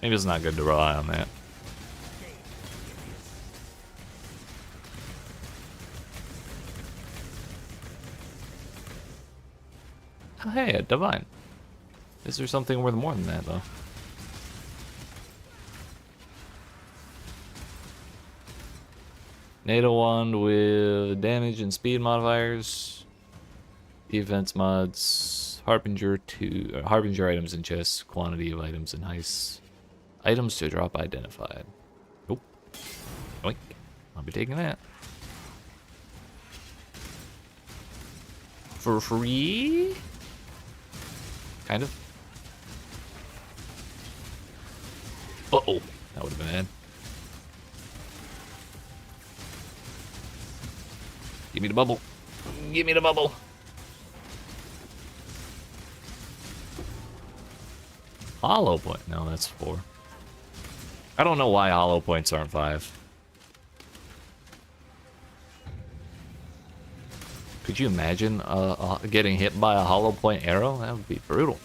Maybe it's not good to rely on that. Oh, hey, a divine. Is there something worth more than that, though? NATO wand with damage and speed modifiers. Defense mods. Harbinger items in chests. Quantity of items in heist. Items to drop identified. Nope. Oink. I'll be taking that. For free? Kind of. Uh-oh. That would have been bad. Give me the bubble. Give me the bubble. Hollow point. No, that's 4. I don't know why hollow points aren't 5. Could you imagine getting hit by a hollow point arrow? That would be brutal.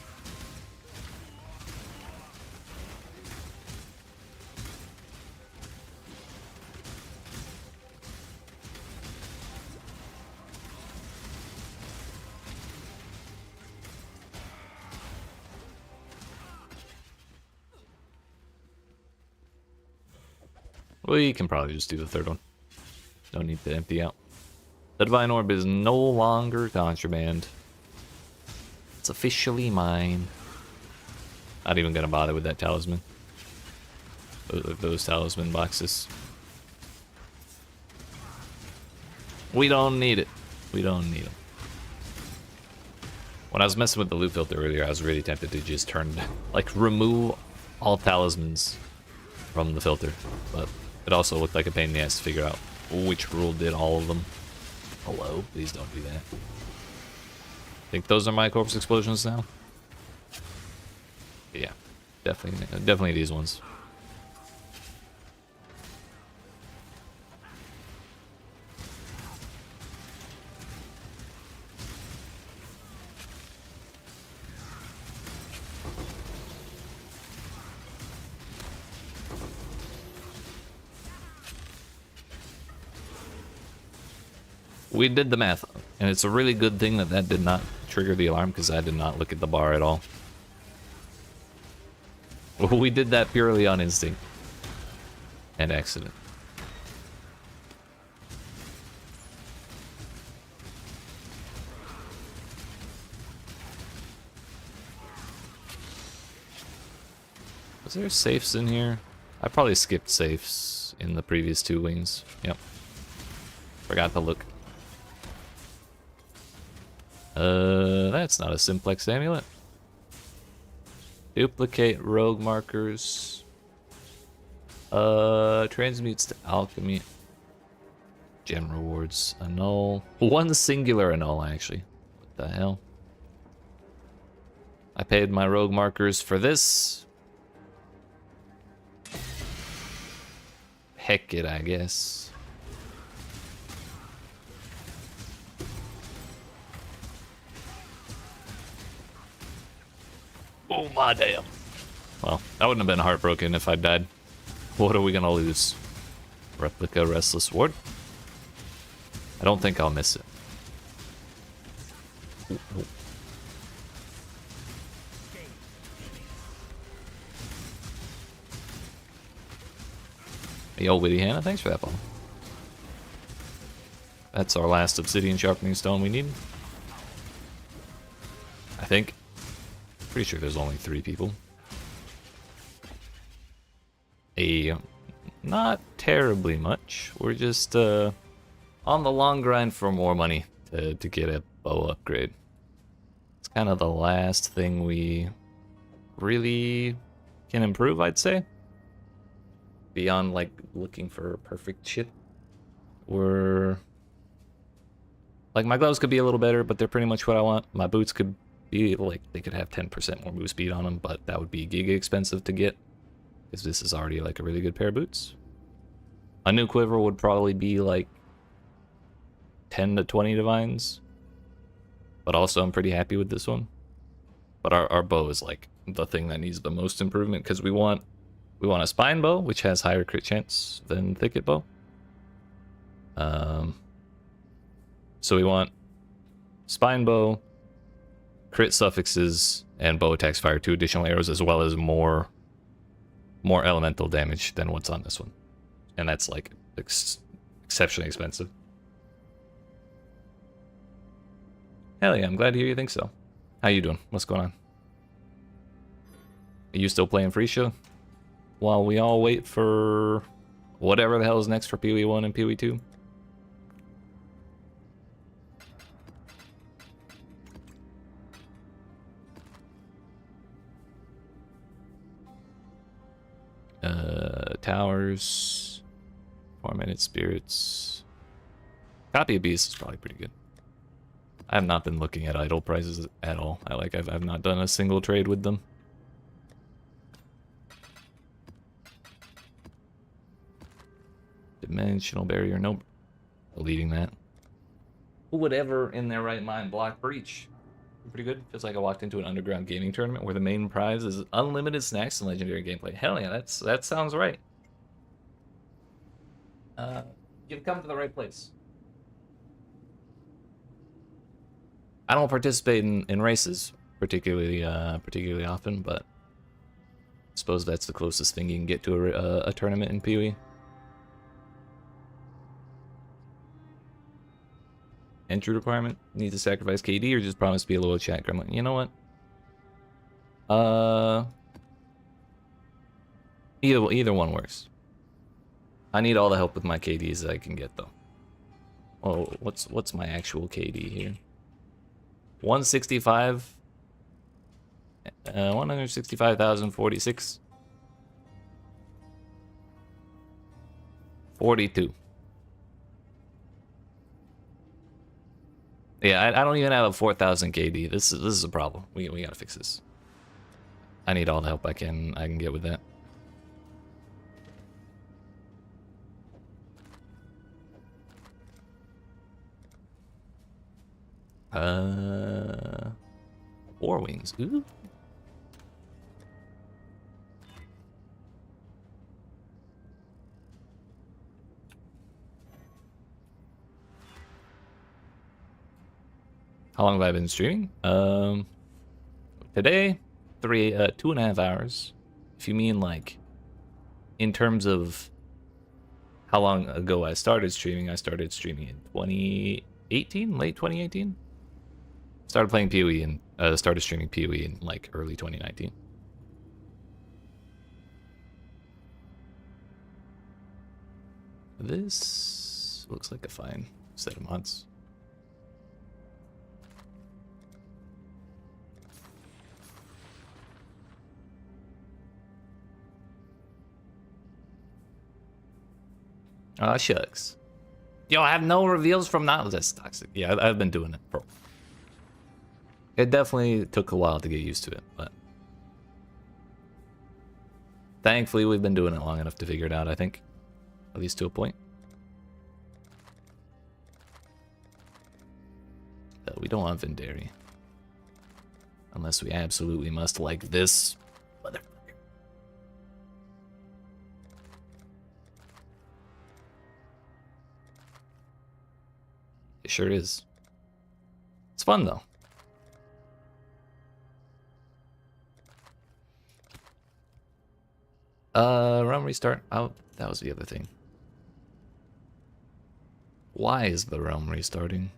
We can probably just do the third one. No need to empty out. The Divine Orb is no longer contraband. It's officially mine. Not even gonna bother with that talisman. Those talisman boxes. We don't need it. We don't need them. When I was messing with the loot filter earlier, I was really tempted to just turn, like, remove all talismans from the filter. But it also looked like a pain in the ass to figure out which rule did all of them. Hello? Please don't do that. Think those are my corpse explosions now? Yeah. Definitely these ones. We did the math, and it's a really good thing that that did not trigger the alarm, because I did not look at the bar at all. We did that purely on instinct and accident. Was there safes in here? I probably skipped safes in the previous 2 wings. Yep. Forgot to look. That's not a simplex amulet. Duplicate rogue markers. Transmutes to alchemy. Gem rewards. Annul. 1 singular annul, actually. What the hell? I paid my rogue markers for this. Heck it, I guess. Oh my damn. Well, I wouldn't have been heartbroken if I died. What are we gonna lose? Replica Restless Ward? I don't think I'll miss it. Ooh, ooh. Yo, Witty Hannah, thanks for that ball. That's our last obsidian sharpening stone we need. I think. Pretty sure there's only 3 people. Not terribly much. We're just on the long grind for more money to get a bow upgrade. It's kind of the last thing we really can improve, I'd say. Beyond, like, looking for perfect shit. We're Like, my gloves could be a little better, but they're pretty much what I want. My boots could be, like, they could have 10% more move speed on them, but that would be giga expensive to get, because this is already, like, a really good pair of boots. A new quiver would probably be, like, 10 to 20 divines. But also, I'm pretty happy with this one. But our bow is, like, the thing that needs the most improvement, because we want a spine bow, which has higher crit chance than thicket bow. So we want spine bow, crit suffixes, and bow attacks fire 2 additional arrows, as well as more elemental damage than what's on this one. And that's, like, exceptionally expensive. Hell yeah, I'm glad to hear you think so. How you doing? What's going on? Are you still playing Phrecia? While we all wait for whatever the hell is next for PoE 1 and PoE 2? Towers, 4-minute spirits. Copy of Beast is probably pretty good. I have not been looking at idle prices at all. I've not done a single trade with them. Dimensional barrier, nope. Deleting that. Who would ever in their right mind block breach? Pretty good. Feels like I walked into an underground gaming tournament where the main prize is unlimited snacks and legendary gameplay. Hell yeah, that sounds right. You've come to the right place. I don't participate in races particularly often, but I suppose that's the closest thing you can get to a tournament in PoE. Entry requirement? Need to sacrifice KD or just promise to be a little chat gremlin? You know what? Either one works. I need all the help with my KDs that I can get though. Oh, what's my actual KD here? 165. 165,046. 42. Yeah, I don't even have a 4,000 KD. This is a problem. We gotta fix this. I need all the help I can get with that. War wings. Ooh. How long have I been streaming? Today, 2.5 hours. If you mean like, in terms of how long ago I started streaming in 2018, late 2018. Started playing PoE and started streaming PoE in like early 2019. This looks like a fine set of mods. Aw, shucks. Yo, I have no reveals from now. That's toxic. Yeah, I've been doing it, bro. It definitely took a while to get used to it, but thankfully we've been doing it long enough to figure it out, I think. At least to a point. We don't want Vendari. Unless we absolutely must, like this motherfucker. It sure is. It's fun though. Realm restart. Oh, that was the other thing. Why is the realm restarting?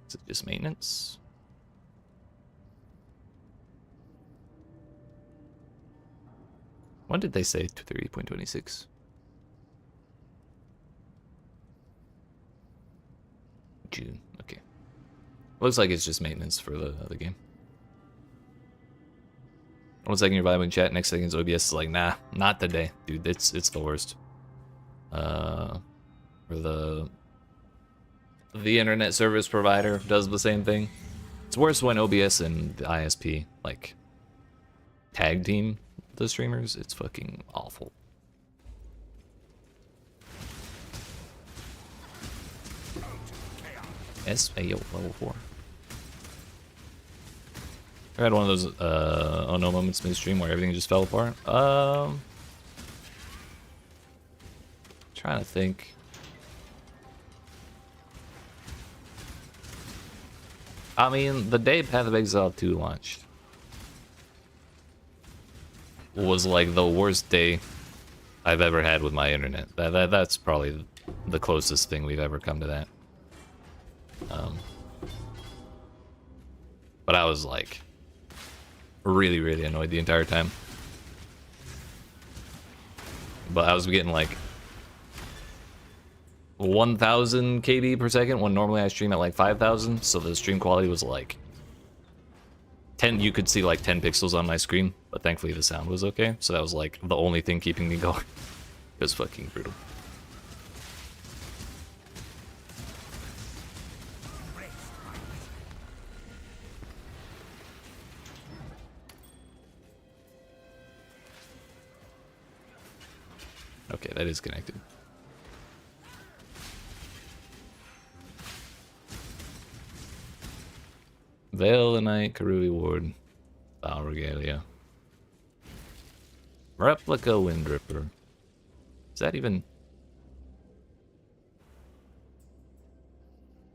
Is it just maintenance? When did they say 3.26? June. Okay. Looks like it's just maintenance for the game. 1 second you're vibing chat, next second OBS is like, nah, not today, dude. It's the worst. For the the internet service provider does the same thing. It's worse when OBS and the ISP like tag team the streamers. It's fucking awful. Yo, level 4. I had one of those oh no moments mid-stream where everything just fell apart. Trying to think. I mean, the day Path of Exile 2 launched was like the worst day I've ever had with my internet. That's probably the closest thing we've ever come to that. But I was like really, really annoyed the entire time. But I was getting like 1,000 KB per second when normally I stream at like 5,000, so the stream quality was like 10. You could see like 10 pixels on my screen, but thankfully the sound was okay. So that was like the only thing keeping me going. It was fucking brutal. Okay, that is connected. Veil the Knight, Karui Ward, Bow Regalia. Replica Windripper. Is that even...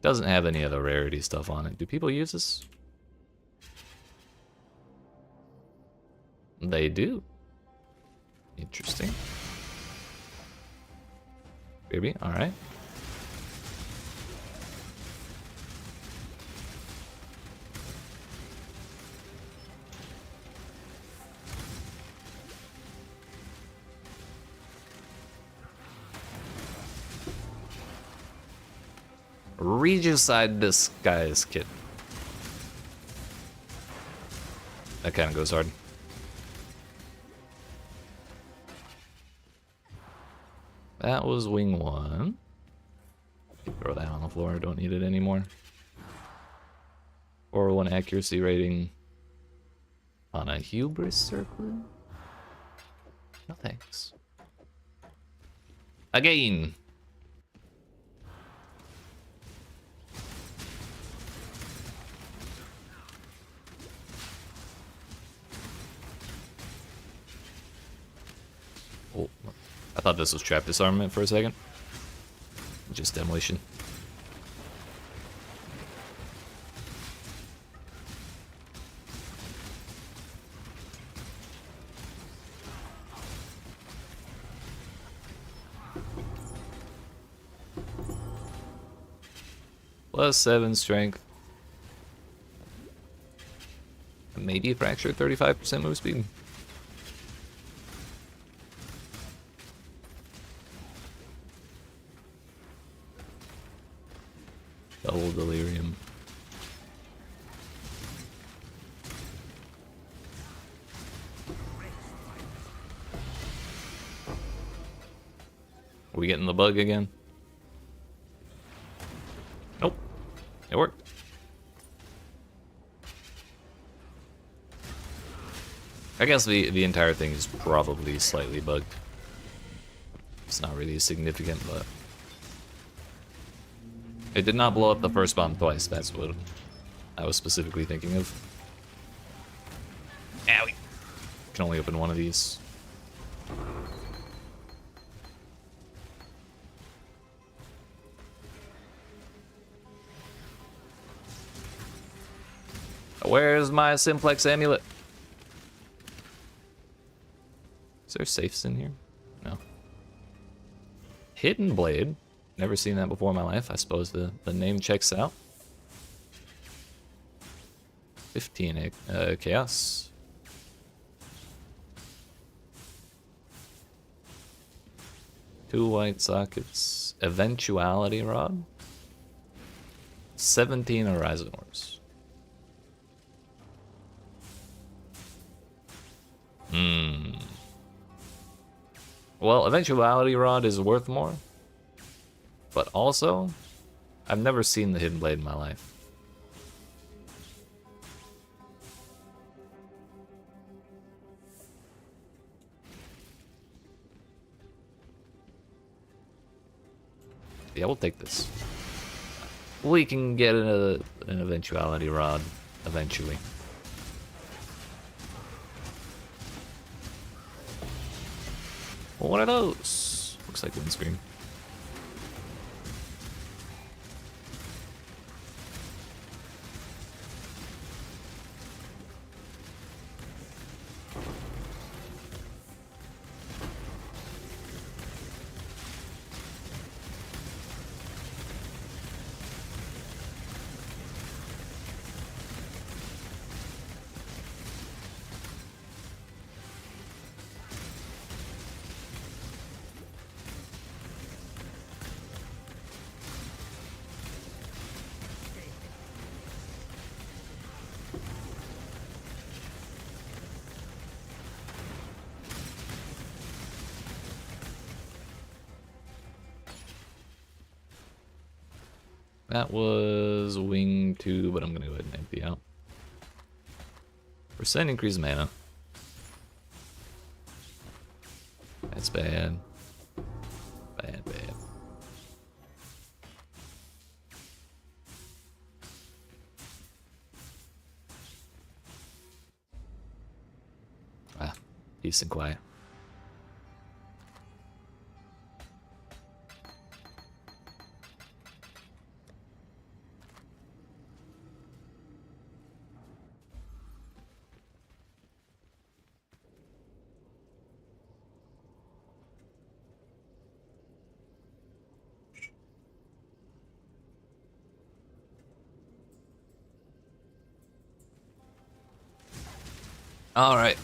Doesn't have any other rarity stuff on it. Do people use this? They do. Interesting. Maybe, alright. Regicide Disguise Kit. That kind of goes hard. That was wing 1. Throw that on the floor, don't need it anymore. 401 accuracy rating on a hubris circlet? No thanks. Again! Oh, I thought this was trap disarmament for a second. Just demolition. +7 strength. Maybe fracture 35% move speed. Double delirium. Are we getting the bug again? Nope. It worked. I guess the entire thing is probably slightly bugged. It's not really significant, but it did not blow up the first bomb twice. That's what I was specifically thinking of. Owie. Can only open one of these. Where's my simplex amulet? Is there safes in here? No. Hidden blade. Never seen that before in my life. I suppose the name checks out. 15 chaos. Two white sockets. Eventuality rod. 17 horizon orbs. Well, eventuality rod is worth more. But also, I've never seen the Hidden Blade in my life. Yeah, we'll take this. We can get an eventuality rod eventually. Well, what are those? Looks like windscreen. That was wing 2, but I'm gonna go ahead and empty out. Percent increase mana. That's bad. Bad, bad. Ah, peace and quiet. All right.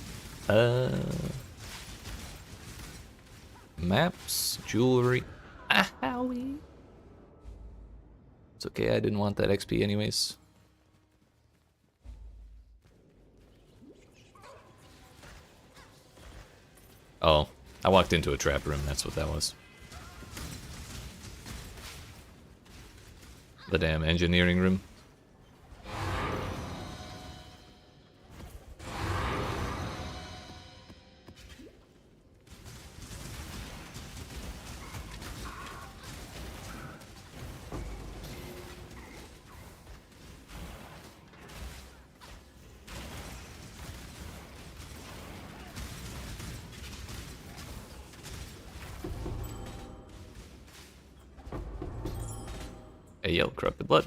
Maps, jewelry. Owie. It's okay, I didn't want that XP anyways. Oh, I walked into a trap room, that's what that was. The damn engineering room. Hey yo, corrupted blood.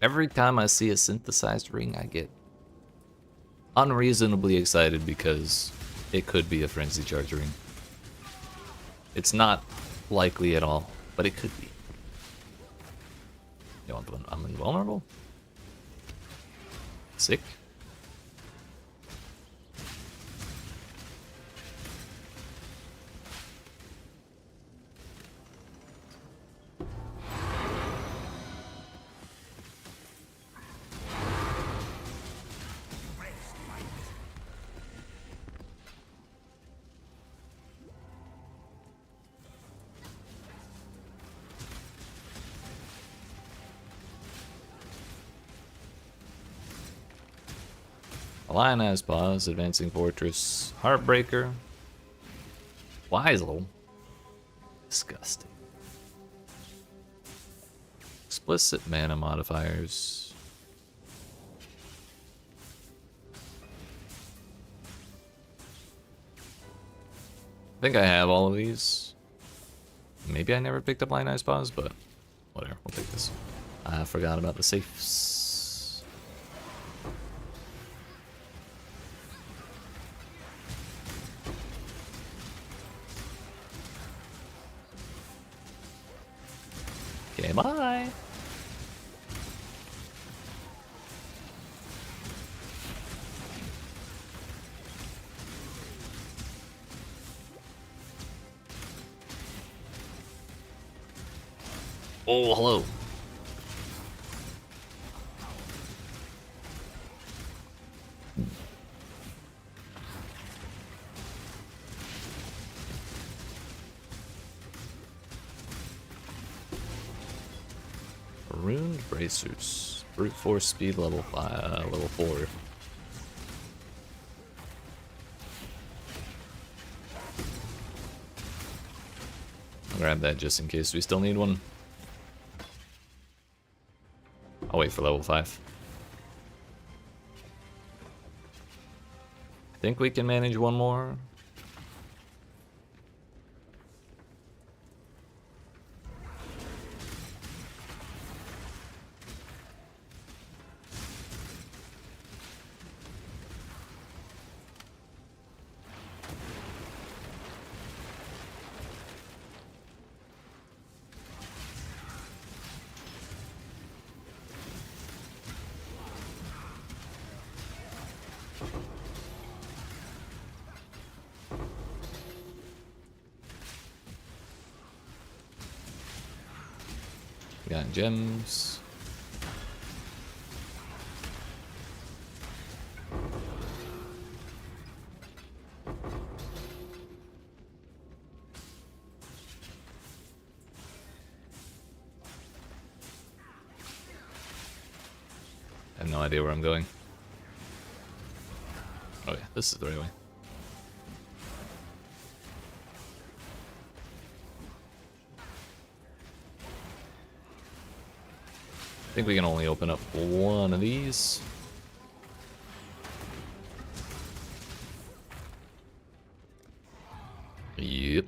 Every time I see a synthesized ring, I get unreasonably excited because it could be a frenzy charge ring. It's not likely at all, but it could be. Yo, I'm invulnerable? Sick. Lionized Paws, Advancing Fortress, Heartbreaker, Wiesel, disgusting. Explicit mana modifiers. I think I have all of these. Maybe I never picked up Lionized Paws, but whatever, we'll take this. I forgot about the safes. Okay, bye. Oh, hello. Ruined bracers. Brute force speed level 4. I'll grab that just in case we still need one. I'll wait for level 5. I think we can manage one more. We got gems. I have no idea where I'm going. Oh yeah, this is the right way. I think we can only open up one of these. Yep.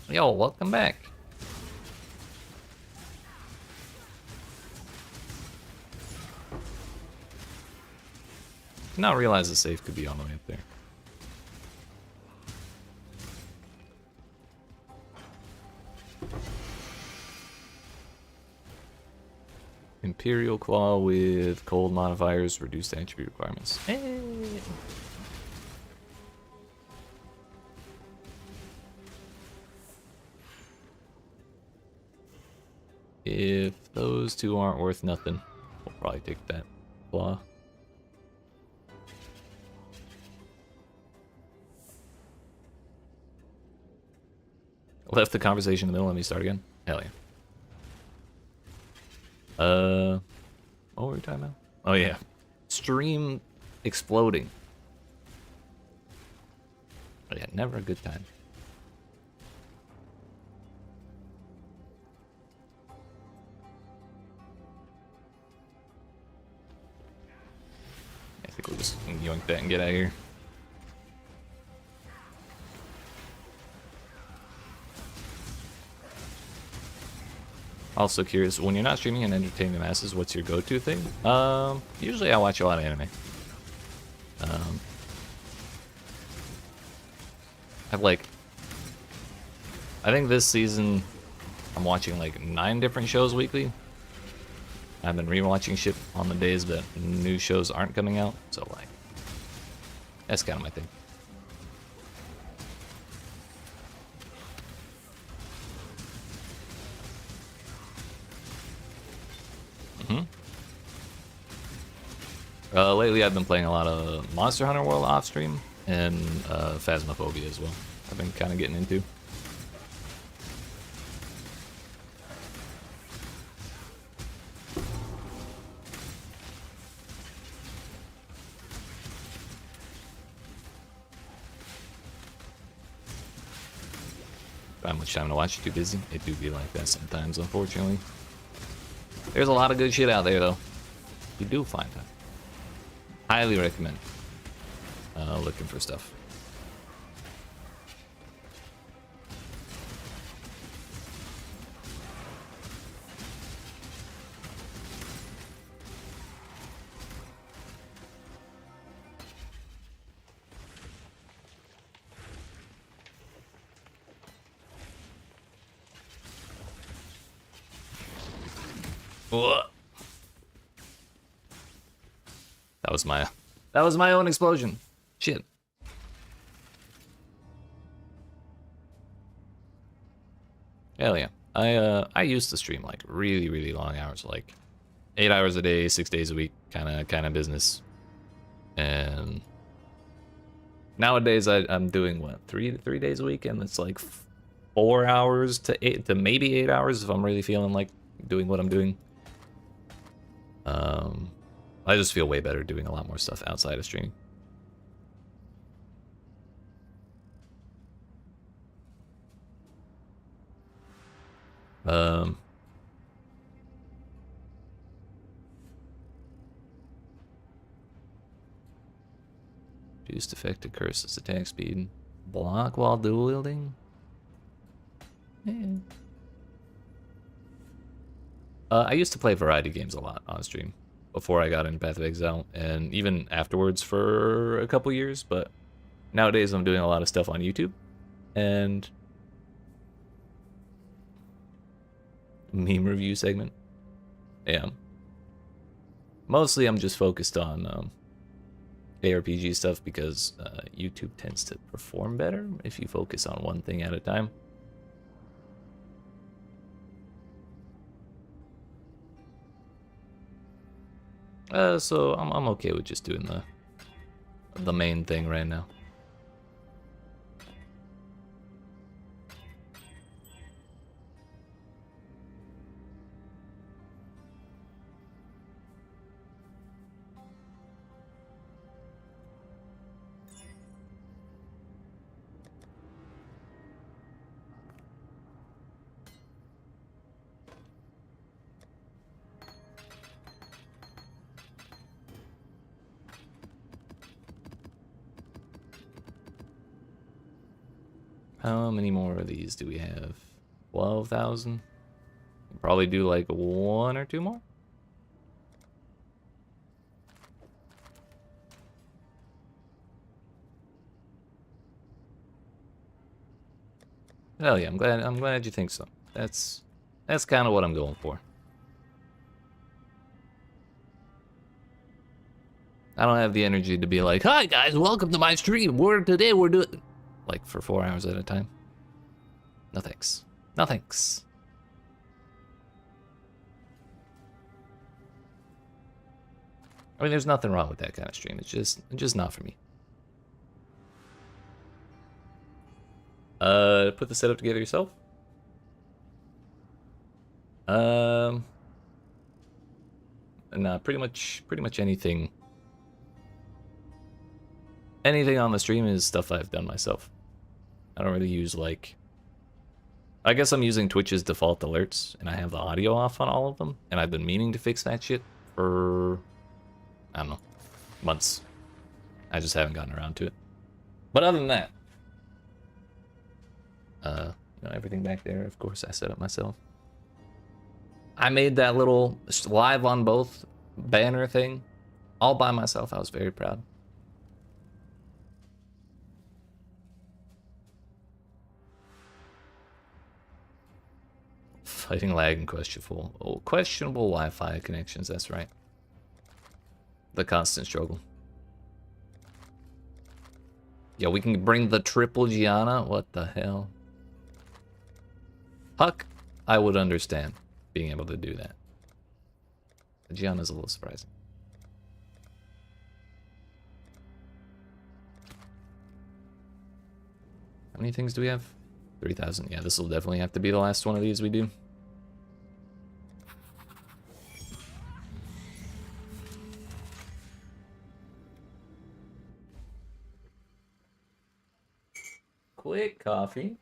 Yo, welcome back. Did not realize the safe could be all the way up there. Imperial Claw with cold modifiers, reduced attribute requirements. Hey. If those two aren't worth nothing, we'll probably take that claw. Left the conversation in the middle. Let me start again. Hell yeah. What were we talking about? Oh yeah, stream exploding. Oh yeah, never a good time. I think we'll just yoink that and get out of here. Also curious, when you're not streaming and entertaining the masses, what's your go-to thing? Usually I watch a lot of anime. I think this season I'm watching like 9 different shows weekly. I've been rewatching shit on the days that new shows aren't coming out, so like, that's kind of my thing. Lately I've been playing a lot of Monster Hunter World off stream and Phasmophobia as well. I've been kind of getting into. Don't have much time to watch, too busy. It do be like that sometimes, unfortunately. There's a lot of good shit out there though. You do find time. Highly recommend looking for stuff. Whoa. That was my own explosion. Shit. Hell yeah. I used to stream like really long hours, like 8 hours a day, 6 days a week, kind of business. And nowadays I'm doing what, three days a week, and it's like 4 hours to 8 to maybe 8 hours if I'm really feeling like doing what I'm doing. I just feel way better doing a lot more stuff outside of streaming. Reduced effective curses attack speed. Block while dual wielding? I used to play variety games a lot on stream before I got into Path of Exile, and even afterwards for a couple years, but nowadays I'm doing a lot of stuff on YouTube, and meme review segment. Yeah. Mostly I'm just focused on ARPG stuff because YouTube tends to perform better if you focus on one thing at a time. So I'm okay with just doing the main thing right now. How many more of these do we have? 12,000? Probably do like 1 or 2 more? Hell yeah, I'm glad you think so. That's kind of what I'm going for. I don't have the energy to be like, "Hi guys, welcome to my stream. Today we're doing," like for 4 hours at a time. No thanks. No thanks. I mean, there's nothing wrong with that kind of stream. It's just not for me. Put the setup together yourself. Nah, pretty much anything. Anything on the stream is stuff I've done myself. I don't really use, like... I guess I'm using Twitch's default alerts, and I have the audio off on all of them, and I've been meaning to fix that shit for... I don't know, months. I just haven't gotten around to it. But other than that... you know, everything back there, of course, I set up myself. I made that little live on both banner thing all by myself. I was very proud. Fighting lag and questionable Wi-Fi connections, that's right. The constant struggle. Yeah, we can bring the triple Gianna? What the hell? Huck, I would understand being able to do that. Gianna's a little surprising. How many things do we have? 3,000. Yeah, this will definitely have to be the last one of these we do. Quick coffee.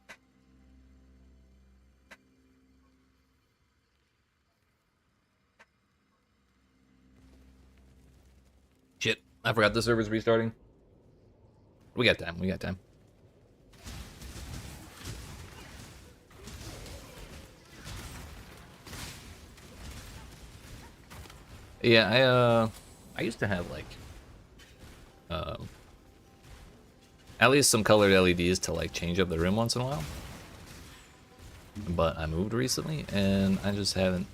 Shit, I forgot the server's restarting. We got time, we got time. Yeah, I used to have like at least some colored LEDs to like change up the room once in a while. But I moved recently and I just haven't.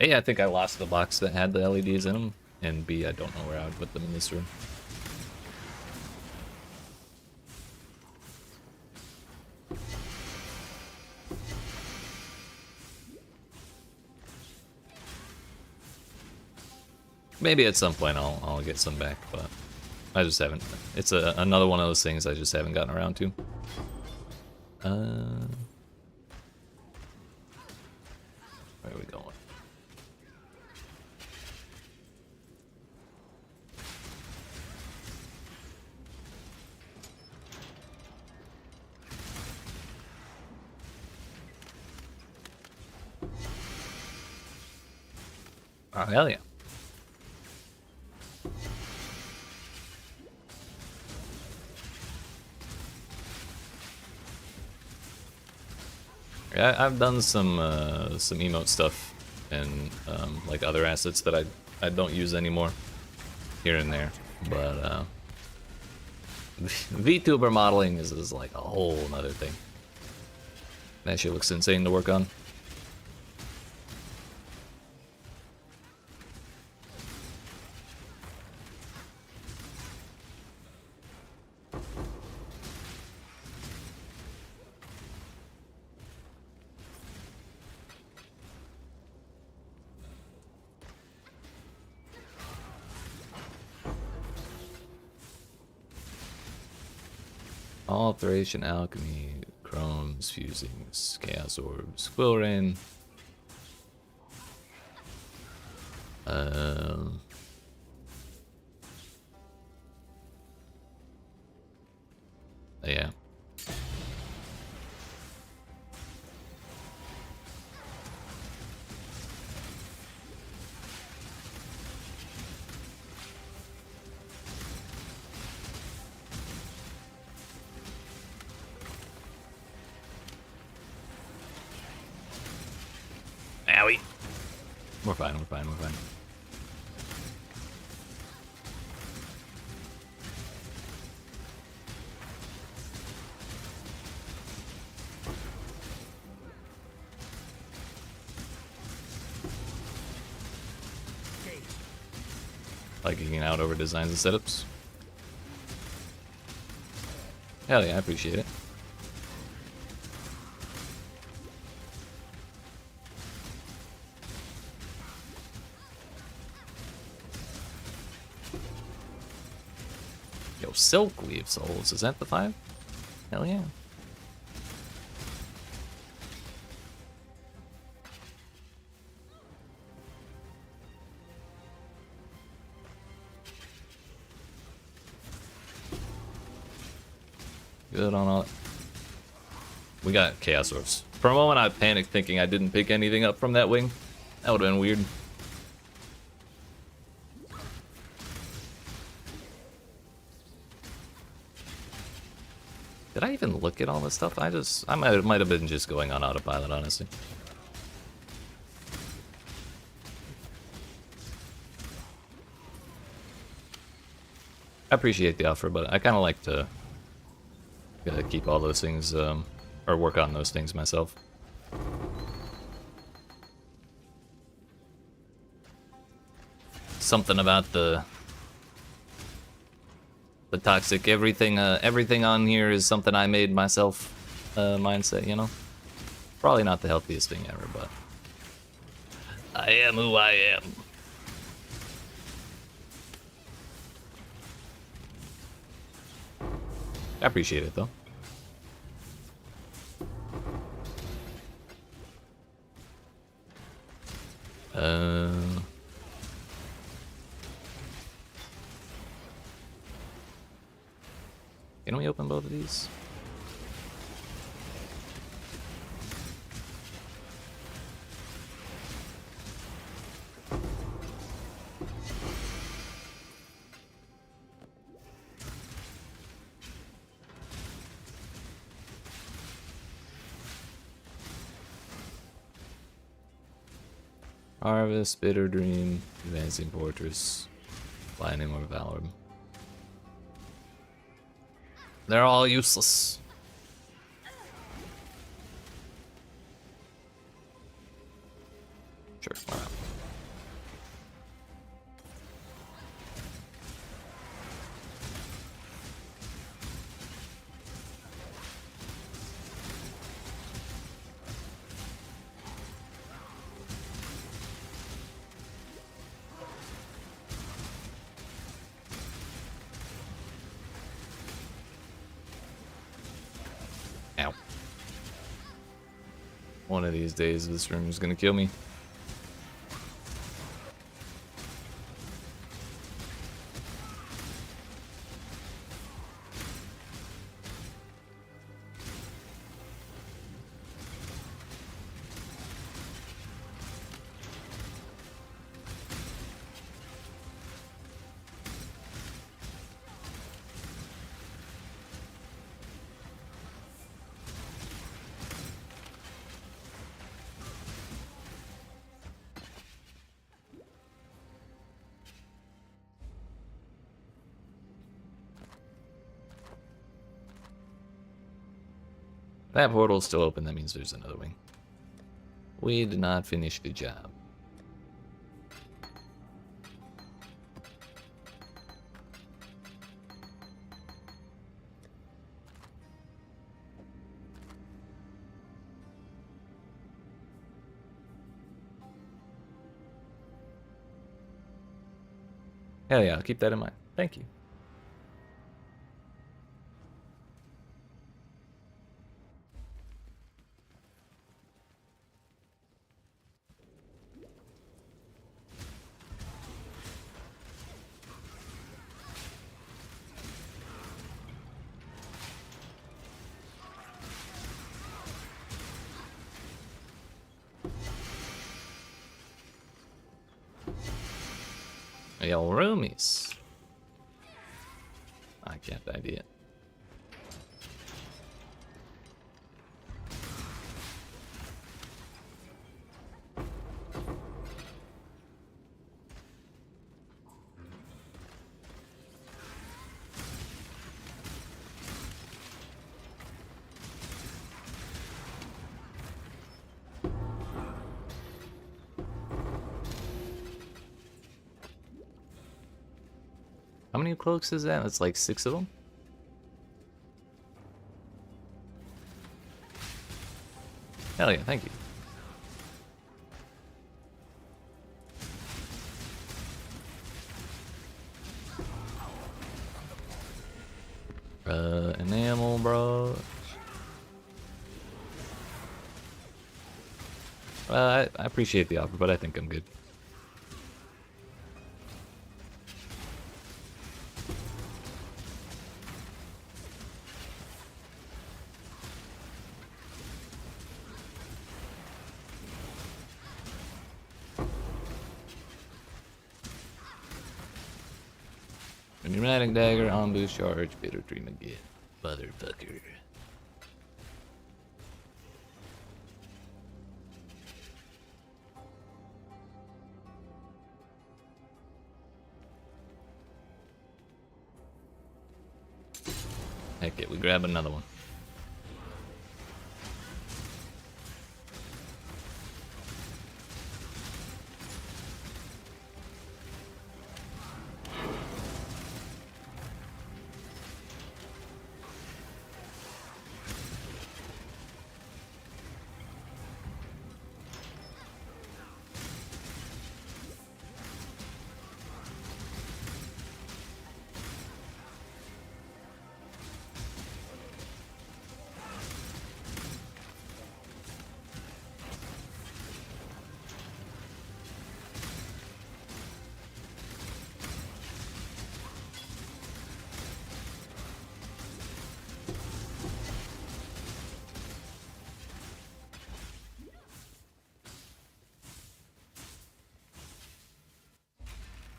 A, I think I lost the box that had the LEDs in them, and B, I don't know where I would put them in this room. Maybe at some point I'll get some back, but I just haven't. It's another one of those things I just haven't gotten around to. Where are we going? Oh, hell yeah. Yeah, I've done some emote stuff and like other assets that I don't use anymore here and there, but VTuber modeling is like a whole nother thing. That shit looks insane to work on. Alteration, alchemy, chromes, fusings, chaos orbs, quill rain. Yeah. Owie. We're fine, we're fine, we're fine. Like geeking out over designs and setups. Hell yeah, I appreciate it. Yo, Silkweave Souls, is that the 5? Hell yeah. Good on all. We got Chaos Orbs. For a moment I panicked thinking I didn't pick anything up from that wing. That would've been weird. Did I even look at all this stuff? I might have been just going on autopilot, honestly. I appreciate the offer, but I kind of like to keep all those things, or work on those things myself. Something about the toxic everything on here is something I made myself mindset, you know? Probably not the healthiest thing ever, but I am who I am. I appreciate it though. Can we open both of these? Harvest, Bitter Dream, Advancing Fortress, Lightning or Valor. They're all useless. Sure, why not? One of these days, this room is gonna kill me. That portal's still open, that means there's another wing. We did not finish the job. Hell yeah, I'll keep that in mind. Thank you. Yo, roomies. I can't ID it. How many cloaks is that? That's like 6 of them? Hell yeah, thank you. Enamel, bro. I appreciate the offer, but I think I'm good. Pneumatic dagger, on boost charge, bitter dream again. Motherfucker. Heck it, we grab another one.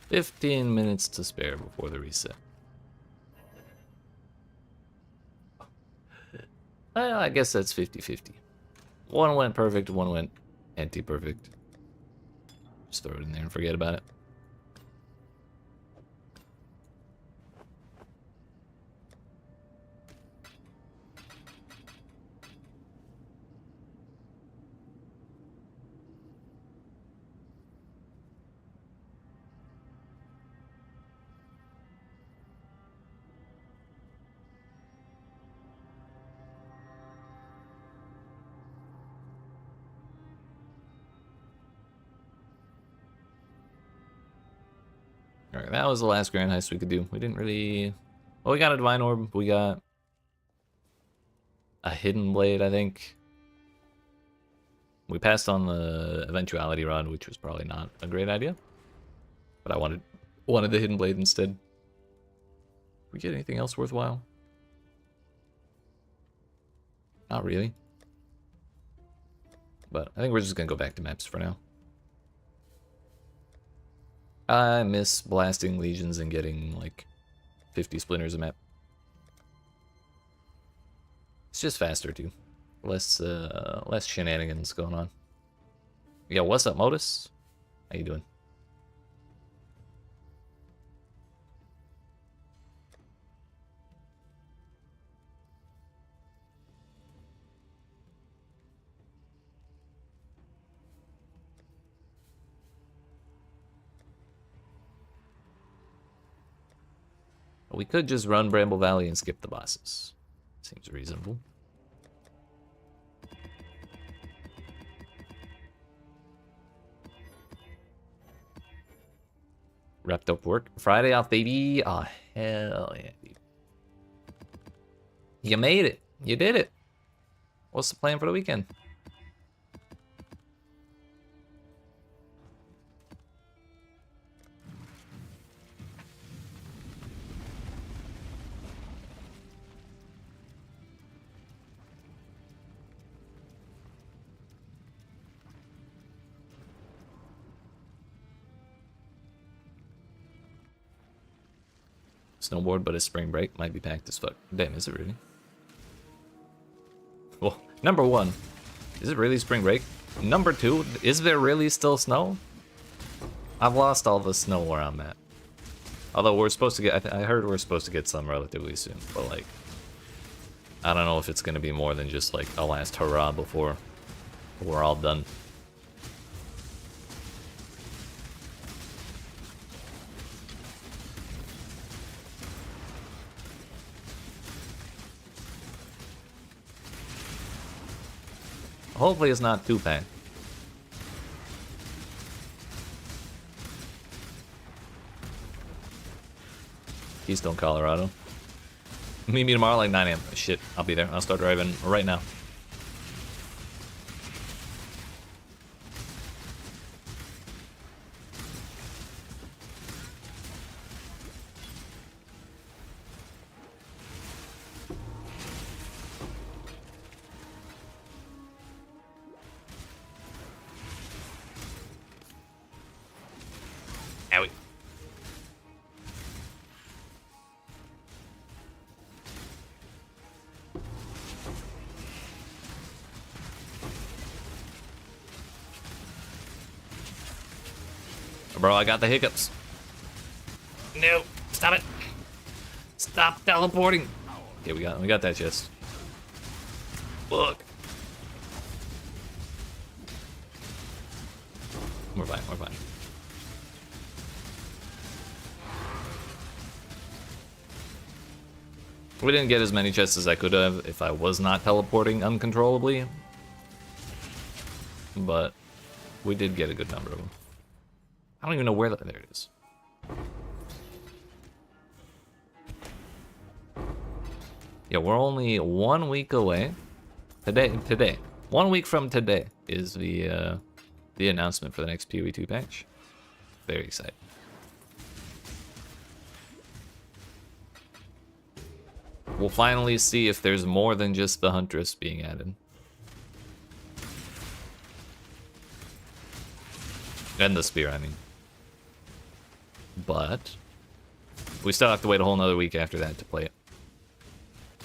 "15 minutes to spare before the reset." Well, I guess that's 50-50. One went perfect, one went anti-perfect. Just throw it in there and forget about it. Alright, that was the last grand heist we could do. We didn't really... Well, we got a Divine Orb. We got a Hidden Blade, I think. We passed on the eventuality rod, which was probably not a great idea. But I wanted the hidden blade instead. Did we get anything else worthwhile? Not really. But I think we're just gonna go back to maps for now. I miss blasting legions and getting like 50 splinters a map. It's just faster too. Less shenanigans going on. Yeah, what's up, Modus? How you doing? We could just run Bramble Valley and skip the bosses. Seems reasonable. Wrapped up work. Friday off, baby. Oh, hell yeah, dude. You made it. You did it. What's the plan for the weekend? Snowboard, but it's spring break. Might be packed as fuck. Damn, is it really? Well, number one, is it really spring break? Number two, is there really still snow? I've lost all the snow where I'm at. Although we're supposed to get, I heard we're supposed to get some relatively soon. But like, I don't know if it's gonna be more than just like a last hurrah before we're all done. Hopefully it's not too bad. Keystone, Colorado. Meet me tomorrow like 9 a.m. Shit, I'll be there. I'll start driving right now. Owie. Bro, I got the hiccups. No, stop it. Stop teleporting. Okay, we got that chest. Look. We're fine, we're fine. We didn't get as many chests as I could have if I was not teleporting uncontrollably. But we did get a good number of them. I don't even know where there it is. Yeah, we're only 1 week away. Today. 1 week from today is the announcement for the next PoE 2 patch. Very excited. We'll finally see if there's more than just the Huntress being added. And the Spear, I mean. But we still have to wait a whole nother week after that to play it.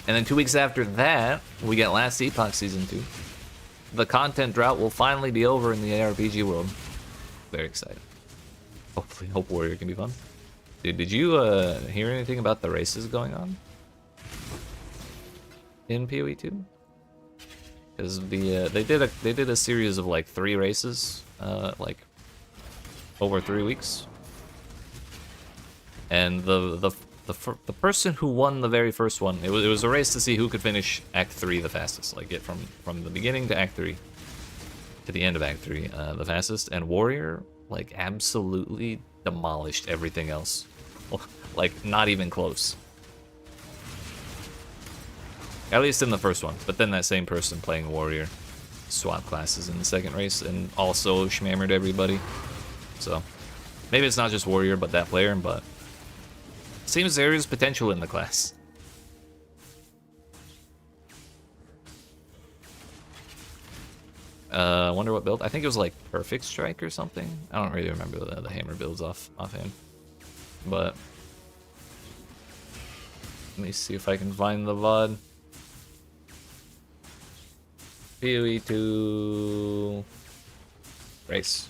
And then 2 weeks after that, we get Last Epoch Season 2. The content drought will finally be over in the ARPG world. Very excited. Hopefully, Hope Warrior can be fun. Dude, did you hear anything about the races going on in PoE 2? Because they did a series of like 3 races, like over 3 weeks. And the person who won the very first one, it was a race to see who could finish Act 3 the fastest, like get from the beginning to Act 3 to the end of Act 3 the fastest. And Warrior like absolutely demolished everything else, like not even close. At least in the first one. But then that same person playing Warrior swap classes in the second race and also shmammered everybody. So maybe it's not just warrior, but that player. But seems there is potential in the class. I wonder what build. I think it was like Perfect Strike or something. I don't really remember the hammer builds offhand. But let me see if I can find the VOD. PoE 2 race.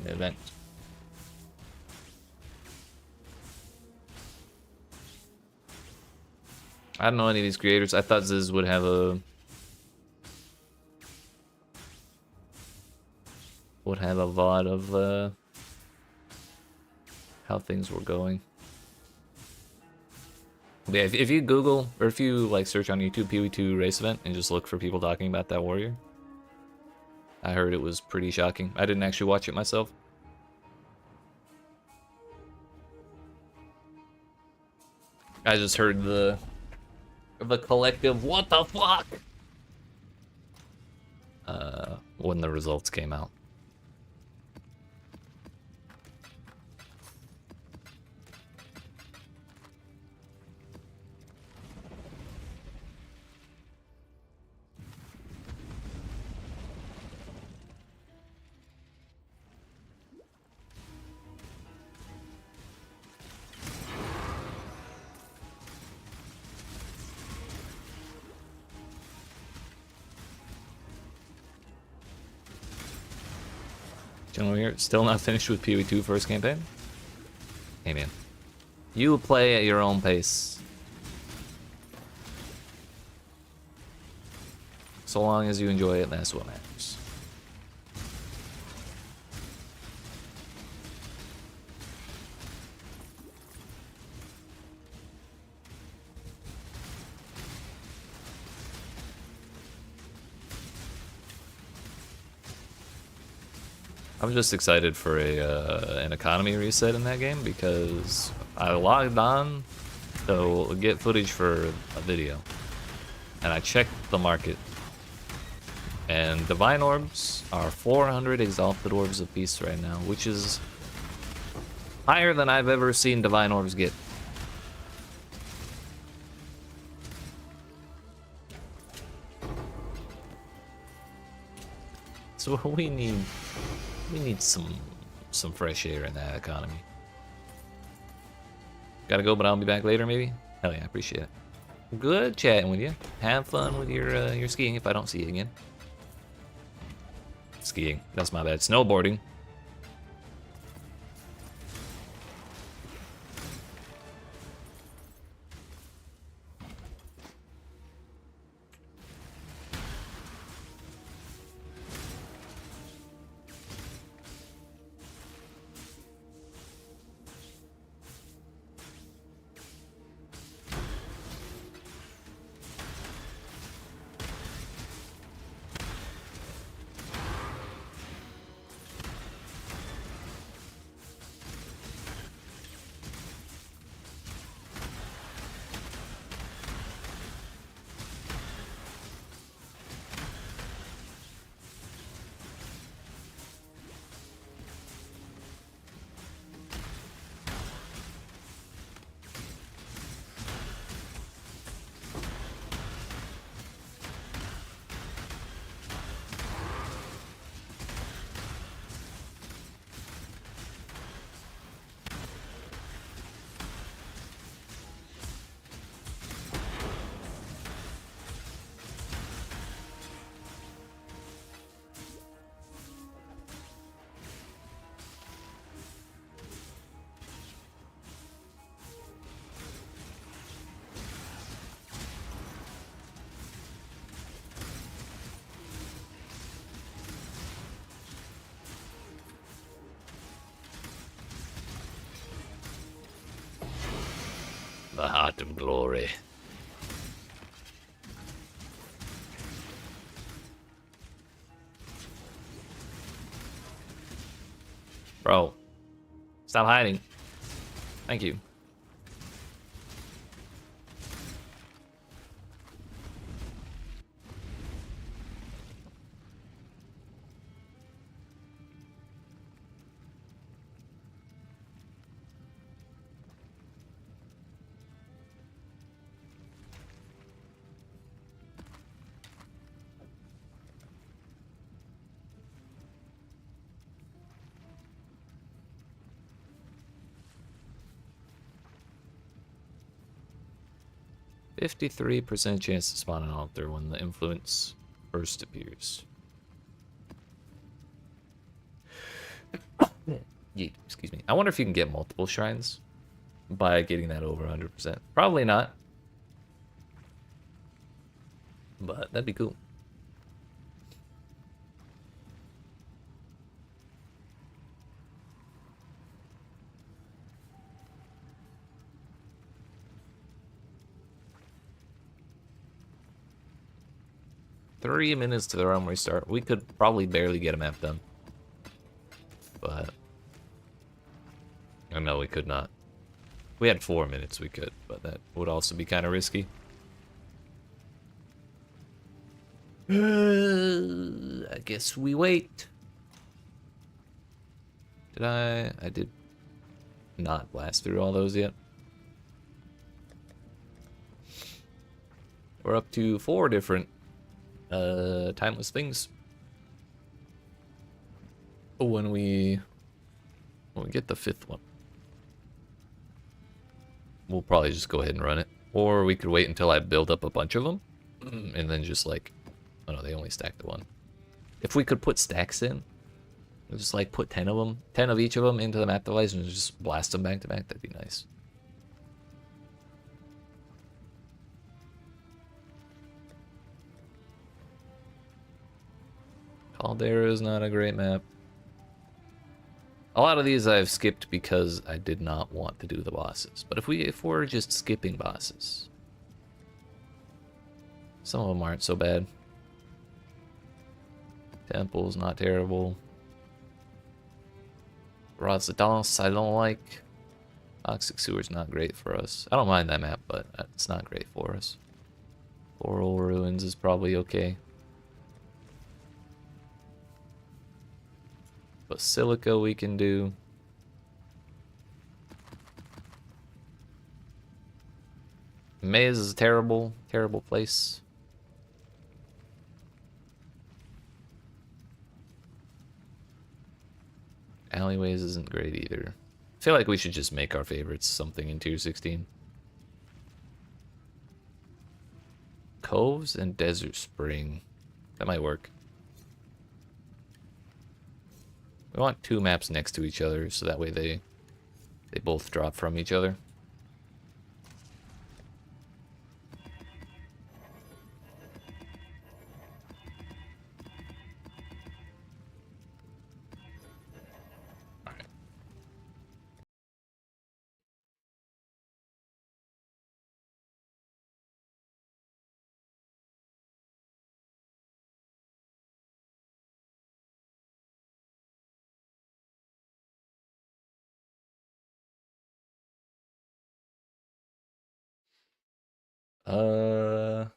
Event. I don't know any of these creators. I thought Ziz would have a VOD of how things were going. But yeah, if you Google or if you like search on YouTube PoE 2 race event and just look for people talking about that warrior, I heard it was pretty shocking. I didn't actually watch it myself. I just heard the collective "what the fuck" when the results came out. Gentleman here, still not finished with PoE 2 first campaign? Hey man. You play at your own pace. So long as you enjoy it, that's what matters. I'm just excited for an economy reset in that game because I logged on to get footage for a video, and I checked the market, and Divine Orbs are 400 Exalted Orbs apiece right now, which is higher than I've ever seen Divine Orbs get. So we need some fresh air in that economy. Gotta go, but I'll be back later maybe? Hell yeah, I appreciate it. Good chatting with you. Have fun with your skiing if I don't see you again. Skiing, that's my bad. Snowboarding. The heart of glory. Bro, stop hiding. Thank you. 53% chance to spawn an altar when the influence first appears. Yeet, excuse me. I wonder if you can get multiple shrines by getting that over 100%. Probably not. But that'd be cool. Three minutes to the realm restart. We could probably barely get a map done. But I know we could not. We had 4 minutes we could, but that would also be kind of risky. I guess we wait. Did I did not blast through all those yet. We're up to 4 different timeless things. When we get the 5th one, we'll probably just go ahead and run it. Or we could wait until I build up a bunch of them, and then just like, oh no, they only stack the one. If we could put stacks in, just like put 10 of them, 10 of each of them into the map device and just blast them back to back, that'd be nice. Caldera is not a great map. A lot of these I've skipped because I did not want to do the bosses. But if we're just skipping bosses, some of them aren't so bad. Temple's not terrible. Residence I don't like. Toxic Sewer's not great for us. I don't mind that map, but it's not great for us. Coral Ruins is probably okay. Basilica we can do. Maze is a terrible, terrible place. Alleyways isn't great either. I feel like we should just make our favorites something in tier 16. Coves and Desert Spring. That might work. We want 2 maps next to each other, so that way they both drop from each other. Alright.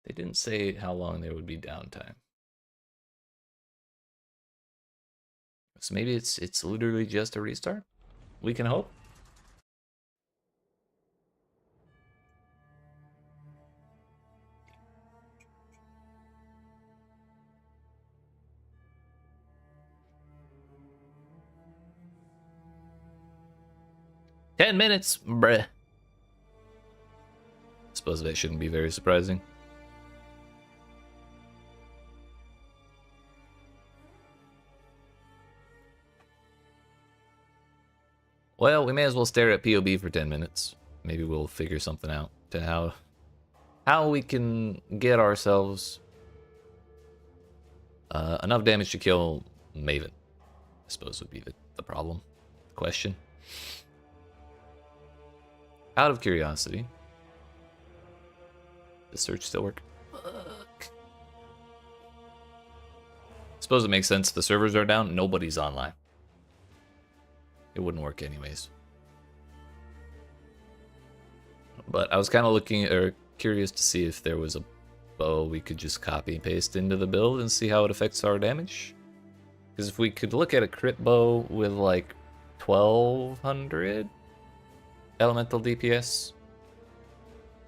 They didn't say how long there would be downtime. So maybe it's literally just a restart? We can hope. "10 minutes, bruh." Suppose that shouldn't be very surprising. Well, we may as well stare at POB for 10 minutes. Maybe we'll figure something out to how we can get ourselves enough damage to kill Maven. I suppose would be the problem, the question. Out of curiosity, does search still work? Fuck. Suppose it makes sense. The servers are down. Nobody's online. It wouldn't work anyways. But I was kind of looking or curious to see if there was a bow we could just copy and paste into the build and see how it affects our damage. Because if we could look at a crit bow with like 1200 elemental DPS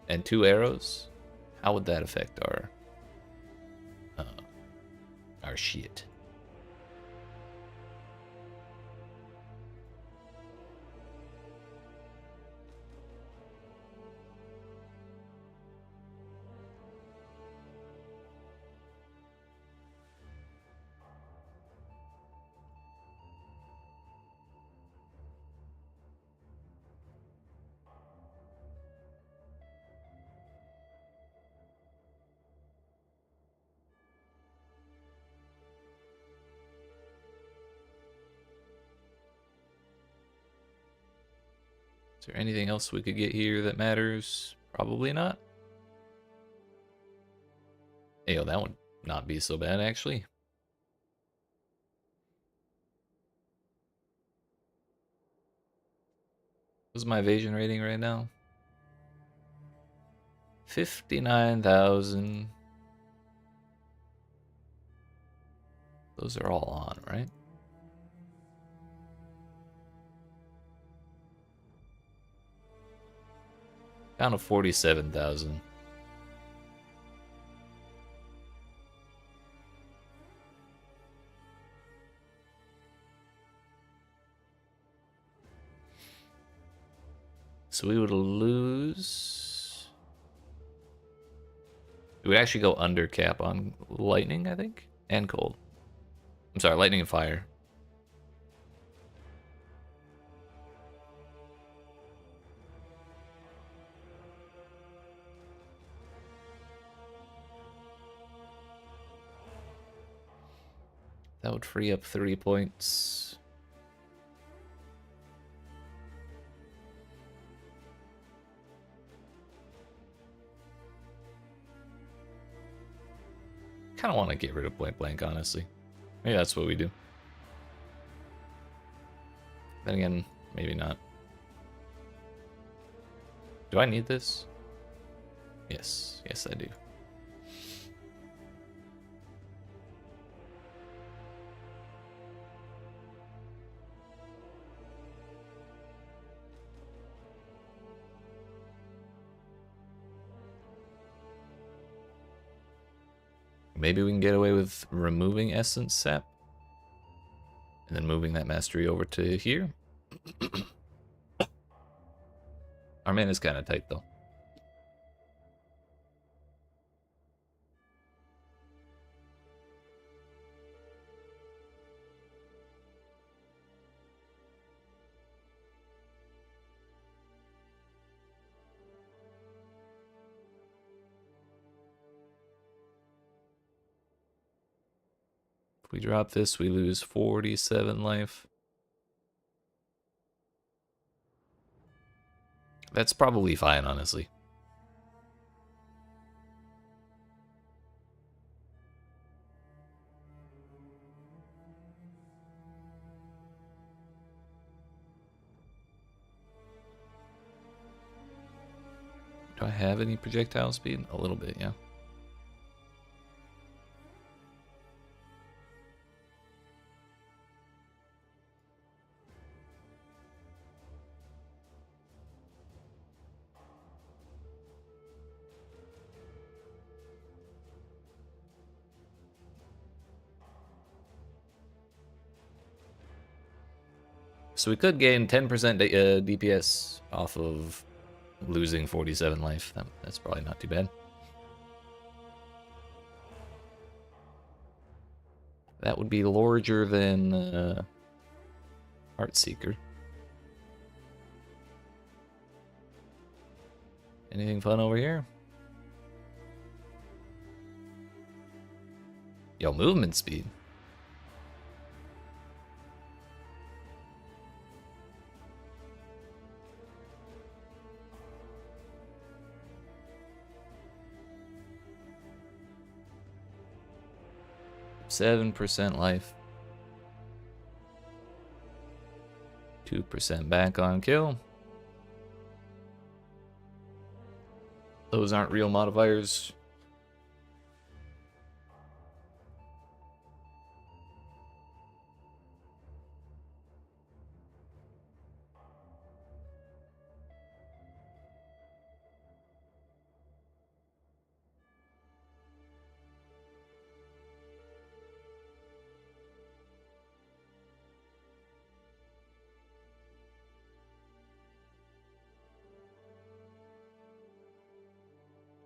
and 2 arrows, how would that affect our shit? Is there anything else we could get here that matters? Probably not. Hey, that would not be so bad, actually. What's my evasion rating right now? 59,000. Those are all on, right? Down to 47,000. So we would lose. We would actually go under cap on lightning, I think, and cold. I'm sorry, lightning and fire. That would free up 3 points. Kind of want to get rid of point blank, honestly. Maybe that's what we do. Then again, maybe not. Do I need this? Yes, yes I do. Maybe we can get away with removing Essence Sap. And then moving that mastery over to here. Our man is kind of tight though. If we drop this, we lose 47 life. That's probably fine, honestly. Do I have any projectile speed? A little bit, yeah. So we could gain 10% DPS off of losing 47 life. That's probably not too bad. That would be larger than Heartseeker. Anything fun over here? Yo, movement speed. %7 life. 2% back on kill. Those aren't real modifiers.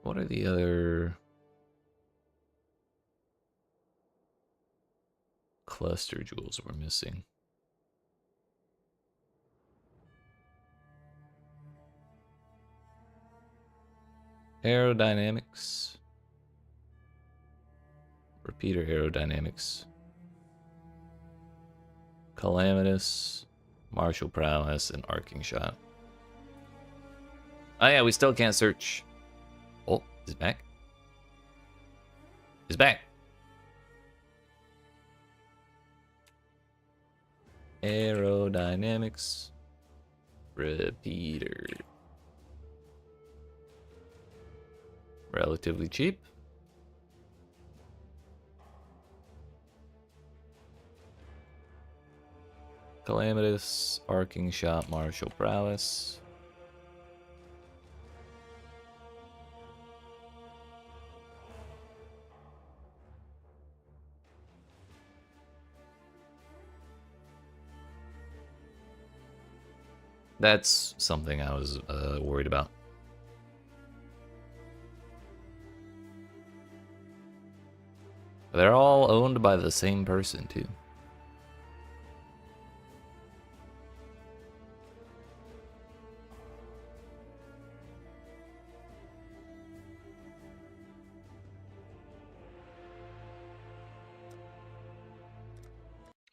What are the other cluster jewels we're missing? Aerodynamics. Repeater aerodynamics. Calamitous, martial prowess, and arcing shot. Oh yeah, we still can't search. Oh, he's back. He's back. Aerodynamics. Repeater. Relatively cheap. Calamitous, arcing shot, martial prowess. That's something I was worried about. They're all owned by the same person, too.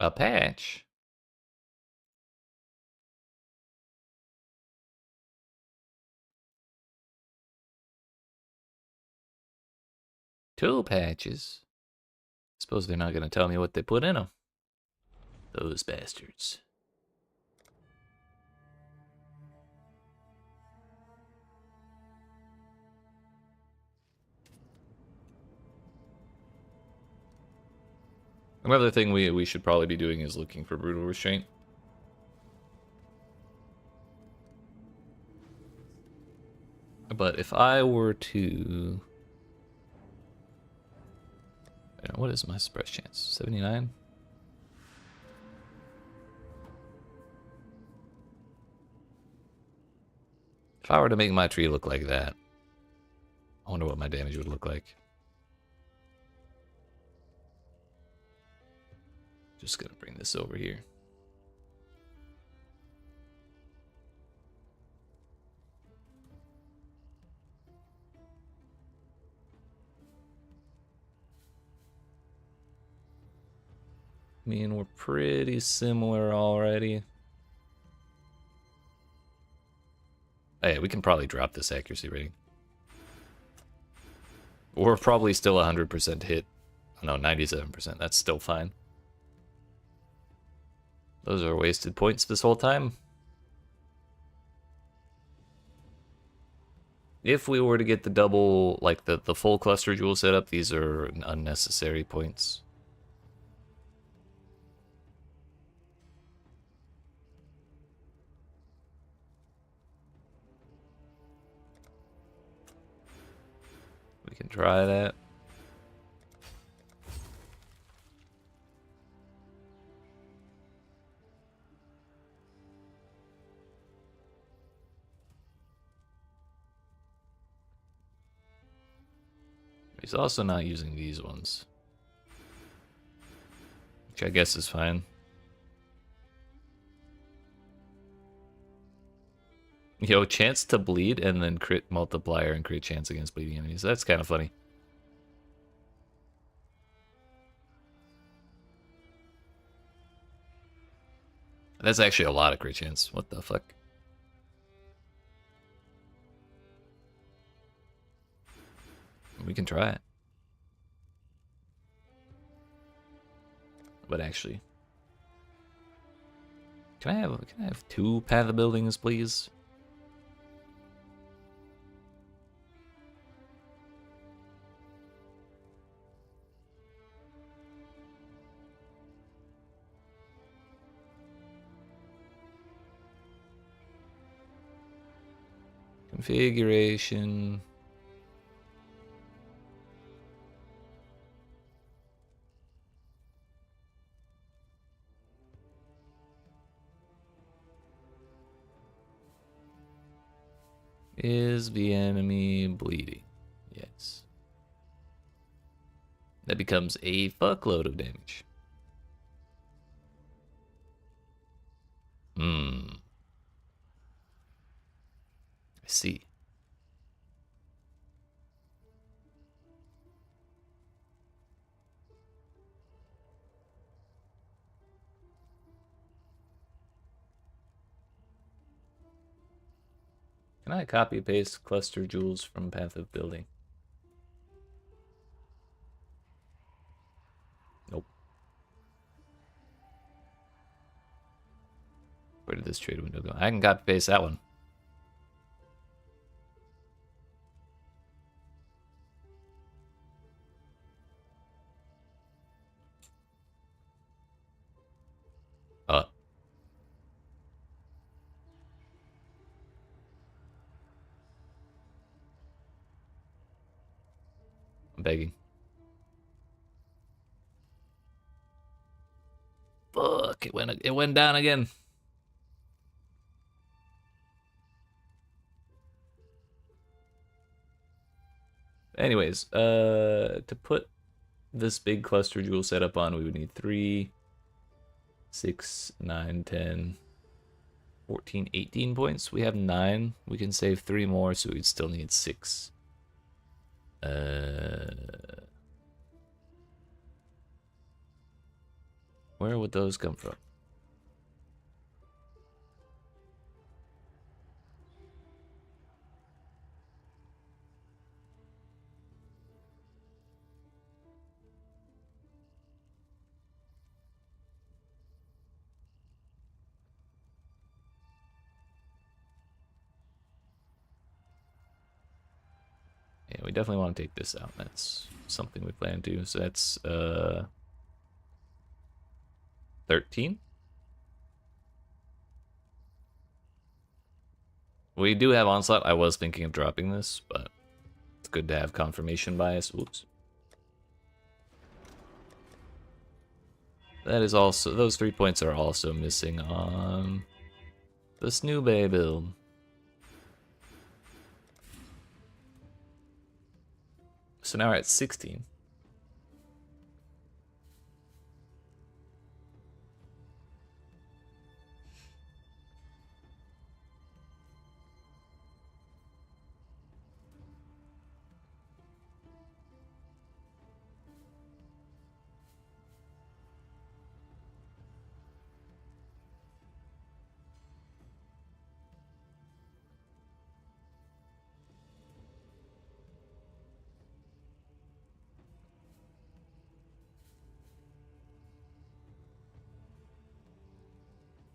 A patch? Two patches? Suppose they're not going to tell me what they put in them. Those bastards. Another thing we should probably be doing is looking for brutal restraint. But if I were to... What is my suppress chance? 79? If I were to make my tree look like that, I wonder what my damage would look like. Just gonna bring this over here. I mean, we're pretty similar already. Oh, yeah, we can probably drop this accuracy rating. We're probably still 100% hit. No, 97%. That's still fine. Those are wasted points this whole time. If we were to get the double, like the full cluster jewel setup, these are unnecessary points. We can try that. He's also not using these ones, which I guess is fine. Yo, chance to bleed and then crit multiplier and crit chance against bleeding enemies. That's kind of funny. That's actually a lot of crit chance. What the fuck? We can try it. But actually, can I have 2 path buildings, please? Configuration. Is the enemy bleeding? Yes. That becomes a fuckload of damage. I see. Can I copy paste cluster jewels from path of building? Nope. Where did this trade window go? I can copy paste that one. Uh. I'm begging. Fuck! It went down again. Anyways, to put this big cluster jewel setup on, we would need 3, 6, 9, 10, 14, 18 points. We have 9. We can save 3 more, so we'd still need 6. Where would those come from? Yeah, we definitely want to take this out. That's something we plan to. So that's 13. We do have onslaught. I was thinking of dropping this, but it's good to have confirmation bias. Whoops. That is also, those 3 points are also missing on the Snoobe build. So now we're at 16.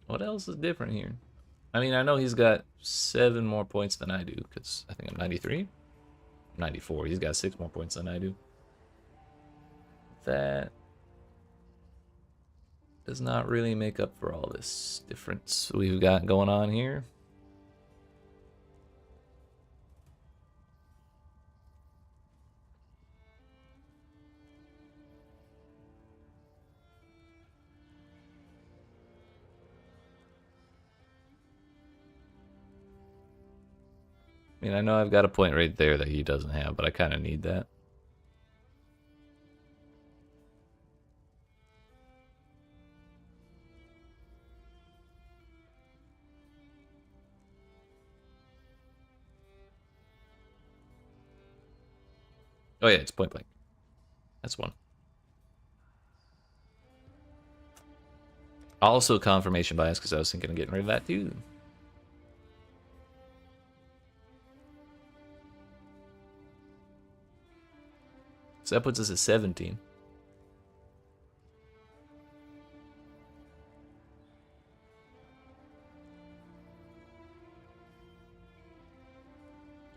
What else is different here? I mean, I know he's got 7 more points than I do, because I think I'm 93? 94. He's got 6 more points than I do. That does not really make up for all this difference we've got going on here. I mean, I know I've got a point right there that he doesn't have, but I kind of need that. Oh yeah, it's point blank. That's one. Also confirmation bias, because I was thinking of getting rid of that too. So that puts us at 17.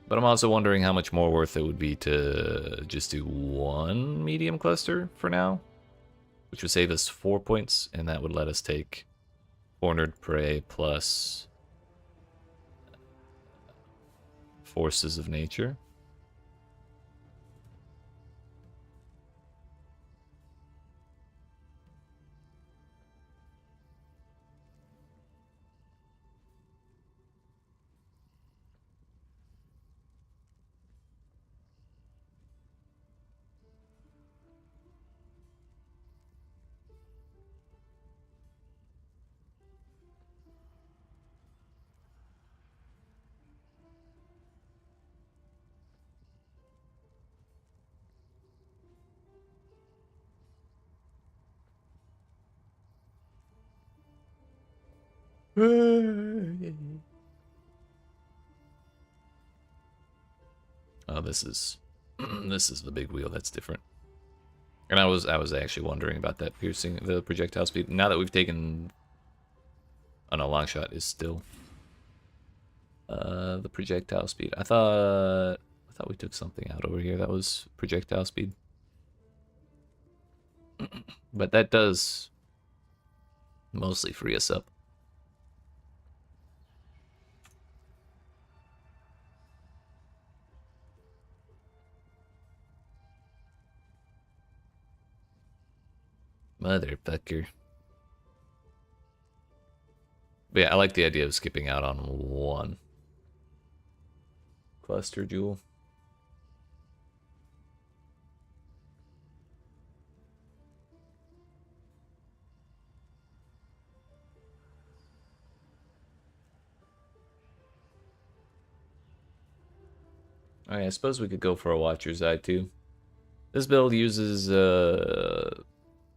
But I'm also wondering how much more worth it would be to just do 1 medium cluster for now, which would save us 4 points, and that would let us take Cornered Prey plus Forces of Nature. Oh, this is this is the big wheel. That's different. And I was actually wondering about that piercing the projectile speed. Now that we've taken, oh no, long shot is still the projectile speed. I thought we took something out over here that was projectile speed. But that does mostly free us up. Motherfucker. But yeah, I like the idea of skipping out on one cluster jewel. Alright, I suppose we could go for a Watcher's Eye too. This build uses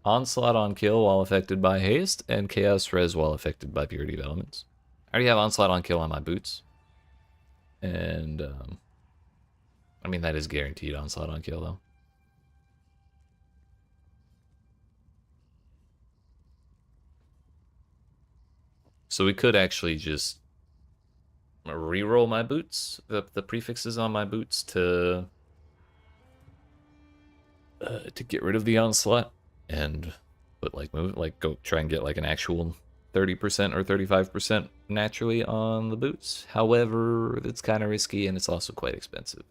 Onslaught on kill while affected by haste, and Chaos Res while affected by Purity of Elements. I already have Onslaught on kill on my boots. And, I mean, that is guaranteed Onslaught on kill, though. So we could actually just reroll my boots, the prefixes on my boots to get rid of the Onslaught and put go try and get like an actual 30% or 35% naturally on the boots. However, it's kind of risky and it's also quite expensive.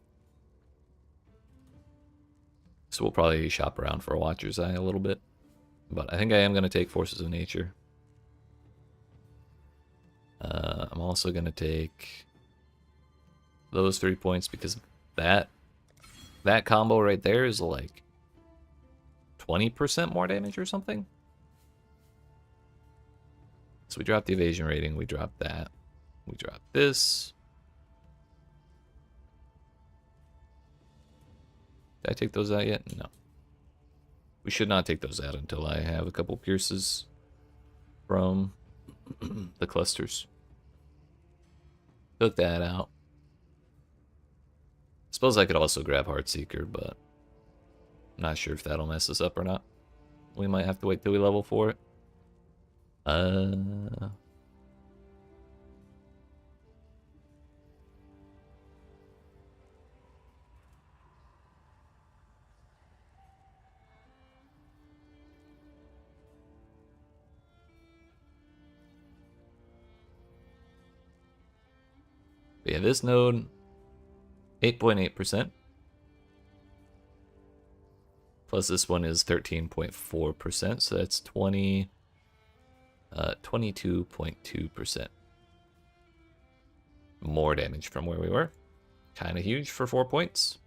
So we'll probably shop around for a Watcher's Eye a little bit. But I think I am going to take Forces of Nature. I'm also going to take those 3 points because that combo right there is like 20% more damage or something. So we dropped the evasion rating, we dropped that. We dropped this. Did I take those out yet? No. We should not take those out until I have a couple pierces from the clusters. Took that out. Suppose I could also grab Heartseeker, but I'm not sure if that'll mess us up or not. We might have to wait till we level for it. But yeah, this node, 8.8%. Plus this one is 13.4%, so that's 22.2% more damage from where we were. Kind of huge for 4 points.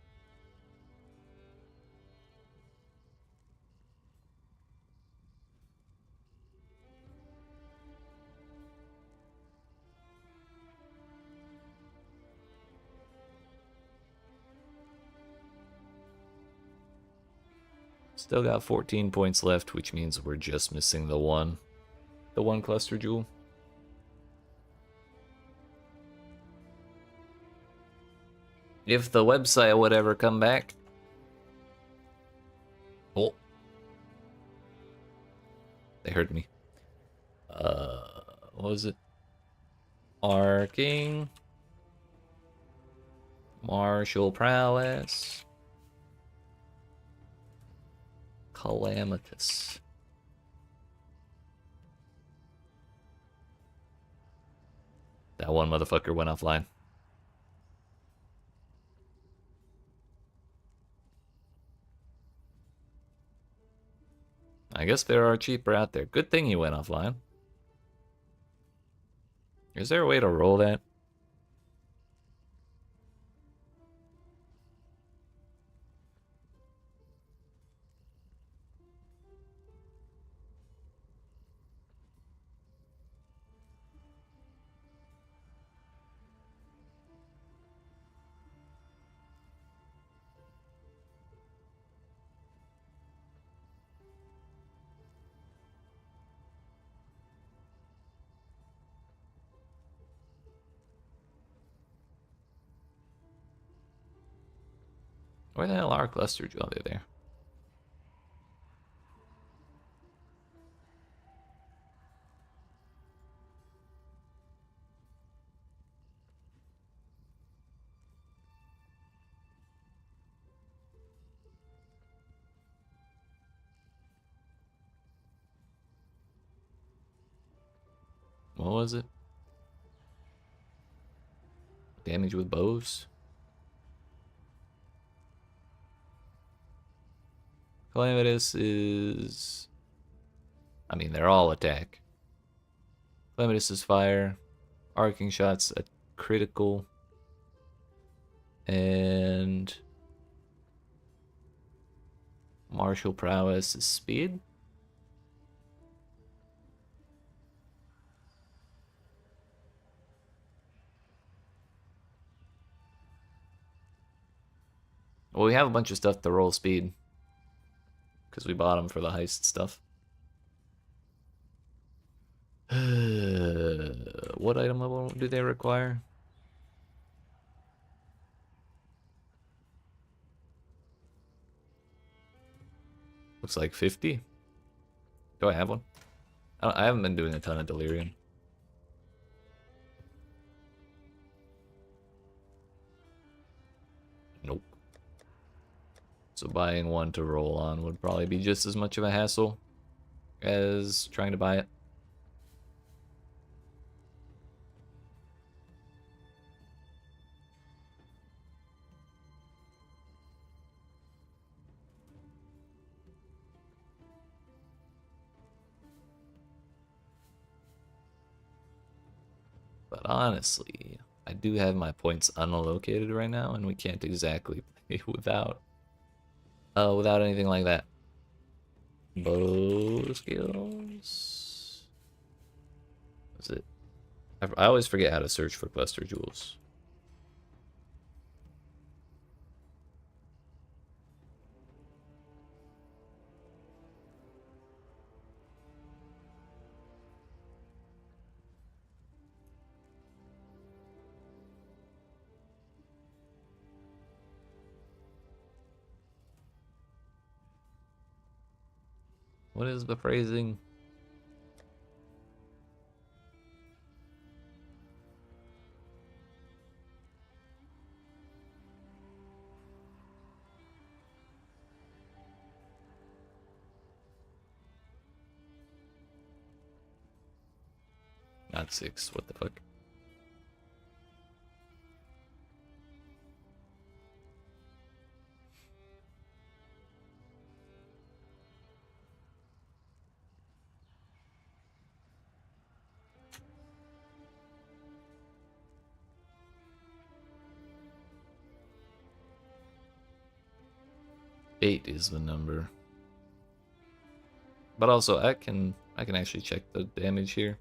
Still got 14 points left, which means we're just missing the one cluster jewel. If the website would ever come back. Oh. They heard me. What was it? Arcing. Martial prowess. Calamitous. That one motherfucker went offline. I guess there are cheaper out there. Good thing he went offline. Is there a way to roll that? Where the hell are cluster jewels? Oh, they're there. What was it? Damage with bows? Calamitous is... I mean, they're all attack. Calamitous is fire. Arcing shots a critical. And... martial prowess is speed. Well, we have a bunch of stuff to roll speed. Because we bought them for the heist stuff. What item level do they require? Looks like 50. Do I have one? I haven't been doing a ton of delirium. Nope. So buying one to roll on would probably be just as much of a hassle as trying to buy it. But honestly, I do have my points unallocated right now, and we can't exactly play without anything like that. Bow skills. What's it? I always forget how to search for cluster jewels. What is the phrasing? Not 6, what the fuck? Eight is the number. But also I can actually check the damage here,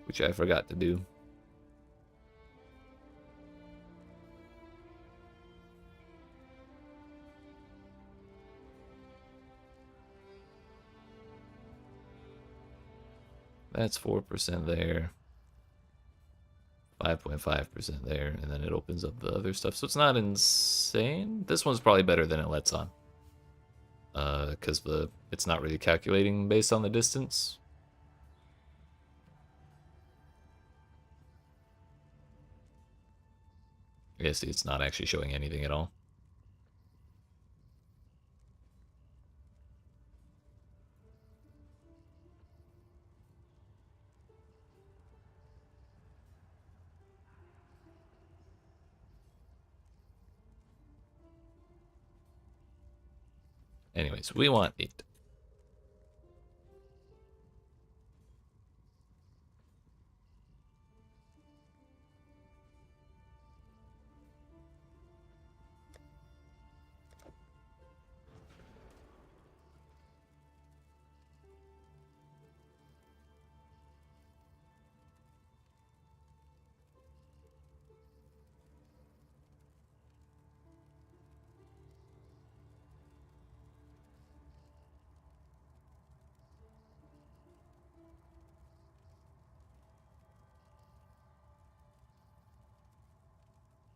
which I forgot to do. That's 4% there. 5.5% there, and then it opens up the other stuff. So it's not insane. This one's probably better than it lets on. Because it's not really calculating based on the distance. I guess it's not actually showing anything at all. Anyways, we want 8.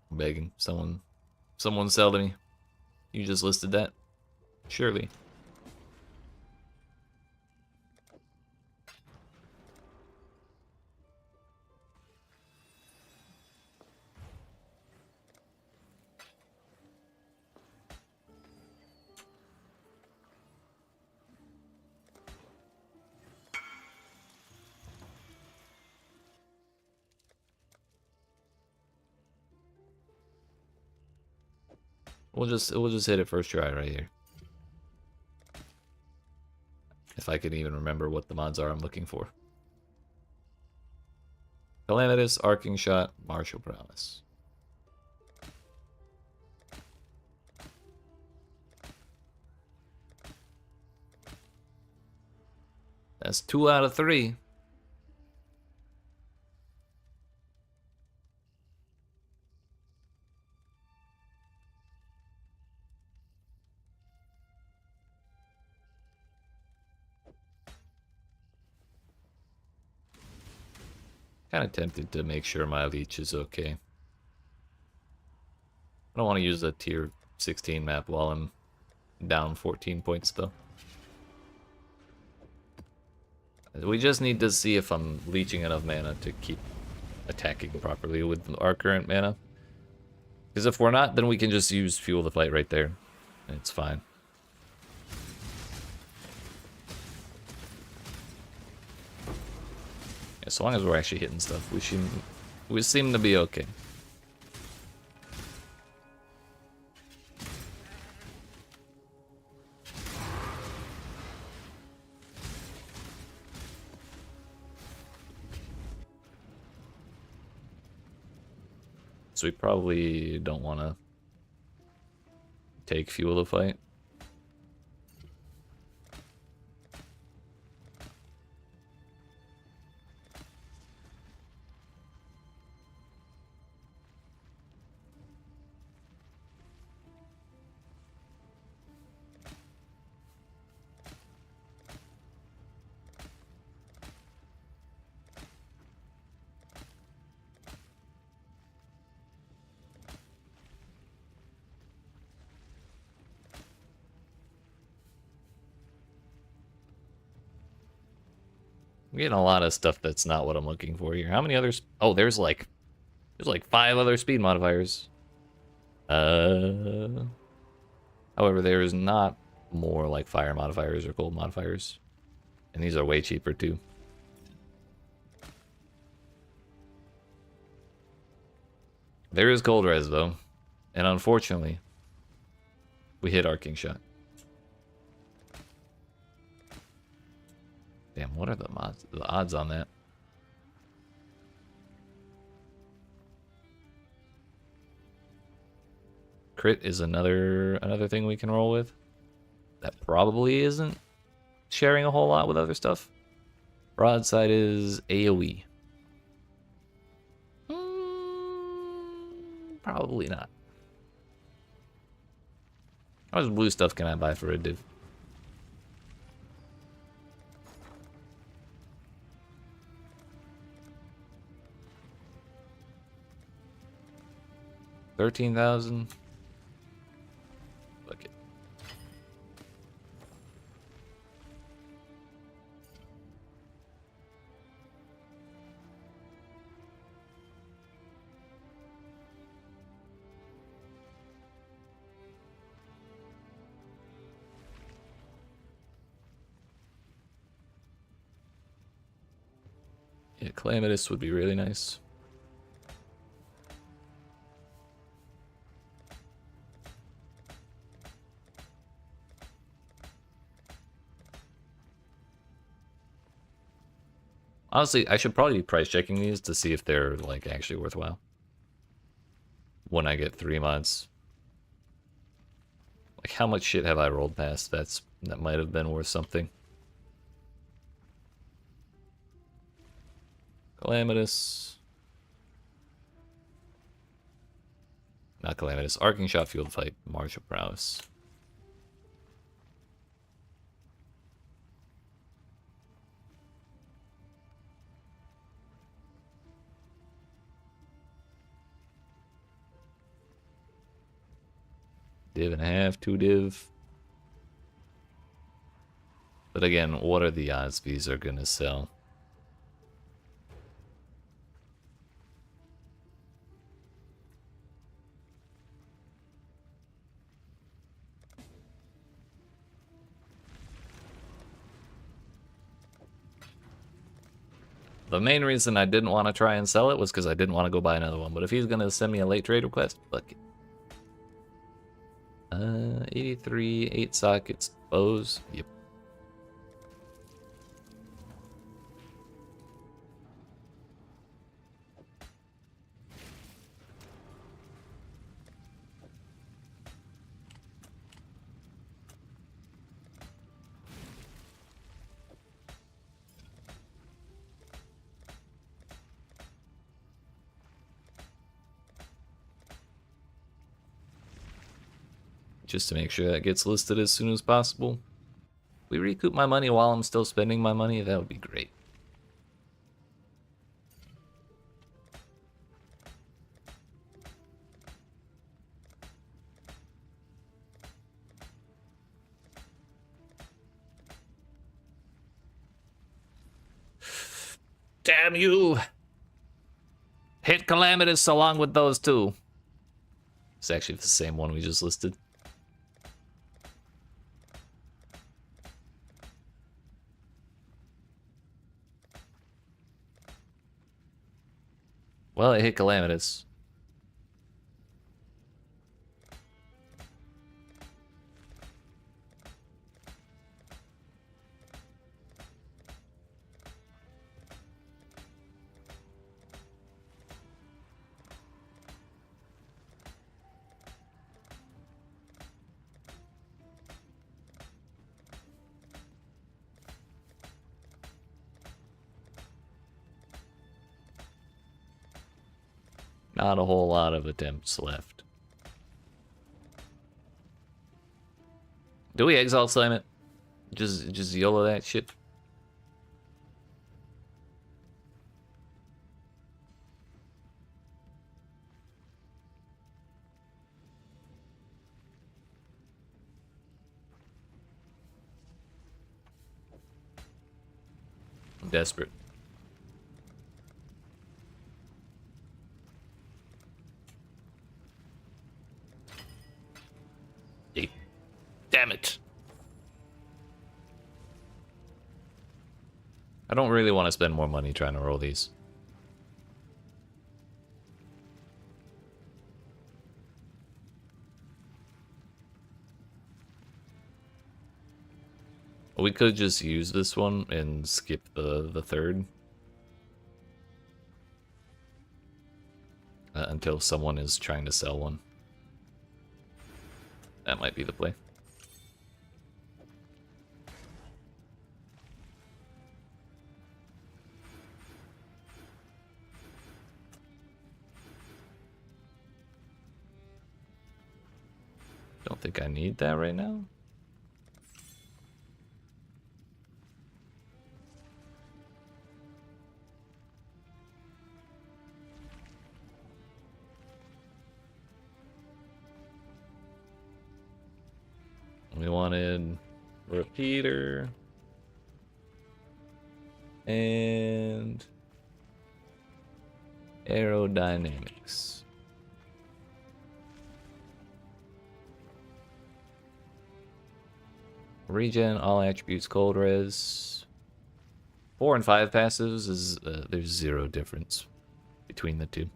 Begging someone sell to me. You just listed that. Surely. We'll just hit it first try right here. If I can even remember what the mods are I'm looking for. Calamitous, Arcing Shot, Martial Prowess. That's 2 out of 3. Kind of tempted to make sure my leech is okay. I don't want to use a tier 16 map while I'm down 14 points though. We just need to see if I'm leeching enough mana to keep attacking properly with our current mana. Because if we're not, then we can just use Fuel the Fight right there. And it's fine. As long as we're actually hitting stuff, we seem to be okay. So we probably don't want to take Fuel the Fight. I'm getting a lot of stuff that's not what I'm looking for here. How many others? Oh, there's like 5 other speed modifiers. However, there is not more like fire modifiers or cold modifiers. And these are way cheaper too. There is cold res though. And unfortunately, we hit Arcing Shot. Damn, what are the odds on that? Crit is another thing we can roll with. That probably isn't sharing a whole lot with other stuff. Broadside is AoE. Probably not. How much blue stuff can I buy for a div? $13,000. Look it. Yeah, Calamitous would be really nice. Honestly, I should probably be price checking these to see if they're like actually worthwhile. When I get 3 months. Like how much shit have I rolled past that might have been worth something? Calamitous. Not Calamitous. Arcing Shot, Field Fight, Martial Prowess. Div and a half, 2 div. But again, what are the odds these are gonna sell? The main reason I didn't want to try and sell it was because I didn't want to go buy another one. But if he's gonna send me a late trade request, fuck it. 83, 8 sockets, bows. Yep. Just to make sure that gets listed as soon as possible. If we recoup my money while I'm still spending my money, that would be great. Damn you! Hit Calamitous along with those two. It's actually the same one we just listed. Well, it hit Calamitous. Not a whole lot of attempts left. Do we exile slam it? Just YOLO that shit. I'm desperate. Damn it. I don't really want to spend more money trying to roll these. We could just use this one and skip the third. Until someone is trying to sell one. That might be the play. Don't think I need that right now. We wanted repeater and aerodynamics. Regen, all attributes, cold res. 4 and 5 passives is there's 0 difference between the two.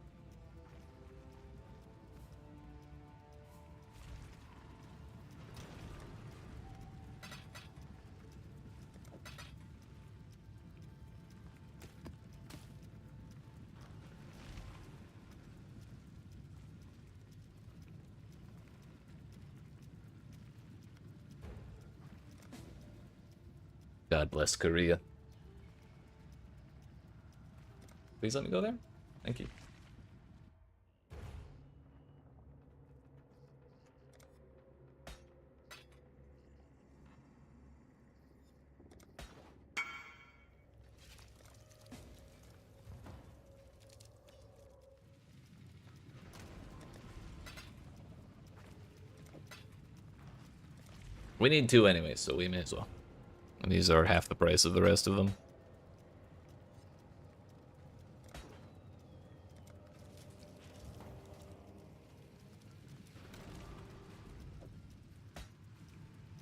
God bless Korea. Please let me go there. Thank you. We need 2 anyway, so we may as well. And these are half the price of the rest of them.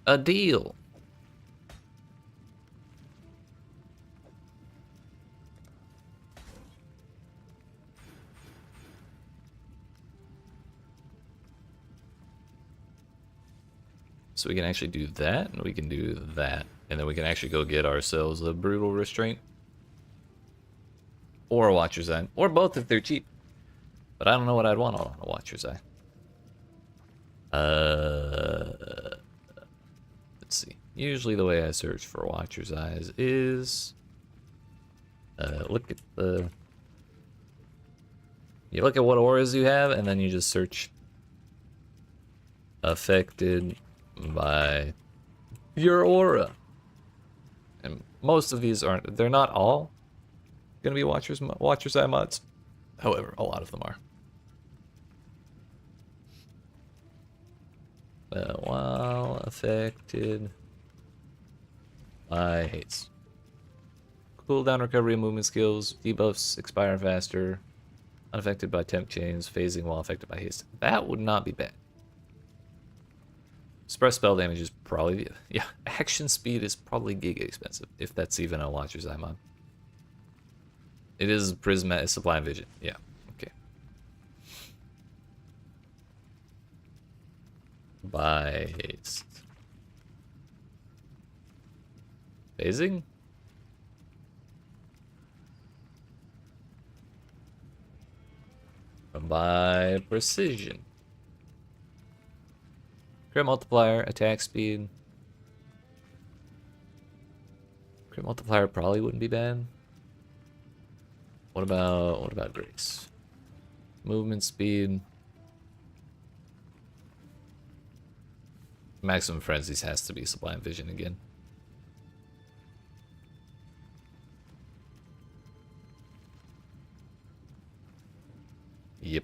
A deal. So we can actually do that, and we can do that. And then we can actually go get ourselves a Brutal Restraint. Or a Watcher's Eye. Or both if they're cheap. But I don't know what I'd want on a Watcher's Eye. Let's see. Usually the way I search for Watcher's Eyes is... look at the... You look at what auras you have, and then you just search... Affected by your aura. And most of these aren't... They're not all gonna be Watcher's Eye mods. However, a lot of them are. While affected by haste. Cooldown, recovery, and movement skills. Debuffs expire faster. Unaffected by temp chains. Phasing while affected by haste. That would not be bad. Express spell damage is probably... Yeah, action speed is probably giga expensive. If that's even a Watcher's Eye mod. It is Prisma, Sublime Vision. Yeah, okay. By haste. Phasing? By precision. Crit multiplier, attack speed. Crit multiplier probably wouldn't be bad. What about grace? Movement speed. Maximum frenzies has to be Sublime Vision again. Yep.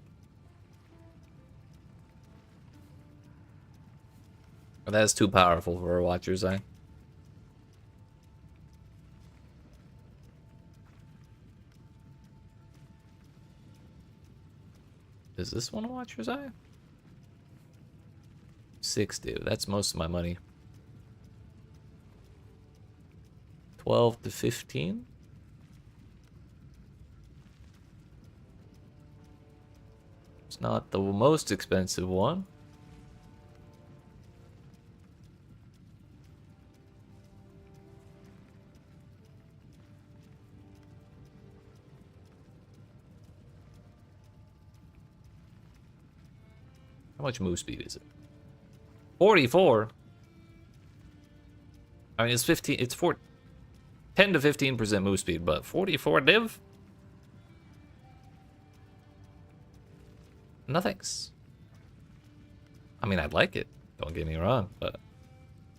That's too powerful for a Watcher's Eye. Is this one a Watcher's Eye? 60. That's most of my money. 12 to 15. It's not the most expensive one. How much move speed is it? 44. I mean, it's 15. It's 10 to 15% move speed, but 44 div? No thanks. I mean, I'd like it. Don't get me wrong, but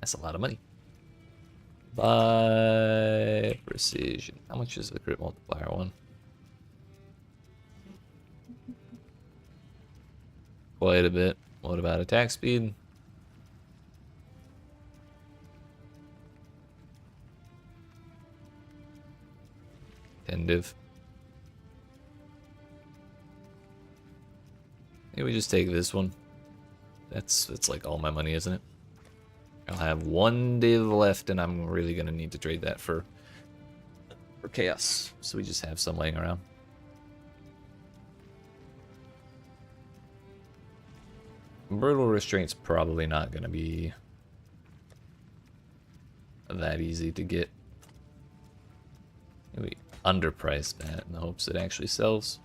that's a lot of money. By precision. How much is the crit multiplier one? Quite a bit. What about attack speed? Div. Maybe we just take this one. That's like all my money, isn't it? I'll have 1 div left, and I'm really gonna need to trade that for chaos. So we just have some laying around. Brutal Restraint's probably not gonna be that easy to get. Maybe underprice that in the hopes it actually sells.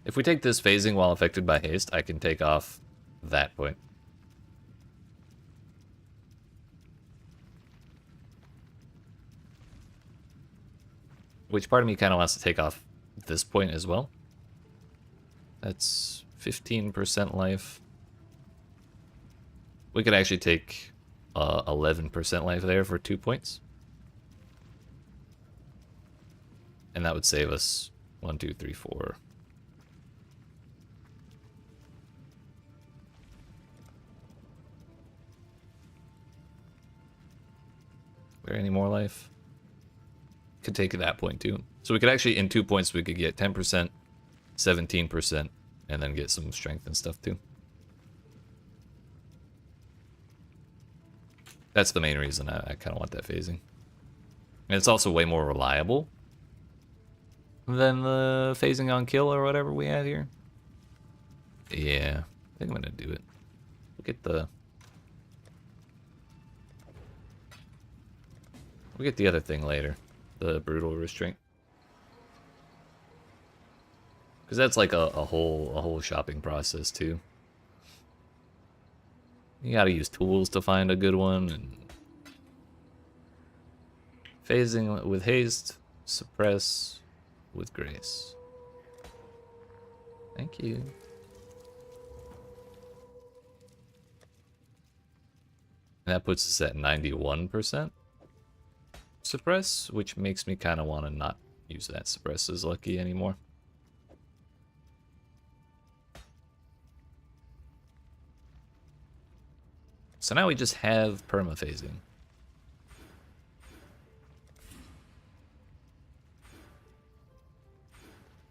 If we take this phasing while affected by haste, I can take off that point. Which part of me kind of wants to take off this point as well. That's 15% life. We could actually take 11% life there for 2 points. And that would save us 1, 2, 3, 4. there any more life? Could take that point too. So we could actually, in 2 points, we could get 10%, 17%, and then get some strength and stuff too. That's the main reason I kind of want that phasing. And it's also way more reliable than the phasing on kill or whatever we have here. Yeah, I think I'm gonna do it. Look at the... We'll get the other thing later. The brutal restraint. Because that's like a whole shopping process too. You gotta use tools to find a good one, and phasing with haste, suppress with grace. Thank you. And that puts us at 91% suppress, which makes me kind of want to not use that suppress as lucky anymore. So now we just have permaphasing.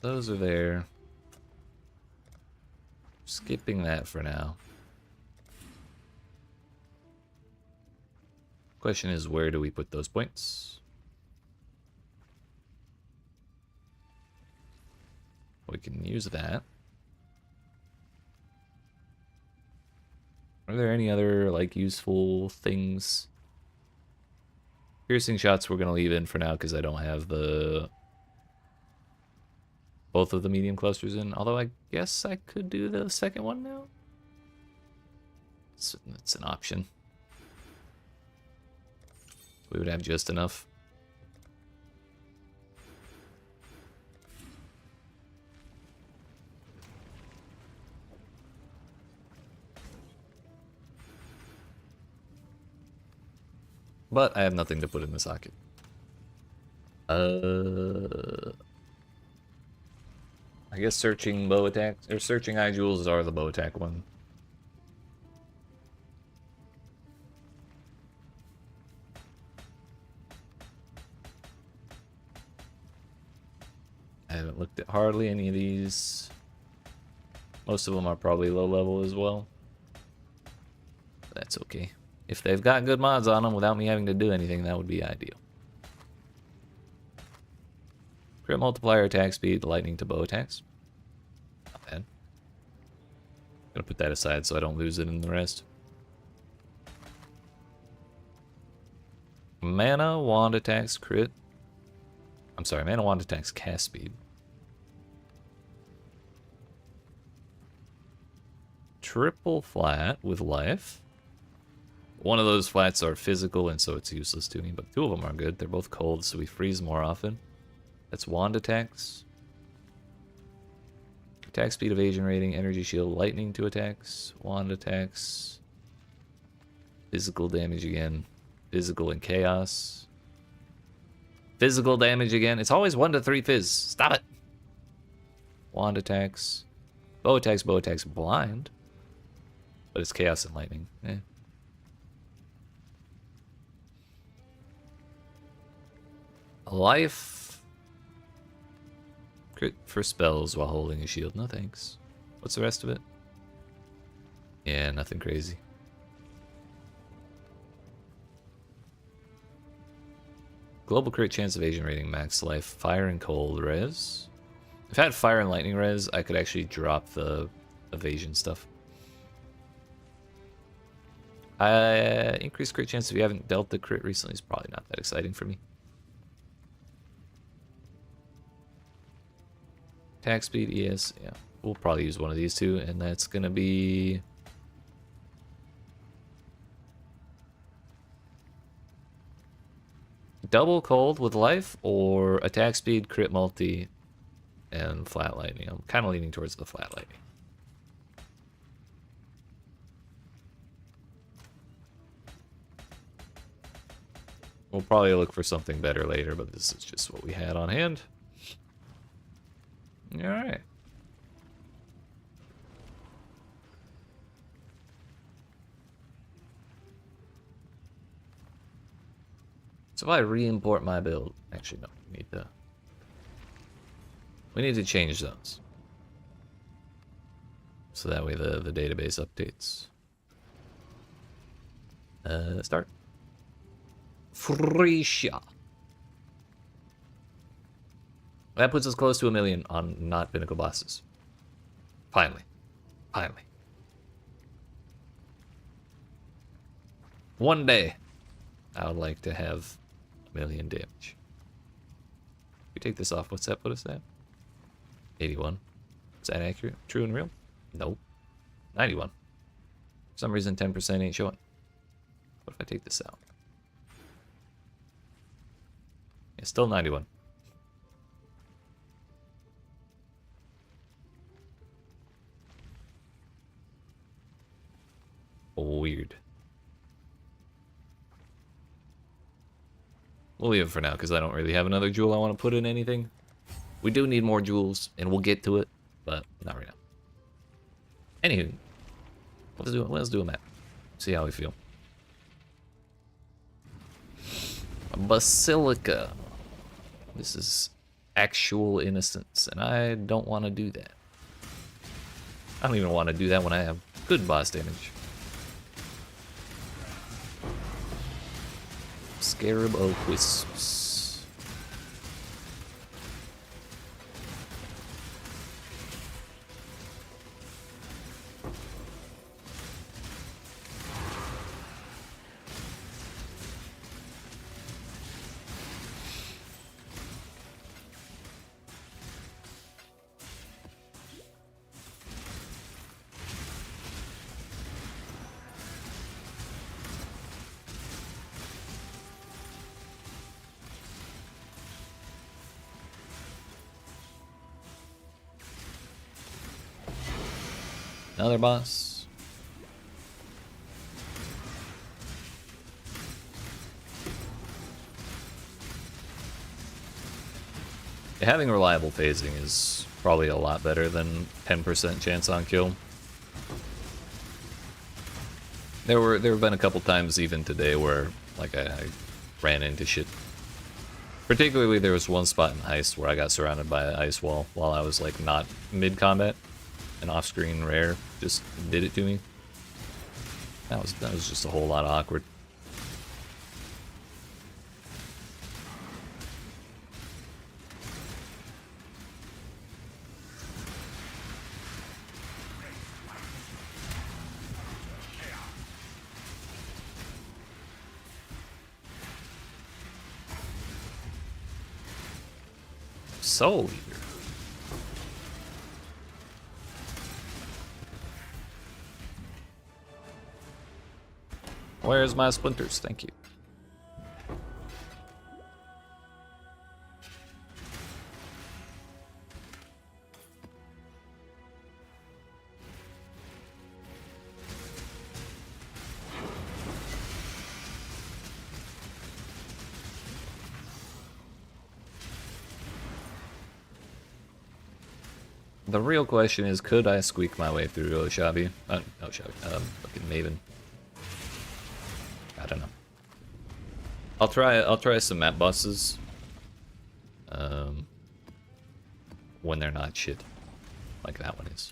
Those are there. Skipping that for now. Question is, where do we put those points? We can use that. Are there any other, like, useful things? Piercing shots we're gonna leave in for now because I don't have the... both of the medium clusters in. Although I guess I could do the second one now. It's an option. We would have just enough. But I have nothing to put in the socket. I guess searching bow attacks, or searching eye jewels are the bow attack one. I haven't looked at hardly any of these. Most of them are probably low level as well. But that's okay. If they've got good mods on them without me having to do anything, that would be ideal. Crit multiplier, attack speed, lightning to bow attacks. Not bad. Gonna put that aside so I don't lose it in the rest. Mana, wand attacks, crit. I'm sorry, mana, wand attacks, cast speed. Triple flat with life. One of those flats are physical, and so it's useless to me, but two of them are good. They're both cold, so we freeze more often. That's wand attacks. Attack speed, evasion rating, energy shield, lightning to attacks, wand attacks. Physical damage again. Physical and chaos. Physical damage again. It's always 1 to 3 fizz. Stop it. Wand attacks. Bow attacks, blind. But it's chaos and lightning. Eh. Life. Crit for spells while holding a shield. No thanks. What's the rest of it? Yeah, nothing crazy. Global crit chance, evasion rating, max life, fire and cold res. If I had fire and lightning res, I could actually drop the evasion stuff. Increased crit chance if you haven't dealt the crit recently is probably not that exciting for me. Attack speed, yes, yeah. We'll probably use one of these two, and that's gonna be... double cold with life, or attack speed, crit multi, and flat lightning. I'm kind of leaning towards the flat lightning. We'll probably look for something better later, but this is just what we had on hand. Alright. So if I re-import my build, actually no, we need to change those. So that way the database updates. Start. Phrecia. That puts us close to 1 million on not pinnacle bosses. Finally. Finally. One day, I would like to have 1 million damage. If we take this off, what's that put us at? 81. Is that accurate? True and real? Nope. 91. For some reason, 10% ain't showing. What if I take this out? It's still 91. Weird. We'll leave it for now because I don't really have another jewel I want to put in anything. We do need more jewels, and we'll get to it, but not right now. Anywho, let's do a map. See how we feel. Basilica. This is actual innocence, and I don't want to do that. I don't even want to do that when I have good boss damage. Scarab of Wisps. Another boss. Yeah, having reliable phasing is probably a lot better than 10% chance on kill. There have been a couple times even today where like I ran into shit. Particularly there was one spot in Heist where I got surrounded by an ice wall while I was like not mid combat. An off-screen rare just did it to me. That was just a whole lot of awkward. Soul Eater. Where's my splinters? Thank you. The real question is, could I squeak my way through Oshabi? Fucking Maven. I don't know. I'll try some map bosses. When they're not shit, like that one is.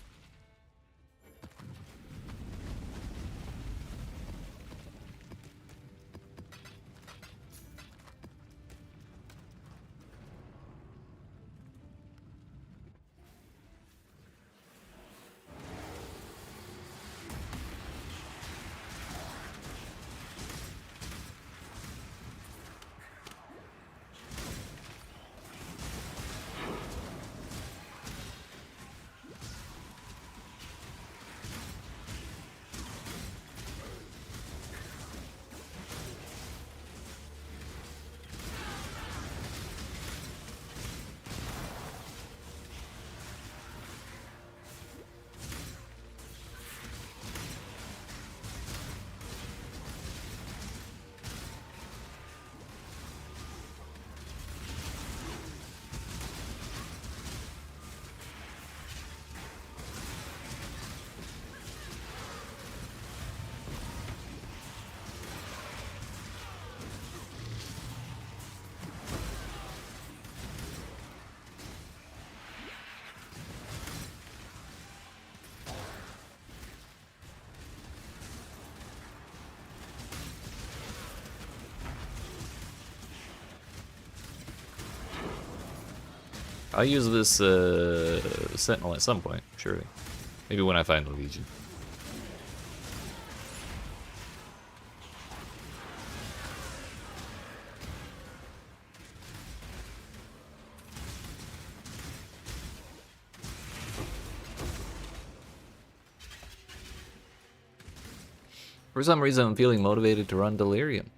I'll use this Sentinel at some point, surely. Maybe when I find the Legion. For some reason, I'm feeling motivated to run Delirium.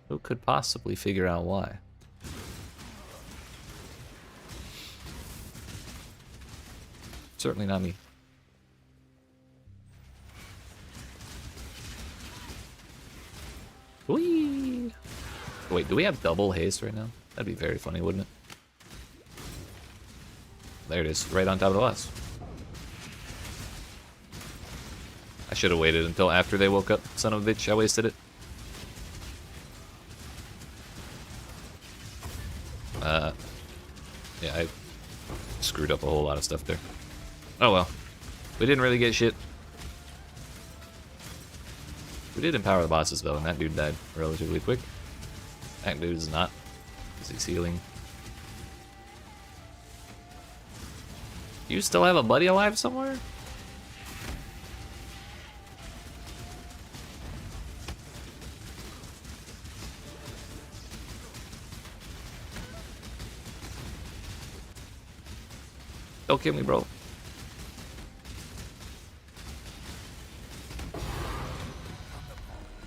Who could possibly figure out why? Certainly not me. Whee! Wait, do we have double haste right now? That'd be very funny, wouldn't it? There it is, right on top of the boss. I should have waited until after they woke up. Son of a bitch, I wasted it. Yeah, I screwed up a whole lot of stuff there. Oh well. We didn't really get shit. We did empower the bosses though, and that dude died relatively quick. That dude's not. He's healing. You still have a buddy alive somewhere? Don't kill me, bro.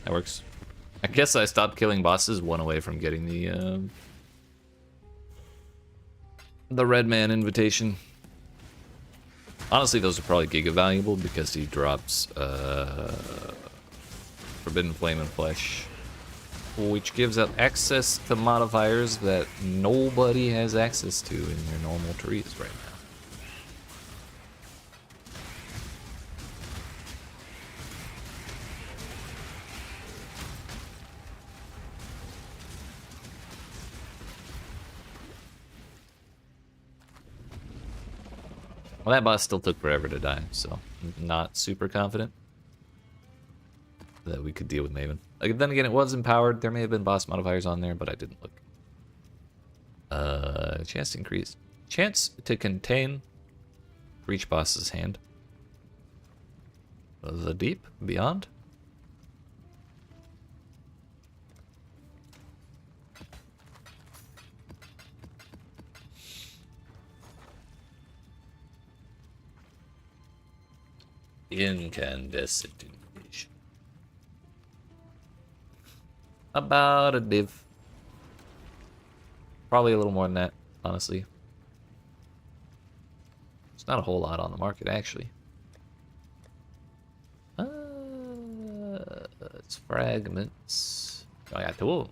That works. I guess I stopped killing bosses one away from getting the Red Man invitation. Honestly, those are probably giga valuable because he drops Forbidden Flame and Flesh, which gives up access to modifiers that nobody has access to in their normal trees right now. Well, that boss still took forever to die, so I'm not super confident that we could deal with Maven. Like, then again, it was empowered. There may have been boss modifiers on there, but I didn't look. Chance to increase. Chance to contain Breach boss's hand. The deep beyond. Incandescent invasion. About a div. Probably a little more than that, honestly. It's not a whole lot on the market, actually. It's fragments. Oh, yeah, tool.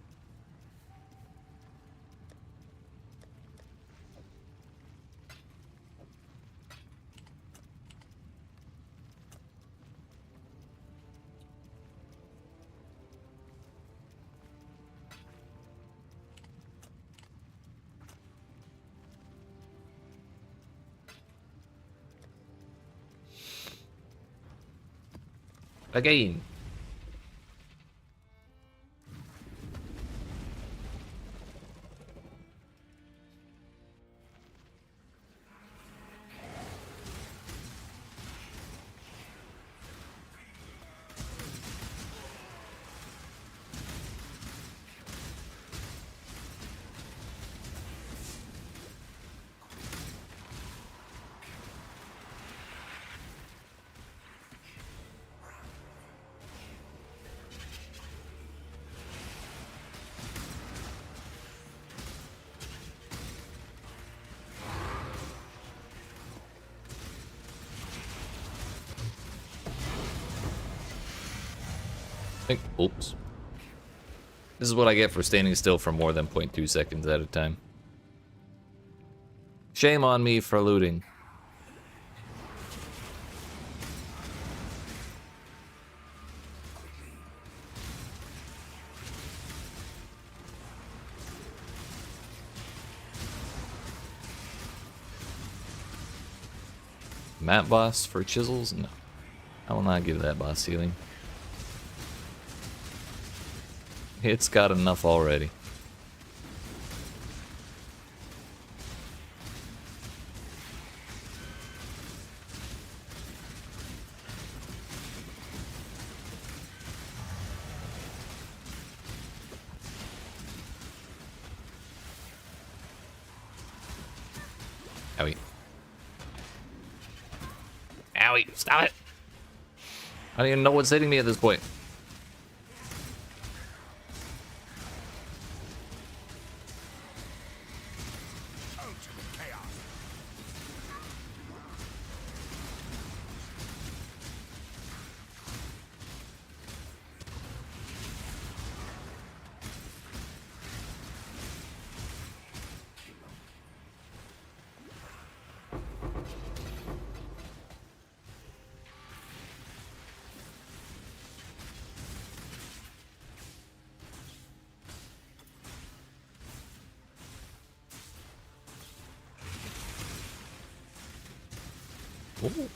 Again. Oops. This is what I get for standing still for more than 0.2 seconds at a time. Shame on me for looting. Map boss for chisels? No. I will not give that boss healing. It's got enough already. Owie. Owie, stop it! I don't even know what's hitting me at this point. Ultimate chaos. Ooh.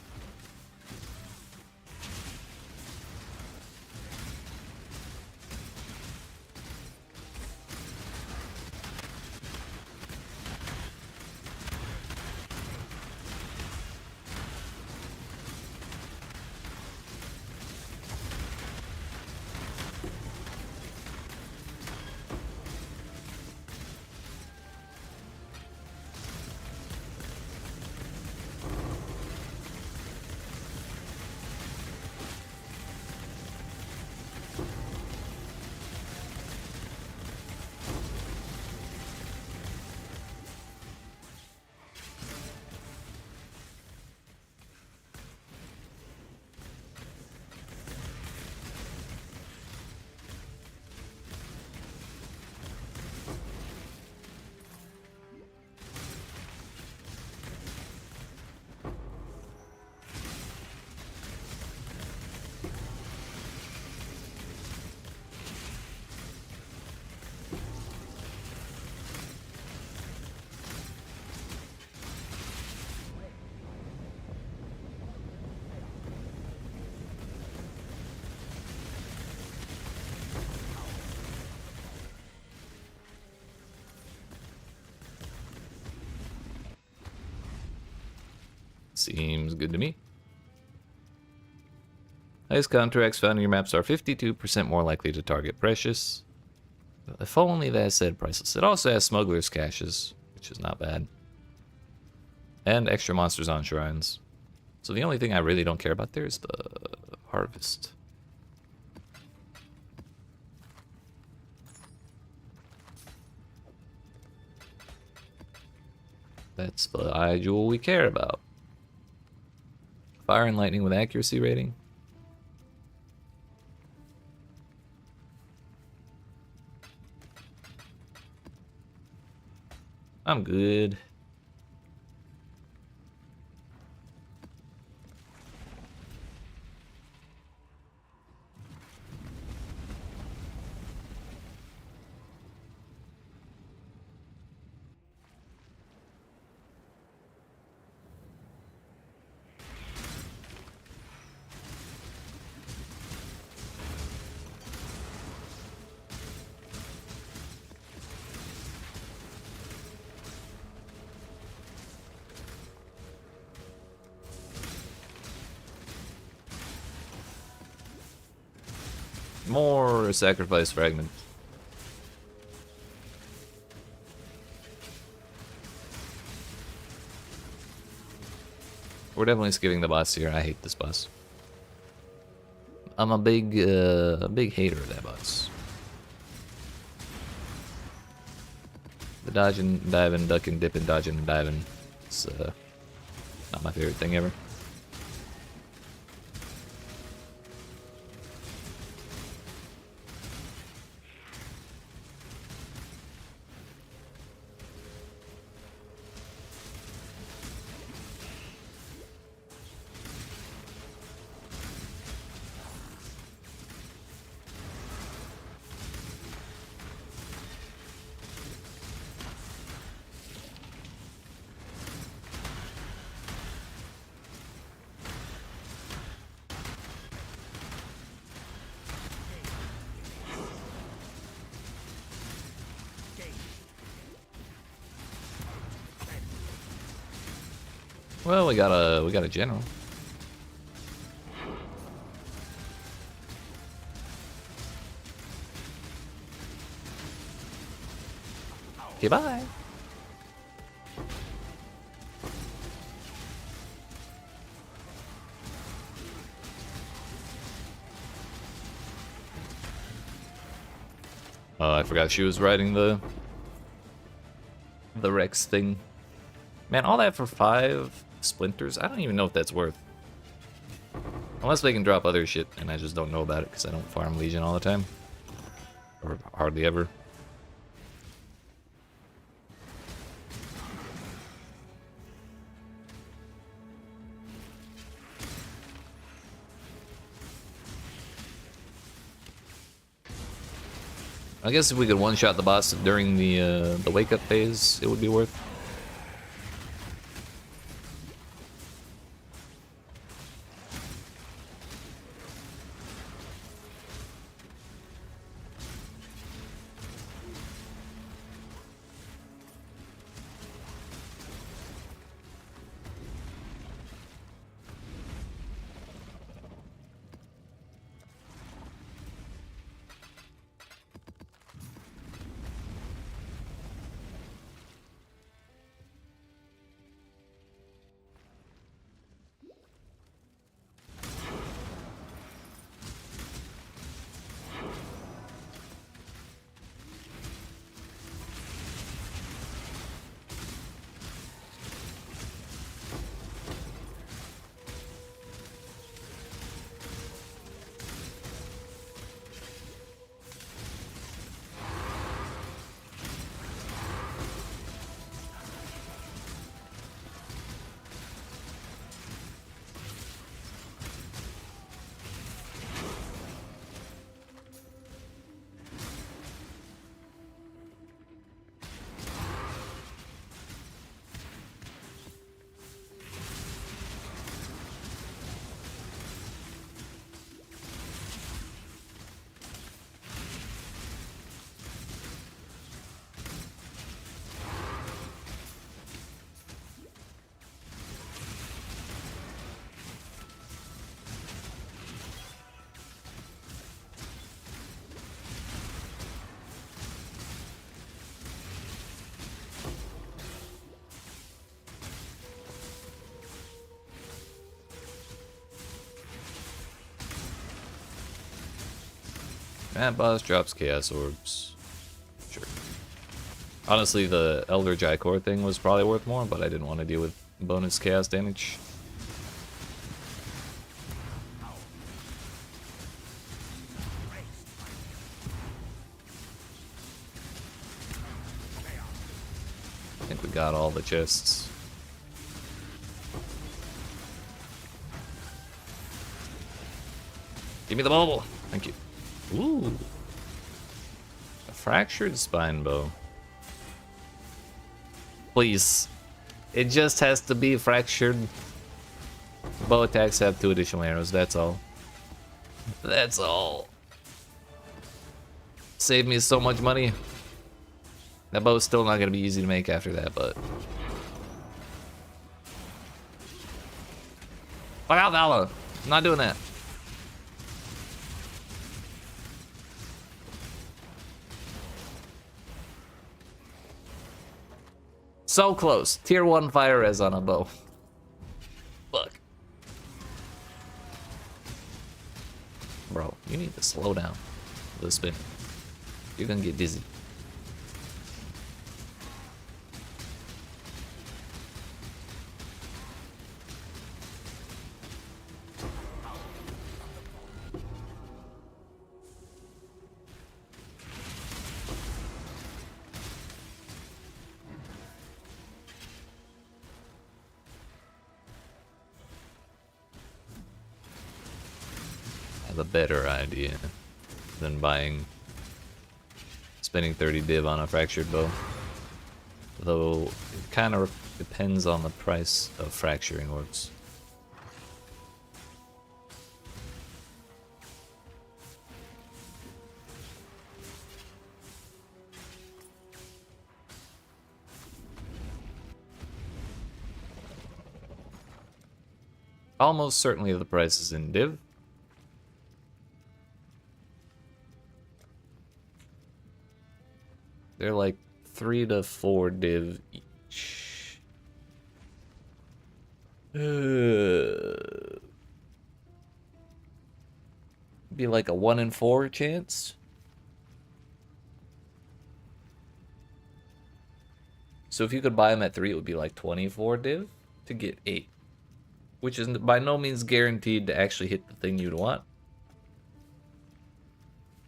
Seems good to me. Highest contracts found in your maps are 52% more likely to target precious. If only that said priceless. It also has smuggler's caches, which is not bad. And extra monsters on shrines. So the only thing I really don't care about there is the harvest. That's the eye jewel we care about. Fire and lightning with accuracy rating. I'm good. More sacrifice fragments. We're definitely skipping the boss here. I hate this boss. I'm a big hater of that boss. The dodging, diving, ducking, dipping, dodging, and diving. It's not my favorite thing ever. Well, we got a general. Okay, bye. Oh, I forgot she was riding the Rex thing. Man, all that for 5 splinters? I don't even know if that's worth. Unless they can drop other shit, and I just don't know about it because I don't farm Legion all the time. Or hardly ever. I guess if we could one-shot the boss during the wake-up phase, it would be worth. That boss drops Chaos Orbs. Sure. Honestly, the Elder Jaikor thing was probably worth more, but I didn't want to deal with bonus Chaos damage. I think we got all the chests. Give me the bubble! Thank you. Ooh. A fractured spine bow. Please. It just has to be fractured. Bow attacks have 2 additional arrows, that's all. That's all. Save me so much money. That bow's still not gonna be easy to make after that, but. Fuck out, Vala! I'm not doing that. So close. Tier 1 fire res on a bow. Fuck. Bro, you need to slow down with the spin. You're gonna get dizzy. A better idea than spending 30 div on a fractured bow. Though it kind of depends on the price of fracturing orbs. Almost certainly the price is in div. They're like 3 to 4 div each. Be like a 1 in 4 chance. So if you could buy them at 3, it would be like 24 div to get 8. Which is by no means guaranteed to actually hit the thing you'd want.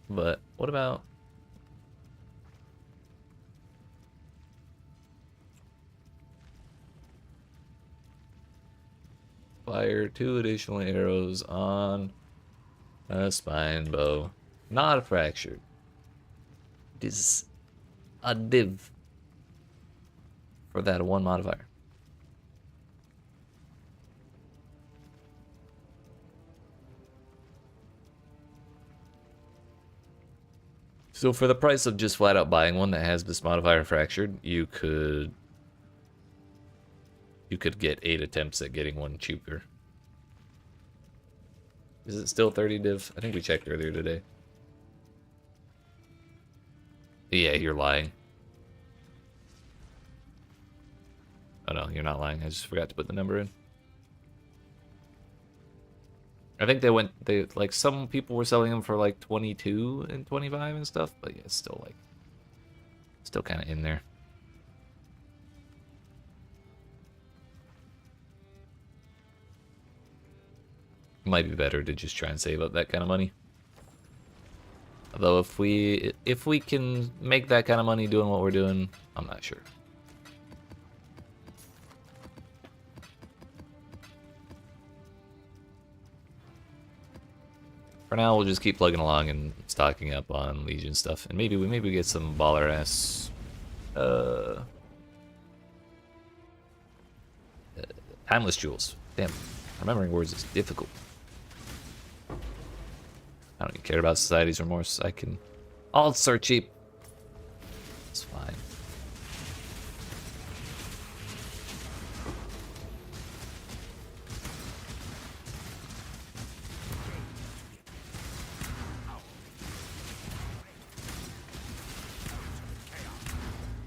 But what about... Fire 2 additional arrows on a spine bow. Not fractured. It is a div for that 1 modifier. So for the price of just flat out buying one that has this modifier fractured, you could get 8 attempts at getting one cheaper. Is it still 30 div? I think we checked earlier today. Yeah, you're lying. Oh no, you're not lying. I just forgot to put the number in. I think they like some people were selling them for like 22 and 25 and stuff, but yeah, it's still like still kind of in there. Might be better to just try and save up that kind of money. Although if we can make that kind of money doing what we're doing, I'm not sure. For now, we'll just keep plugging along and stocking up on Legion stuff, and maybe we get some baller ass timeless jewels. Damn, remembering words is difficult. I don't even care about Society's Remorse. I can... Alts are cheap. It's fine.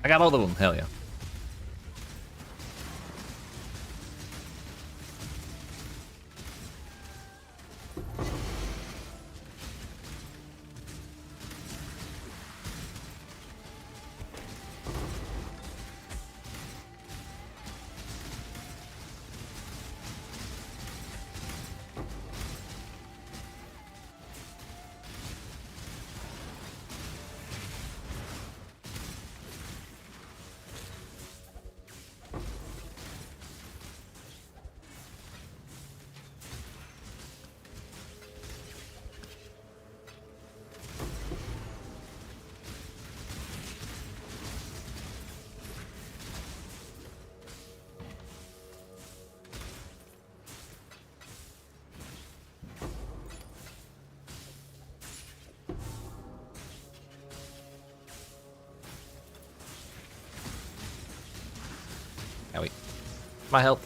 I got both of them. Hell yeah. Owie. My health.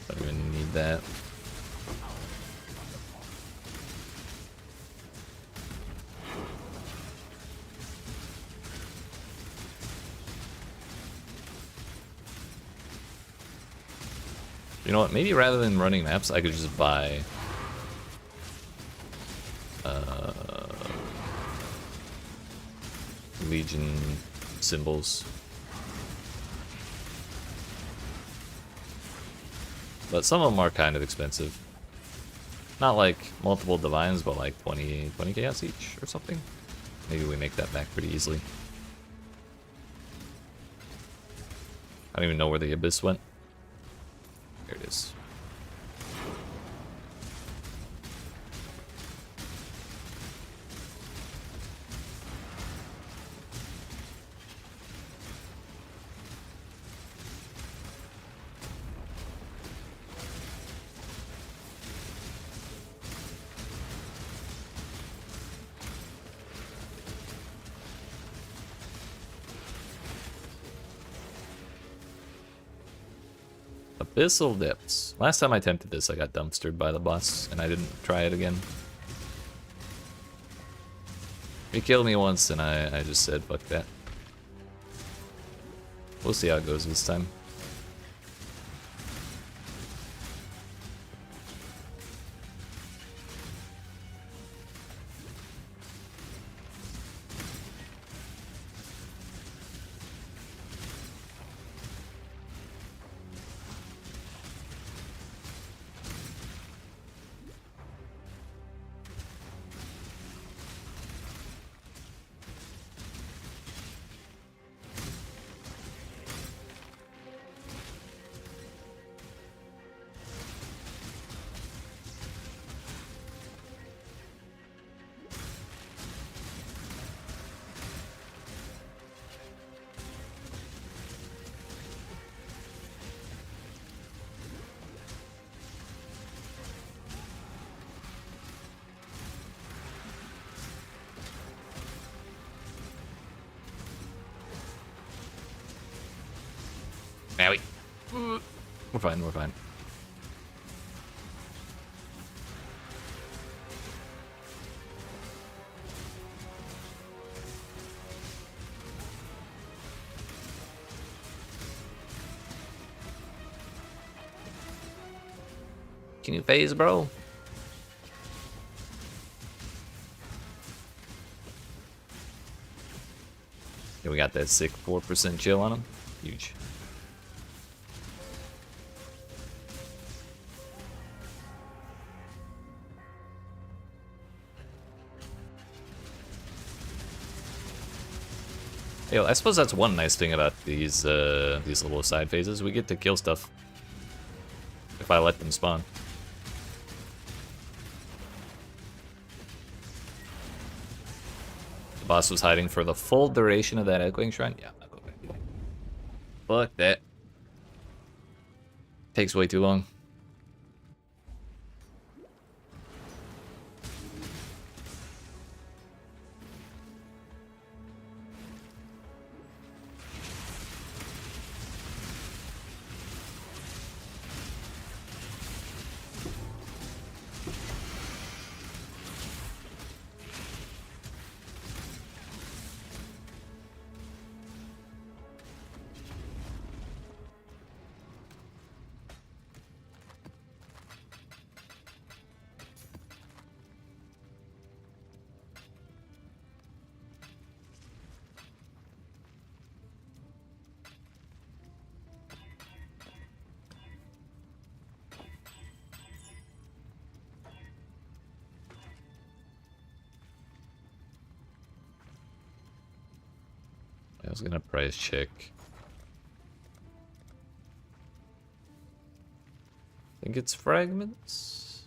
Don't even need that. You know what? Maybe rather than running maps, I could just buy Legion symbols. But some of them are kind of expensive. Not like multiple divines, but like 20 chaos each or something. Maybe we make that back pretty easily. I don't even know where the abyss went. There it is. Abyssal Depths. Last time I attempted this, I got dumpstered by the boss, and I didn't try it again. He killed me once, and I just said, fuck that. We'll see how it goes this time. We're fine, we're fine. Can you phase, bro? Yeah, we got that sick 4% chill on him. Huge. Yo, I suppose that's one nice thing about these little side phases. We get to kill stuff if I let them spawn. The boss was hiding for the full duration of that Echoing Shrine. Yeah, I'm not going back. Fuck that. Takes way too long. I was gonna price check. I think it's fragments?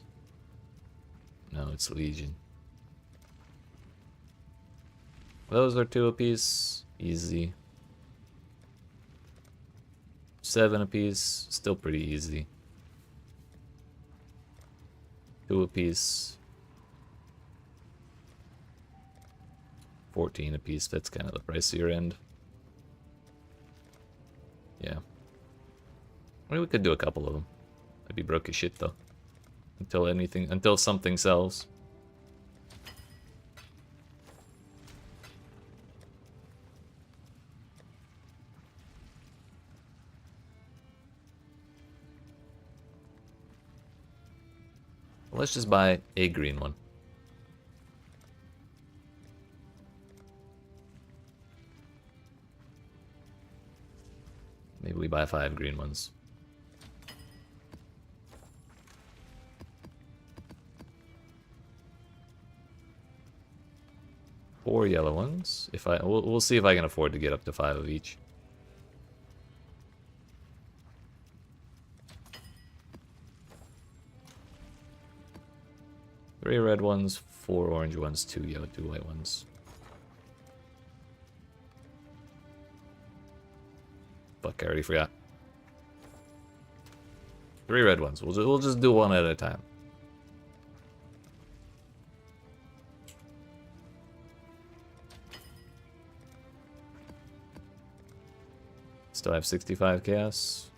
No, it's Legion. Those are 2 apiece. Easy. 7 apiece. Still pretty easy. 2 apiece. 14 apiece. That's kind of the pricier end. Yeah. I mean, we could do a couple of them. I'd be broke as shit though. Until something sells. Let's just buy a green one. Maybe we buy 5 green ones. Four yellow ones. We'll see if I can afford to get up to 5 of each. Three red ones, 4 orange ones, 2 yellow, 2 white ones. Fuck, I already forgot. 3 red ones. We'll just do one at a time. Still have 65 chaos.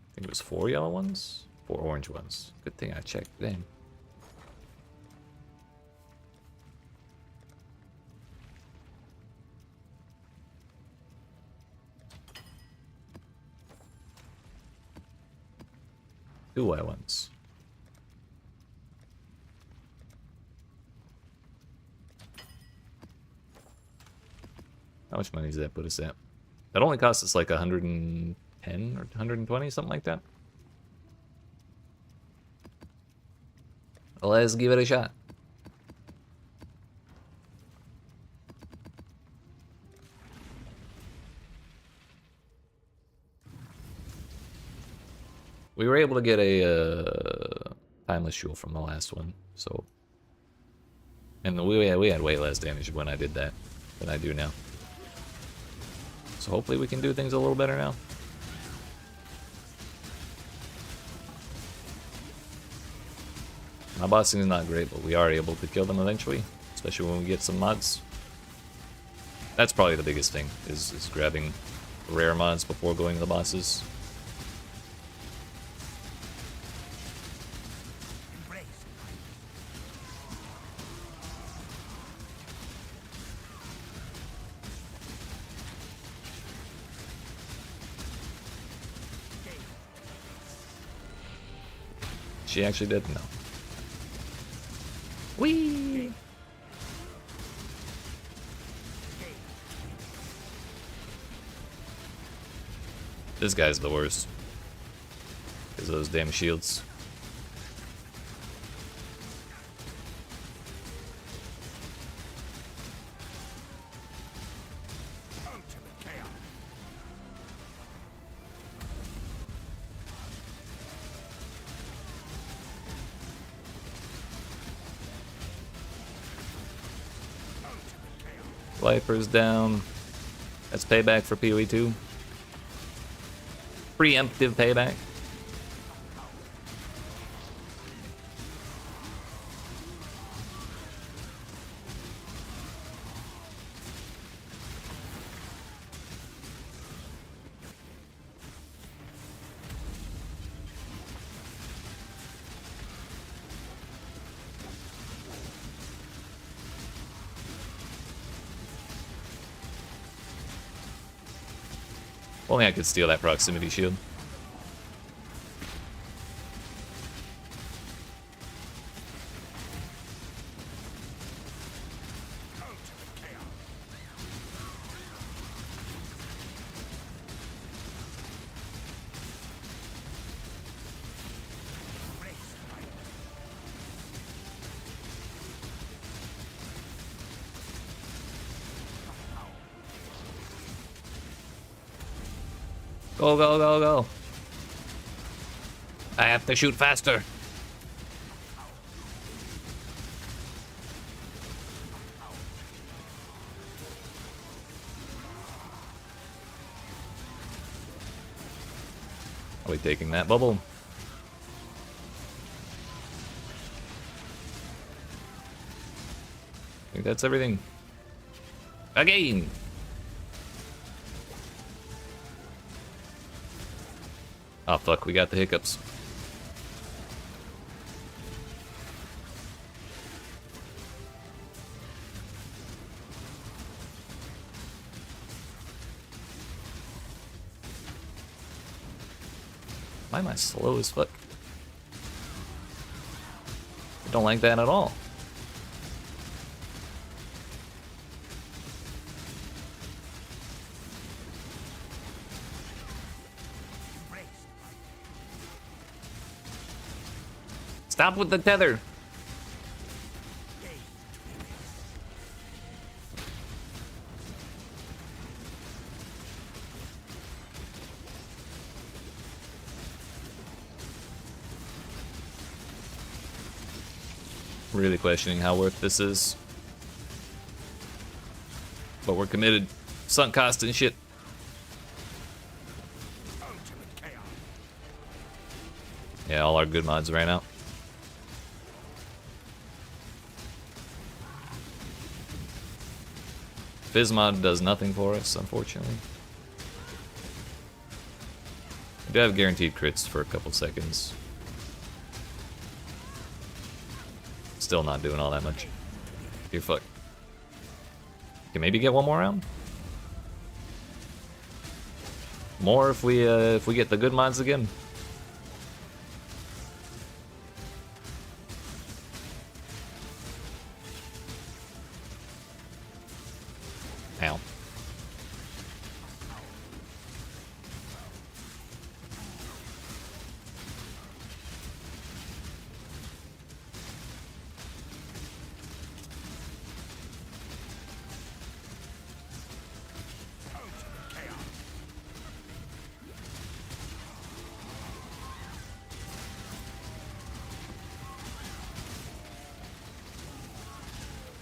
I think it was 4 yellow ones, 4 orange ones. Good thing I checked. Damn. Two white ones. How much money does that put us at? That only costs us like 110 or 120, something like that. Let's give it a shot. We were able to get a timeless jewel from the last one, so, and we had way less damage when I did that than I do now. So hopefully we can do things a little better now. My bossing is not great, but we are able to kill them eventually, especially when we get some mods. That's probably the biggest thing, is grabbing rare mods before going to the bosses. She actually did? No. Whee! This guy's the worst. Because of those damn shields. Viper's down. That's payback for PoE 2. Preemptive payback. Only I could steal that proximity shield. Go, go, go, go. I have to shoot faster. Are we taking that bubble? I think that's everything. Again! Oh fuck, we got the hiccups. Why am I slow as fuck? I don't like that at all. Stop with the tether. Really questioning how worth this is. But we're committed. Sunk cost and shit. Yeah, all our good mods ran out. Fizzmod does nothing for us, unfortunately. We do have guaranteed crits for a couple seconds. Still not doing all that much. You're fucked. Can maybe get one more round? More if we get the good mods again. Ow.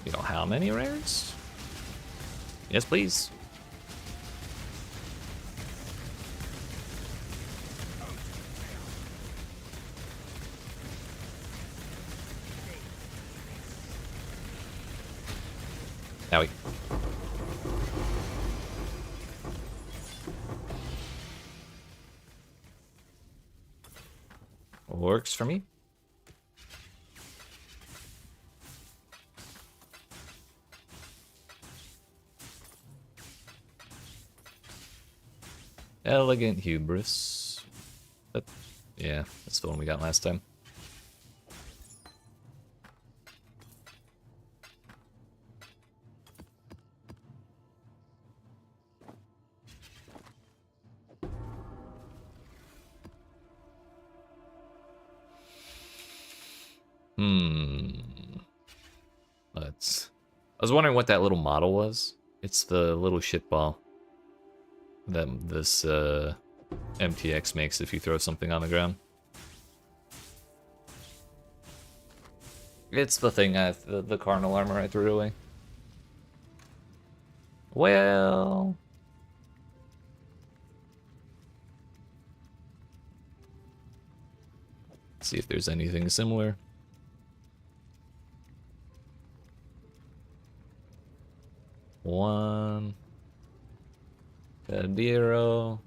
You know how many rares? Yes, please. Owie. Works for me. Elegant Hubris. But, yeah, that's the one we got last time. Let's... I was wondering what that little model was. It's the little shitball that this MTX makes if you throw something on the ground. It's the thing, the carnal armor I threw away. Well... Let's see if there's anything similar. One. Cadiro.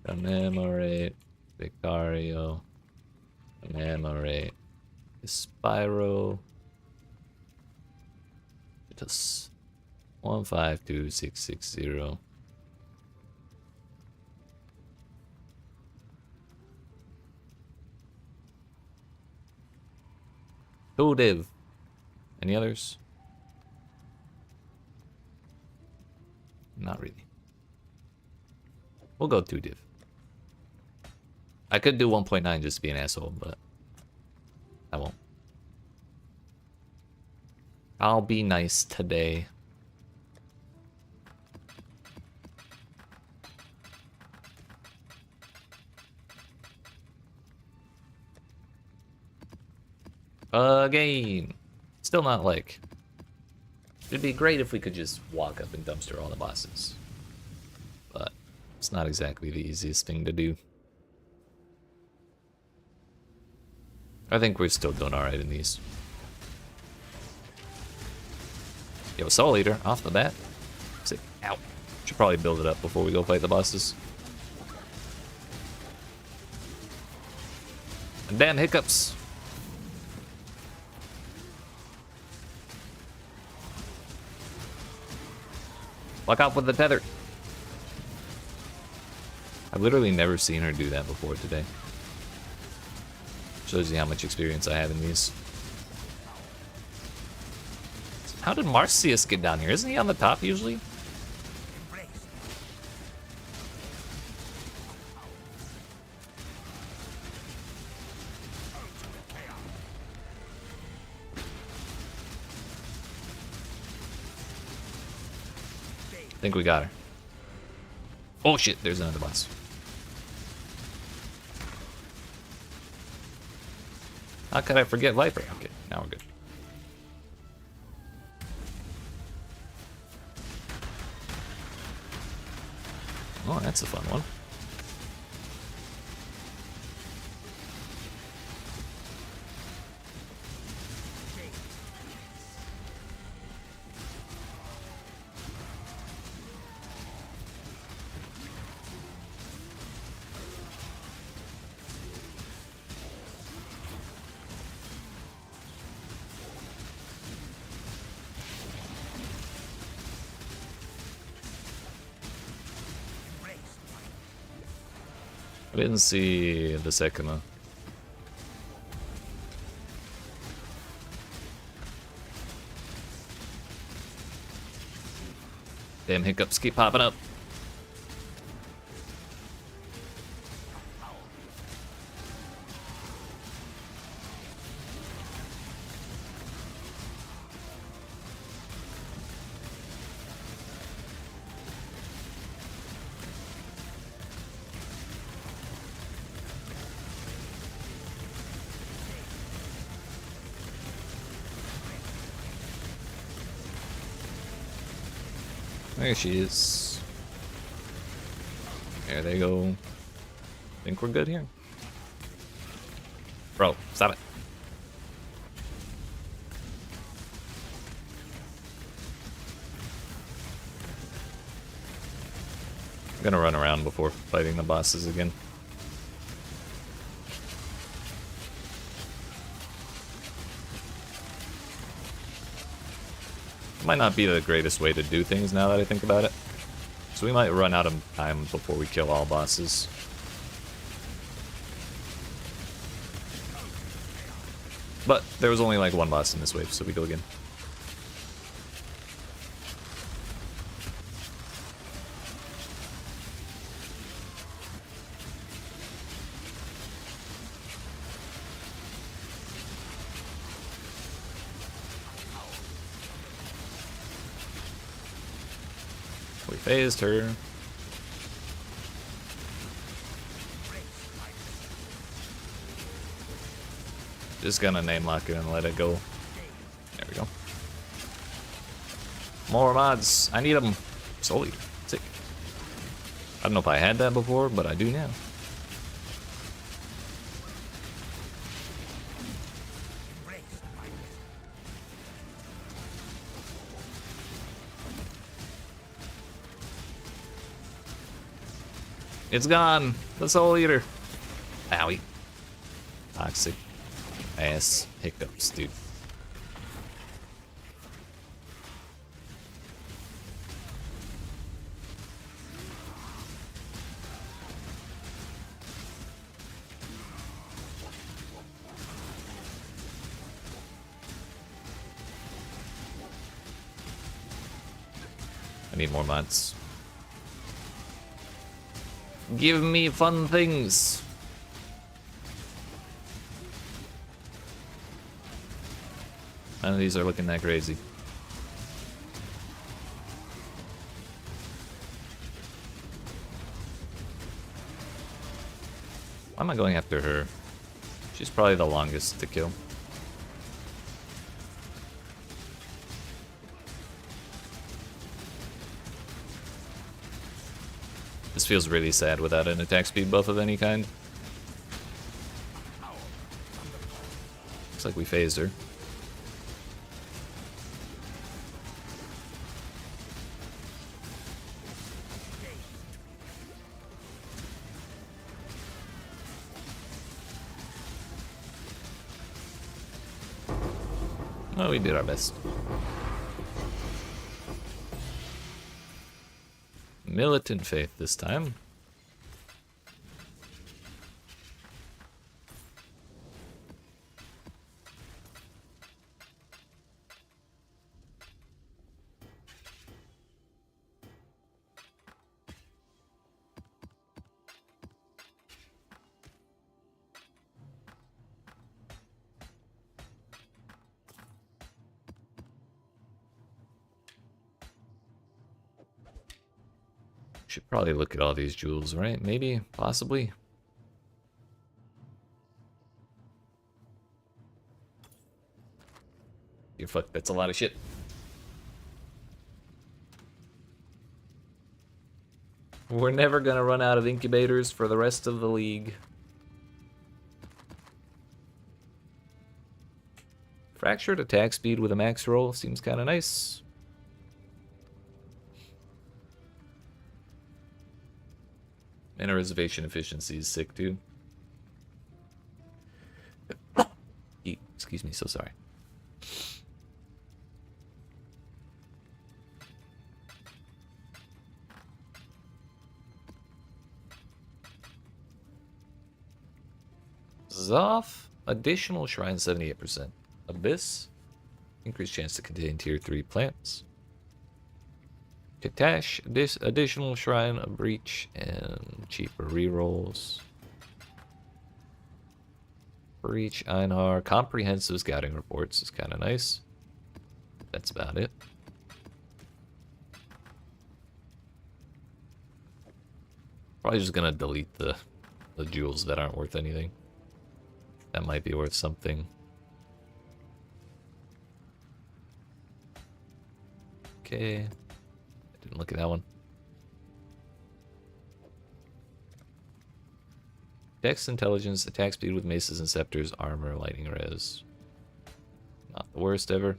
Commemorate. Vicario. Commemorate. Spyro. Just 152660. Two div. Any others? Not really. We'll go 2 div. I could do 1.9 just to be an asshole, but I won't. I'll be nice today. Again. Still not like... It'd be great if we could just walk up and dumpster all the bosses. But it's not exactly the easiest thing to do. I think we're still doing alright in these. Yo, Soul Eater, off the bat. Sick. Ow. Should probably build it up before we go fight the bosses. And damn hiccups. Lock out with the tether. I've literally never seen her do that before today. Shows you how much experience I have in these. How did Marcius get down here? Isn't he on the top usually? I think we got her. Oh shit, there's another boss. How could I forget Viper? Okay, now we're good. Oh, that's a fun one. I didn't see the Sekima. Damn hiccups keep popping up. There she is. There they go. Think we're good here? Bro, stop it. I'm gonna run around before fighting the bosses again. Might not be the greatest way to do things now that I think about it. So we might run out of time before we kill all bosses. But there was only like one boss in this wave, so we go again. We phased her. Just gonna name lock it and let it go. There we go. More mods. I need them. Soul Eater. Sick. I don't know if I had that before, but I do now. It's gone. The Soul Eater. Owie. Toxic ass hiccups, dude. I need more mods. Give me fun things. None of these are looking that crazy. Why am I going after her? She's probably the longest to kill. This feels really sad without an attack speed buff of any kind. Looks like we phased her. Oh, we did our best. Militant faith this time. Should probably look at all these jewels, right? Maybe, possibly. You're fucked. That's a lot of shit. We're never gonna run out of incubators for the rest of the league. Fractured attack speed with a max roll seems kind of nice. And our reservation efficiency is sick too. Excuse me, so sorry. Zoff, additional shrine 78%. Abyss, increased chance to contain tier 3 plants. Katash, this additional shrine, a breach, and cheaper rerolls. Breach, Einhar, comprehensive scouting reports is kind of nice. That's about it. Probably just gonna delete the jewels that aren't worth anything. That might be worth something. Okay. Didn't look at that one. Dex, intelligence, attack speed with maces and scepters, armor, lightning res. Not the worst ever.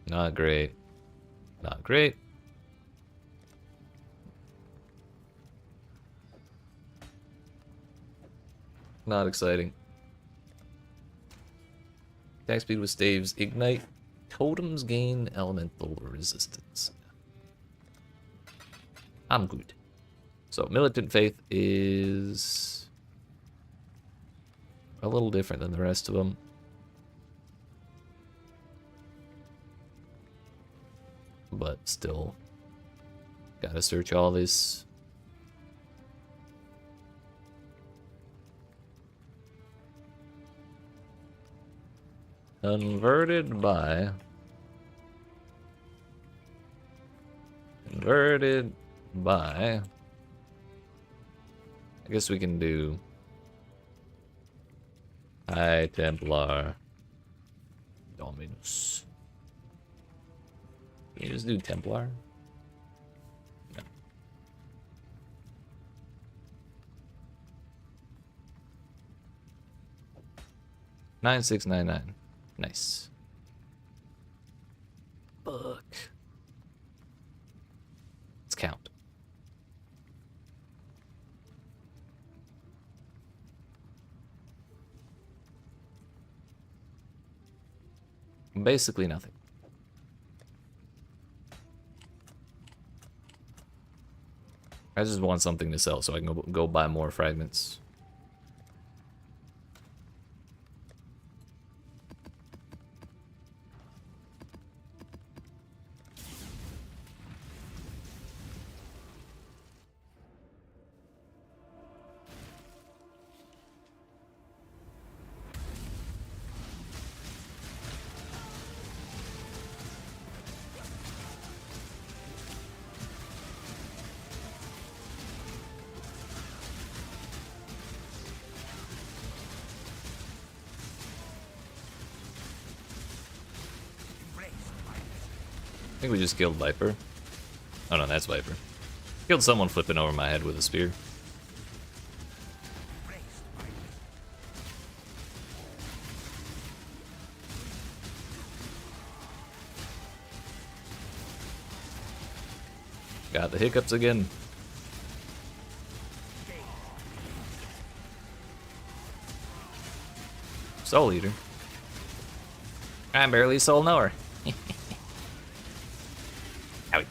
Not great. Not great. Not exciting. Attack speed with staves. Ignite. Totems gain elemental resistance. I'm good. So Militant Faith is a little different than the rest of them. But still, gotta search all this. Converted by I guess we can do High Templar Dominus. Can you just do Templar? No. $9,699. Nice. Fuck. Let's count. Basically nothing. I just want something to sell so I can go buy more fragments. I think we just killed Viper. Oh no, that's Viper. Killed someone flipping over my head with a spear. Got the hiccups again. Soul Eater. I barely soul knower. Owie.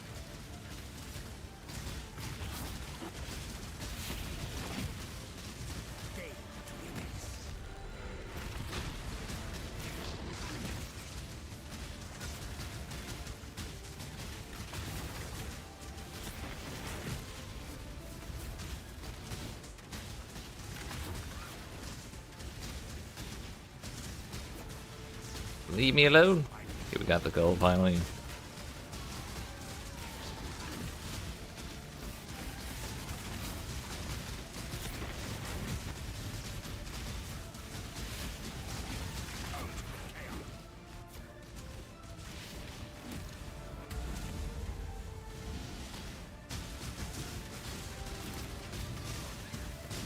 Leave me alone. Okay, we got the gold finally.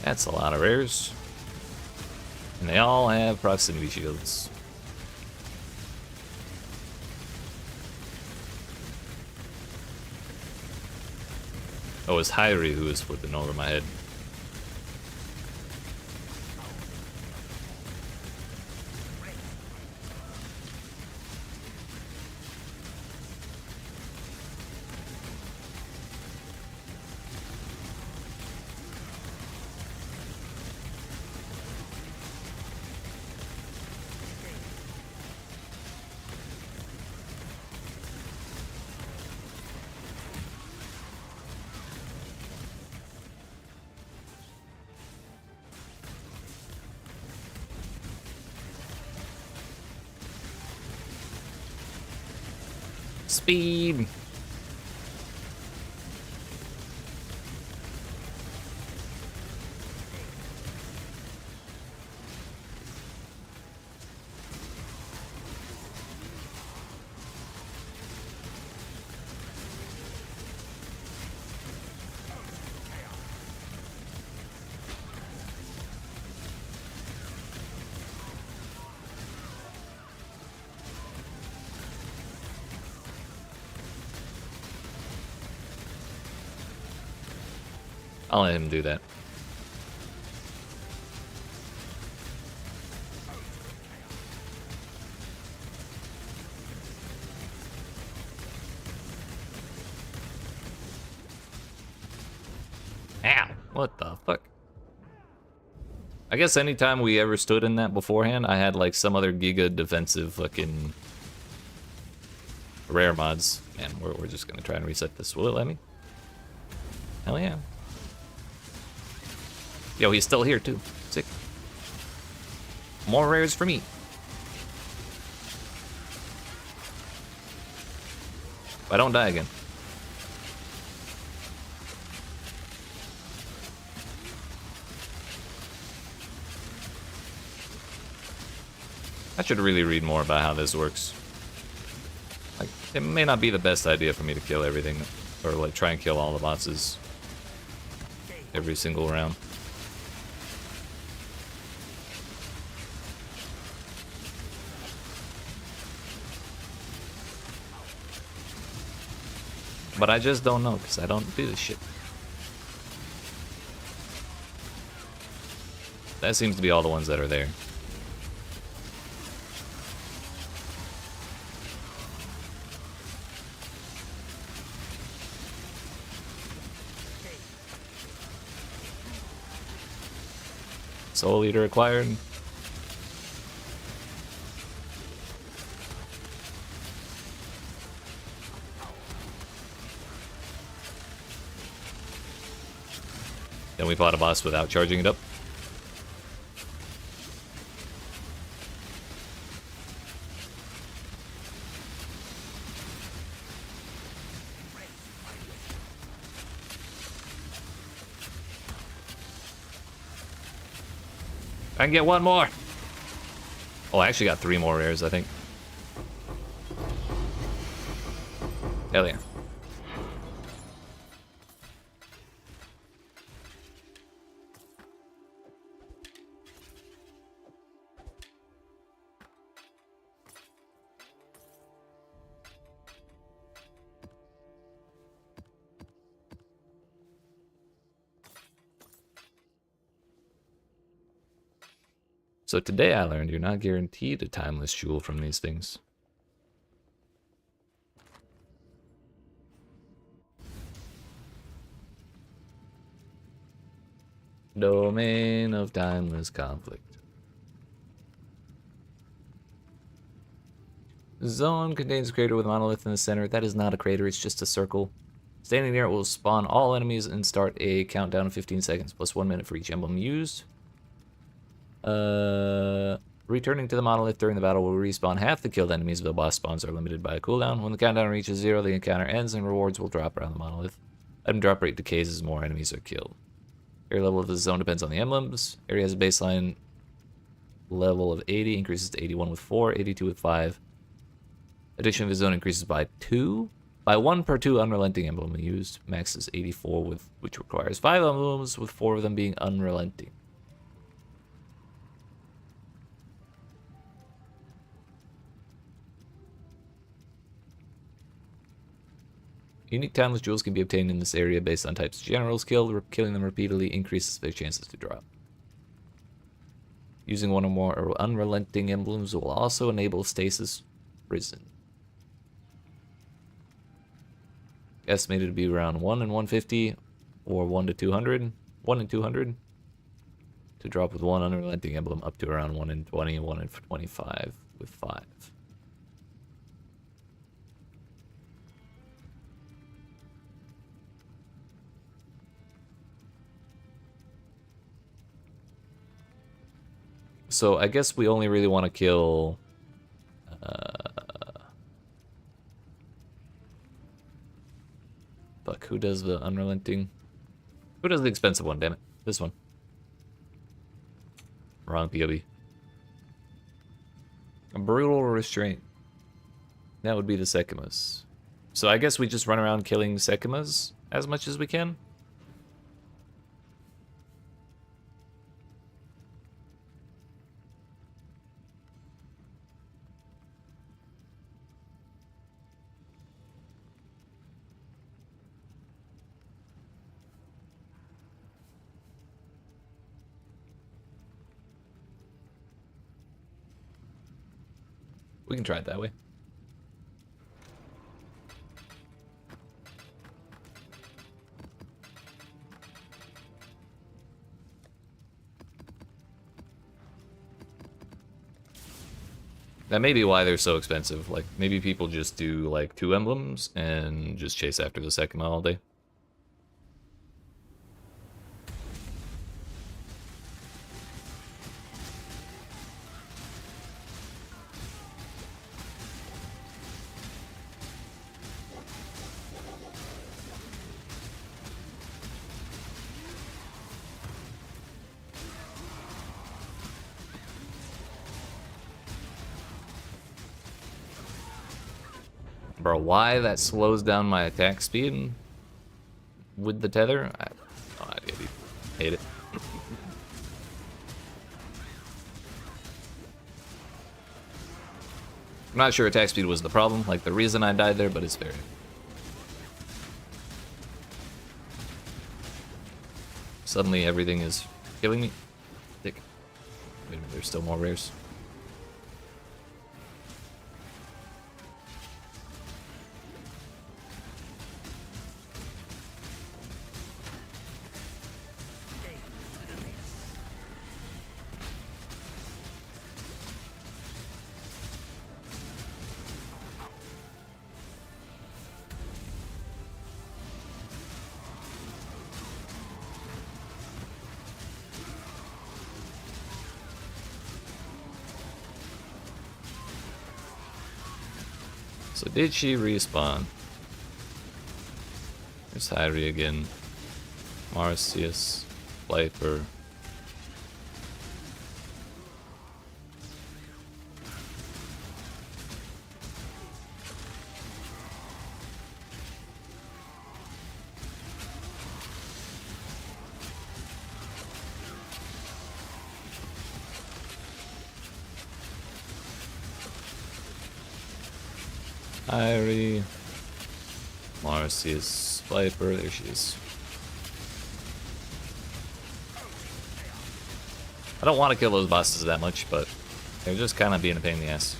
That's a lot of rares. And they all have proximity shields. Oh, it's Hyri who is flipping over my head. Speed. I'll let him do that. Ow! What the fuck? I guess anytime we ever stood in that beforehand, I had like some other giga defensive fucking rare mods. And we're just gonna try and reset this. Will it let me? Hell yeah. Yo, he's still here too. Sick. More rares for me. If I don't die again. I should really read more about how this works. Like, it may not be the best idea for me to kill everything, or like try and kill all the bosses every single round. But I just don't know, because I don't do this shit. That seems to be all the ones that are there. Soul Eater acquired. Then we fought a boss without charging it up. I can get one more. Oh, I actually got 3 more rares, I think. Hell yeah. So today I learned you're not guaranteed a timeless jewel from these things. Domain of timeless conflict. Zone contains a crater with a monolith in the center. That is not a crater, it's just a circle. Standing near it will spawn all enemies and start a countdown of 15 seconds, plus 1 minute for each emblem used. Returning to the monolith during the battle will respawn half the killed enemies, but boss spawns are limited by a cooldown. When the countdown reaches 0, the encounter ends and rewards will drop around the monolith. Item drop rate decays as more enemies are killed. Area level of the zone depends on the emblems. Area has a baseline level of 80, increases to 81 with 4, 82 with 5. Addition of the zone increases by 2. By 1 per 2 unrelenting emblem used. Max is 84, with which requires 5 emblems, with 4 of them being unrelenting. Unique timeless jewels can be obtained in this area based on types of generals killed. Killing them repeatedly increases their chances to drop. Using 1 or more unrelenting emblems will also enable stasis prison. Estimated to be around 1 in 150 or 1 to 200. 1 in 200 to drop with 1 unrelenting emblem, up to around 1 in 20 and 1 in 25 with 5. So I guess we only really want to kill fuck, who does the unrelenting? Who does the expensive one, damn it? This one. Wrong POV. A brutal restraint. That would be the Sekimas. So I guess we just run around killing Sekimas as much as we can. We can try it that way. That may be why they're so expensive. Like, maybe people just do, like, 2 emblems and just chase after the second all day. Bro, why that slows down my attack speed with the tether? I have no idea, dude. Hate it. I'm not sure attack speed was the problem, like the reason I died there, but it's fair. Suddenly everything is killing me. Dick. Wait a minute, there's still more rares. So did she respawn? There's Hyrie again. Marcius, Viper. Hyrie, Marcius, Viper, there she is. I don't want to kill those bosses that much, but they're just kind of being a pain in the ass.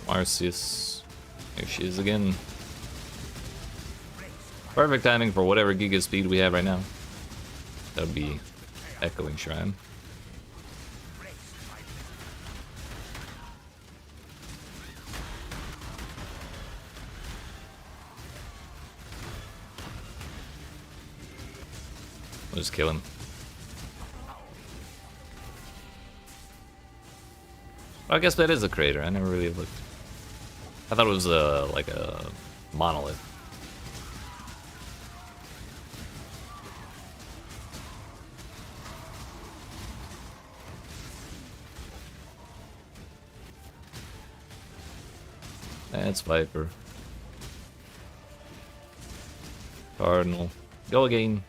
Marcius. There she is again. Perfect timing for whatever giga speed we have right now. That would be Echoing Shrine. We'll just kill him. I guess that is a crater. I never really looked. I thought it was like a monolith. That's Viper. Cardinal. Go again.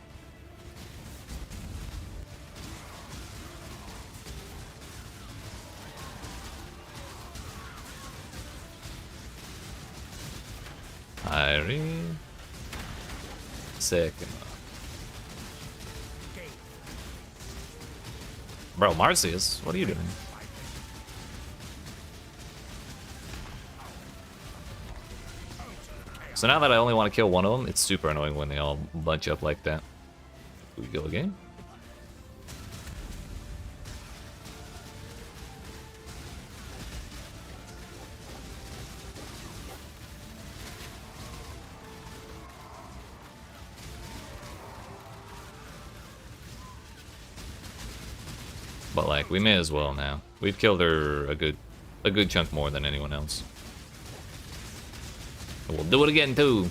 Hyrie. Second. Bro, Marcius, what are you doing? So now that I only want to kill one of them, it's super annoying when they all bunch up like that. Do we go again? But like, we may as well now. We've killed her a good chunk more than anyone else. And we'll do it again too.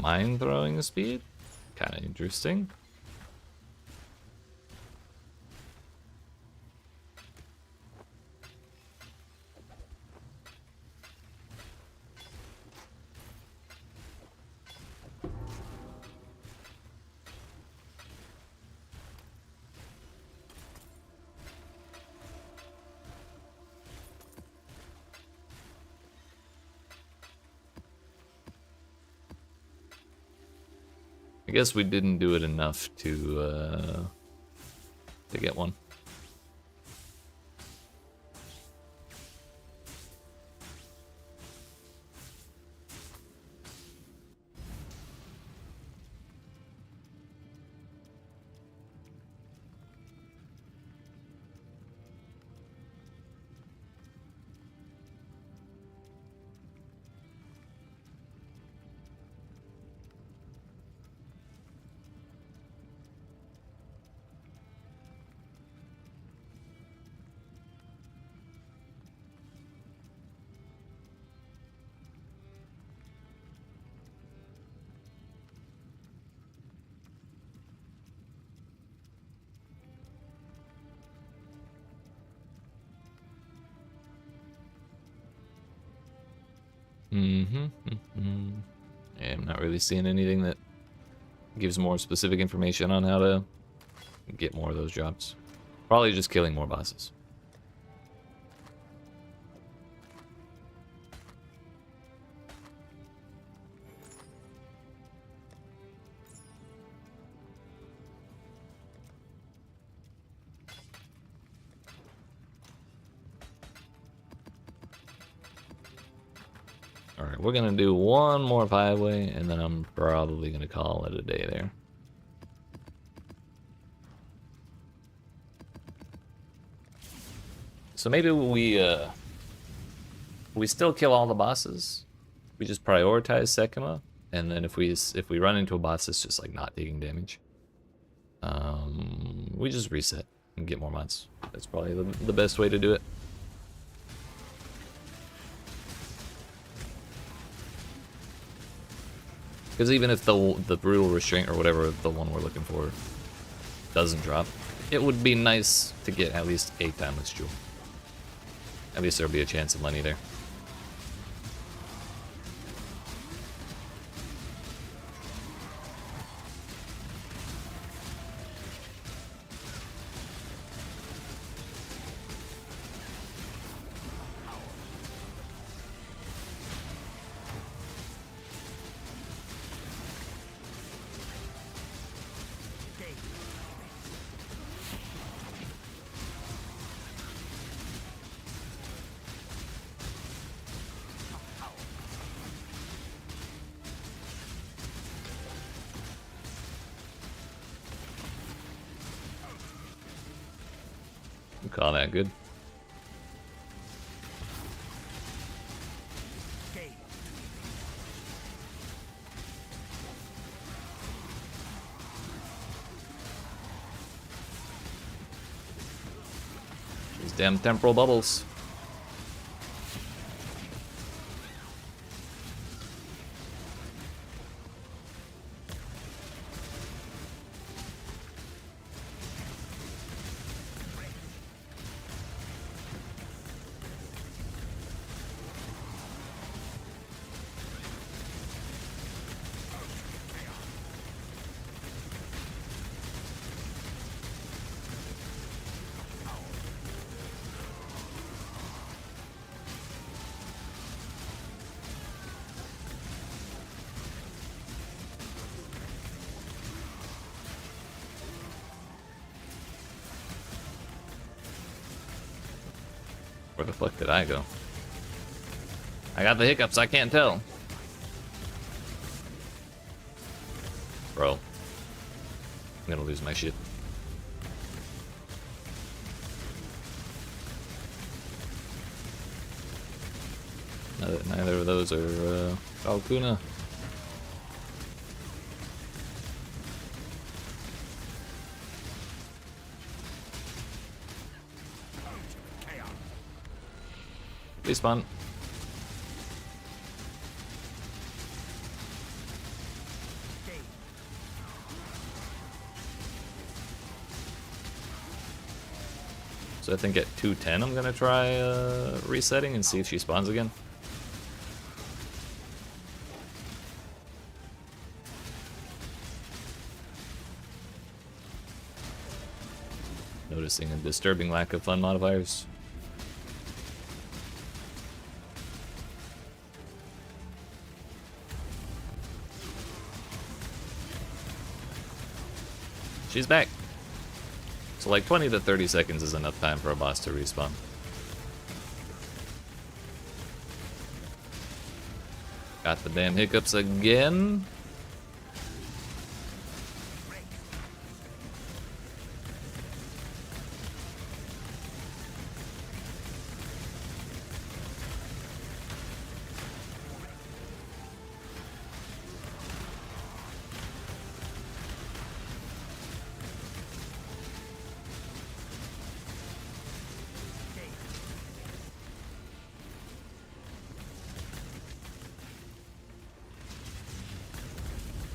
mine throwing speed. Kind of interesting. I guess we didn't do it enough to get one. Yeah, I'm not really seeing anything that gives more specific information on how to get more of those drops. Probably just killing more bosses. Alright, we're gonna do one more highway, and then I'm probably gonna call it a day there. So maybe we still kill all the bosses. We just prioritize Sekima, and then if we run into a boss that's just like not taking damage, we just reset and get more mods. That's probably the best way to do it. Because even if the brutal restraint or whatever the one we're looking for doesn't drop, it would be nice to get at least a timeless jewel. At least there'll be a chance of money there. Call that good. These damn temporal bubbles. Where the fuck did I go? I got the hiccups, I can't tell. Bro. I'm gonna lose my shit. Neither of those are Falcuna. Respawn. So I think at 210 I'm gonna try resetting and see if she spawns again. Noticing a disturbing lack of fun modifiers. She's back. So like 20 to 30 seconds is enough time for a boss to respawn. Got the damn hiccups again.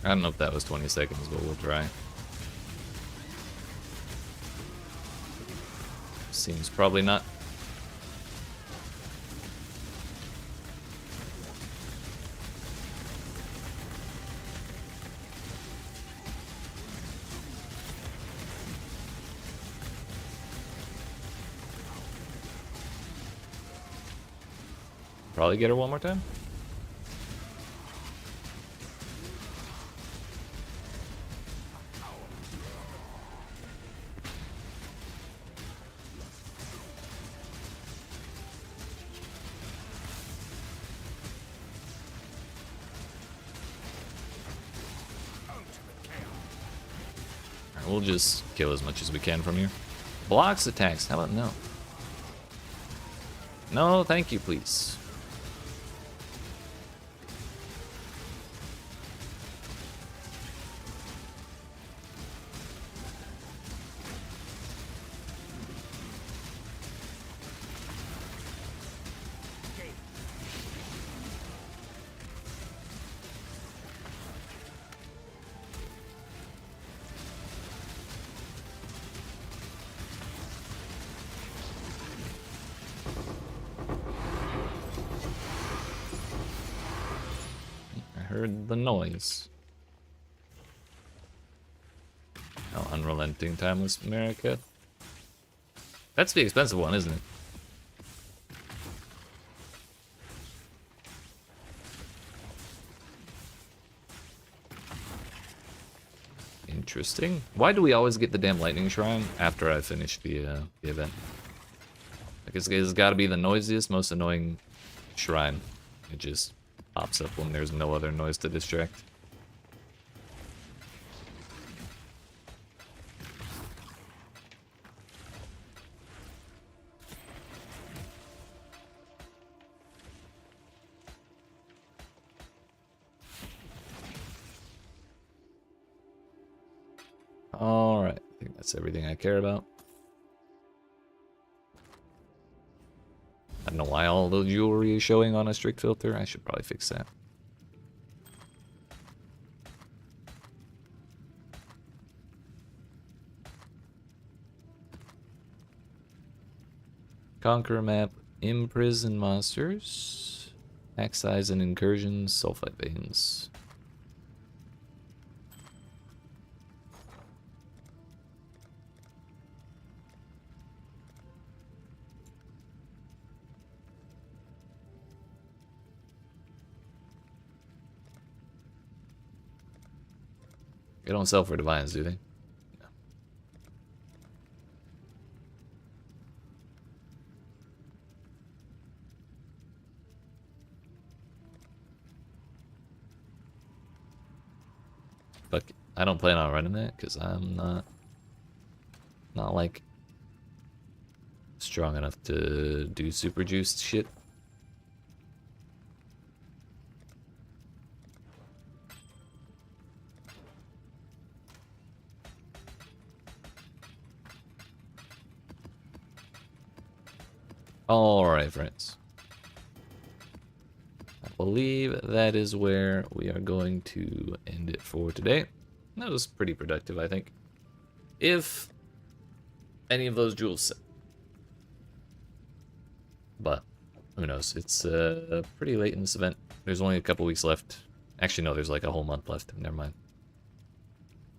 I don't know if that was 20 seconds, but we'll try. Seems probably not. Probably get her one more time. We'll just kill as much as we can from here. Blocks attacks, how about no? No, thank you, please. Heard the noise. Oh, unrelenting, timeless America. That's the expensive one, isn't it? Interesting. Why do we always get the damn lightning shrine after I finish the event? I guess it's got to be the noisiest, most annoying shrine. It just pops up when there's no other noise to distract. Alright, I think that's everything I care about. I don't know why all the jewelry is showing on a strict filter. I should probably fix that. Conquer map, imprison monsters, axe size and incursions, sulfite veins. They don't sell for divines, do they? No. But I don't plan on running that because I'm not like strong enough to do super juiced shit. Alright, friends. I believe that is where we are going to end it for today. That was pretty productive, I think. If any of those jewels But who knows? It's pretty late in this event. There's only a couple weeks left. Actually, no, there's like a whole month left. Never mind.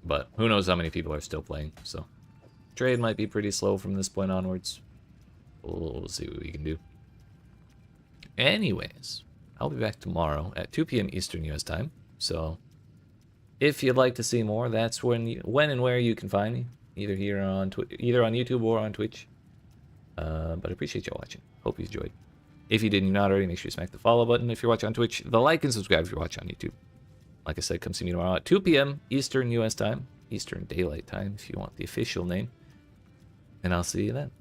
But who knows how many people are still playing, so... Trade might be pretty slow from this point onwards. We'll see what we can do. Anyways, I'll be back tomorrow at 2 p.m. Eastern US time. So, if you'd like to see more, that's when and where you can find me. Either here on either on YouTube or on Twitch. But I appreciate y'all watching. Hope you enjoyed. If you did not already, make sure you smack the follow button if you're watching on Twitch. The like and subscribe if you're watching on YouTube. Like I said, come see me tomorrow at 2 p.m. Eastern US time. Eastern Daylight Time, if you want the official name. And I'll see you then.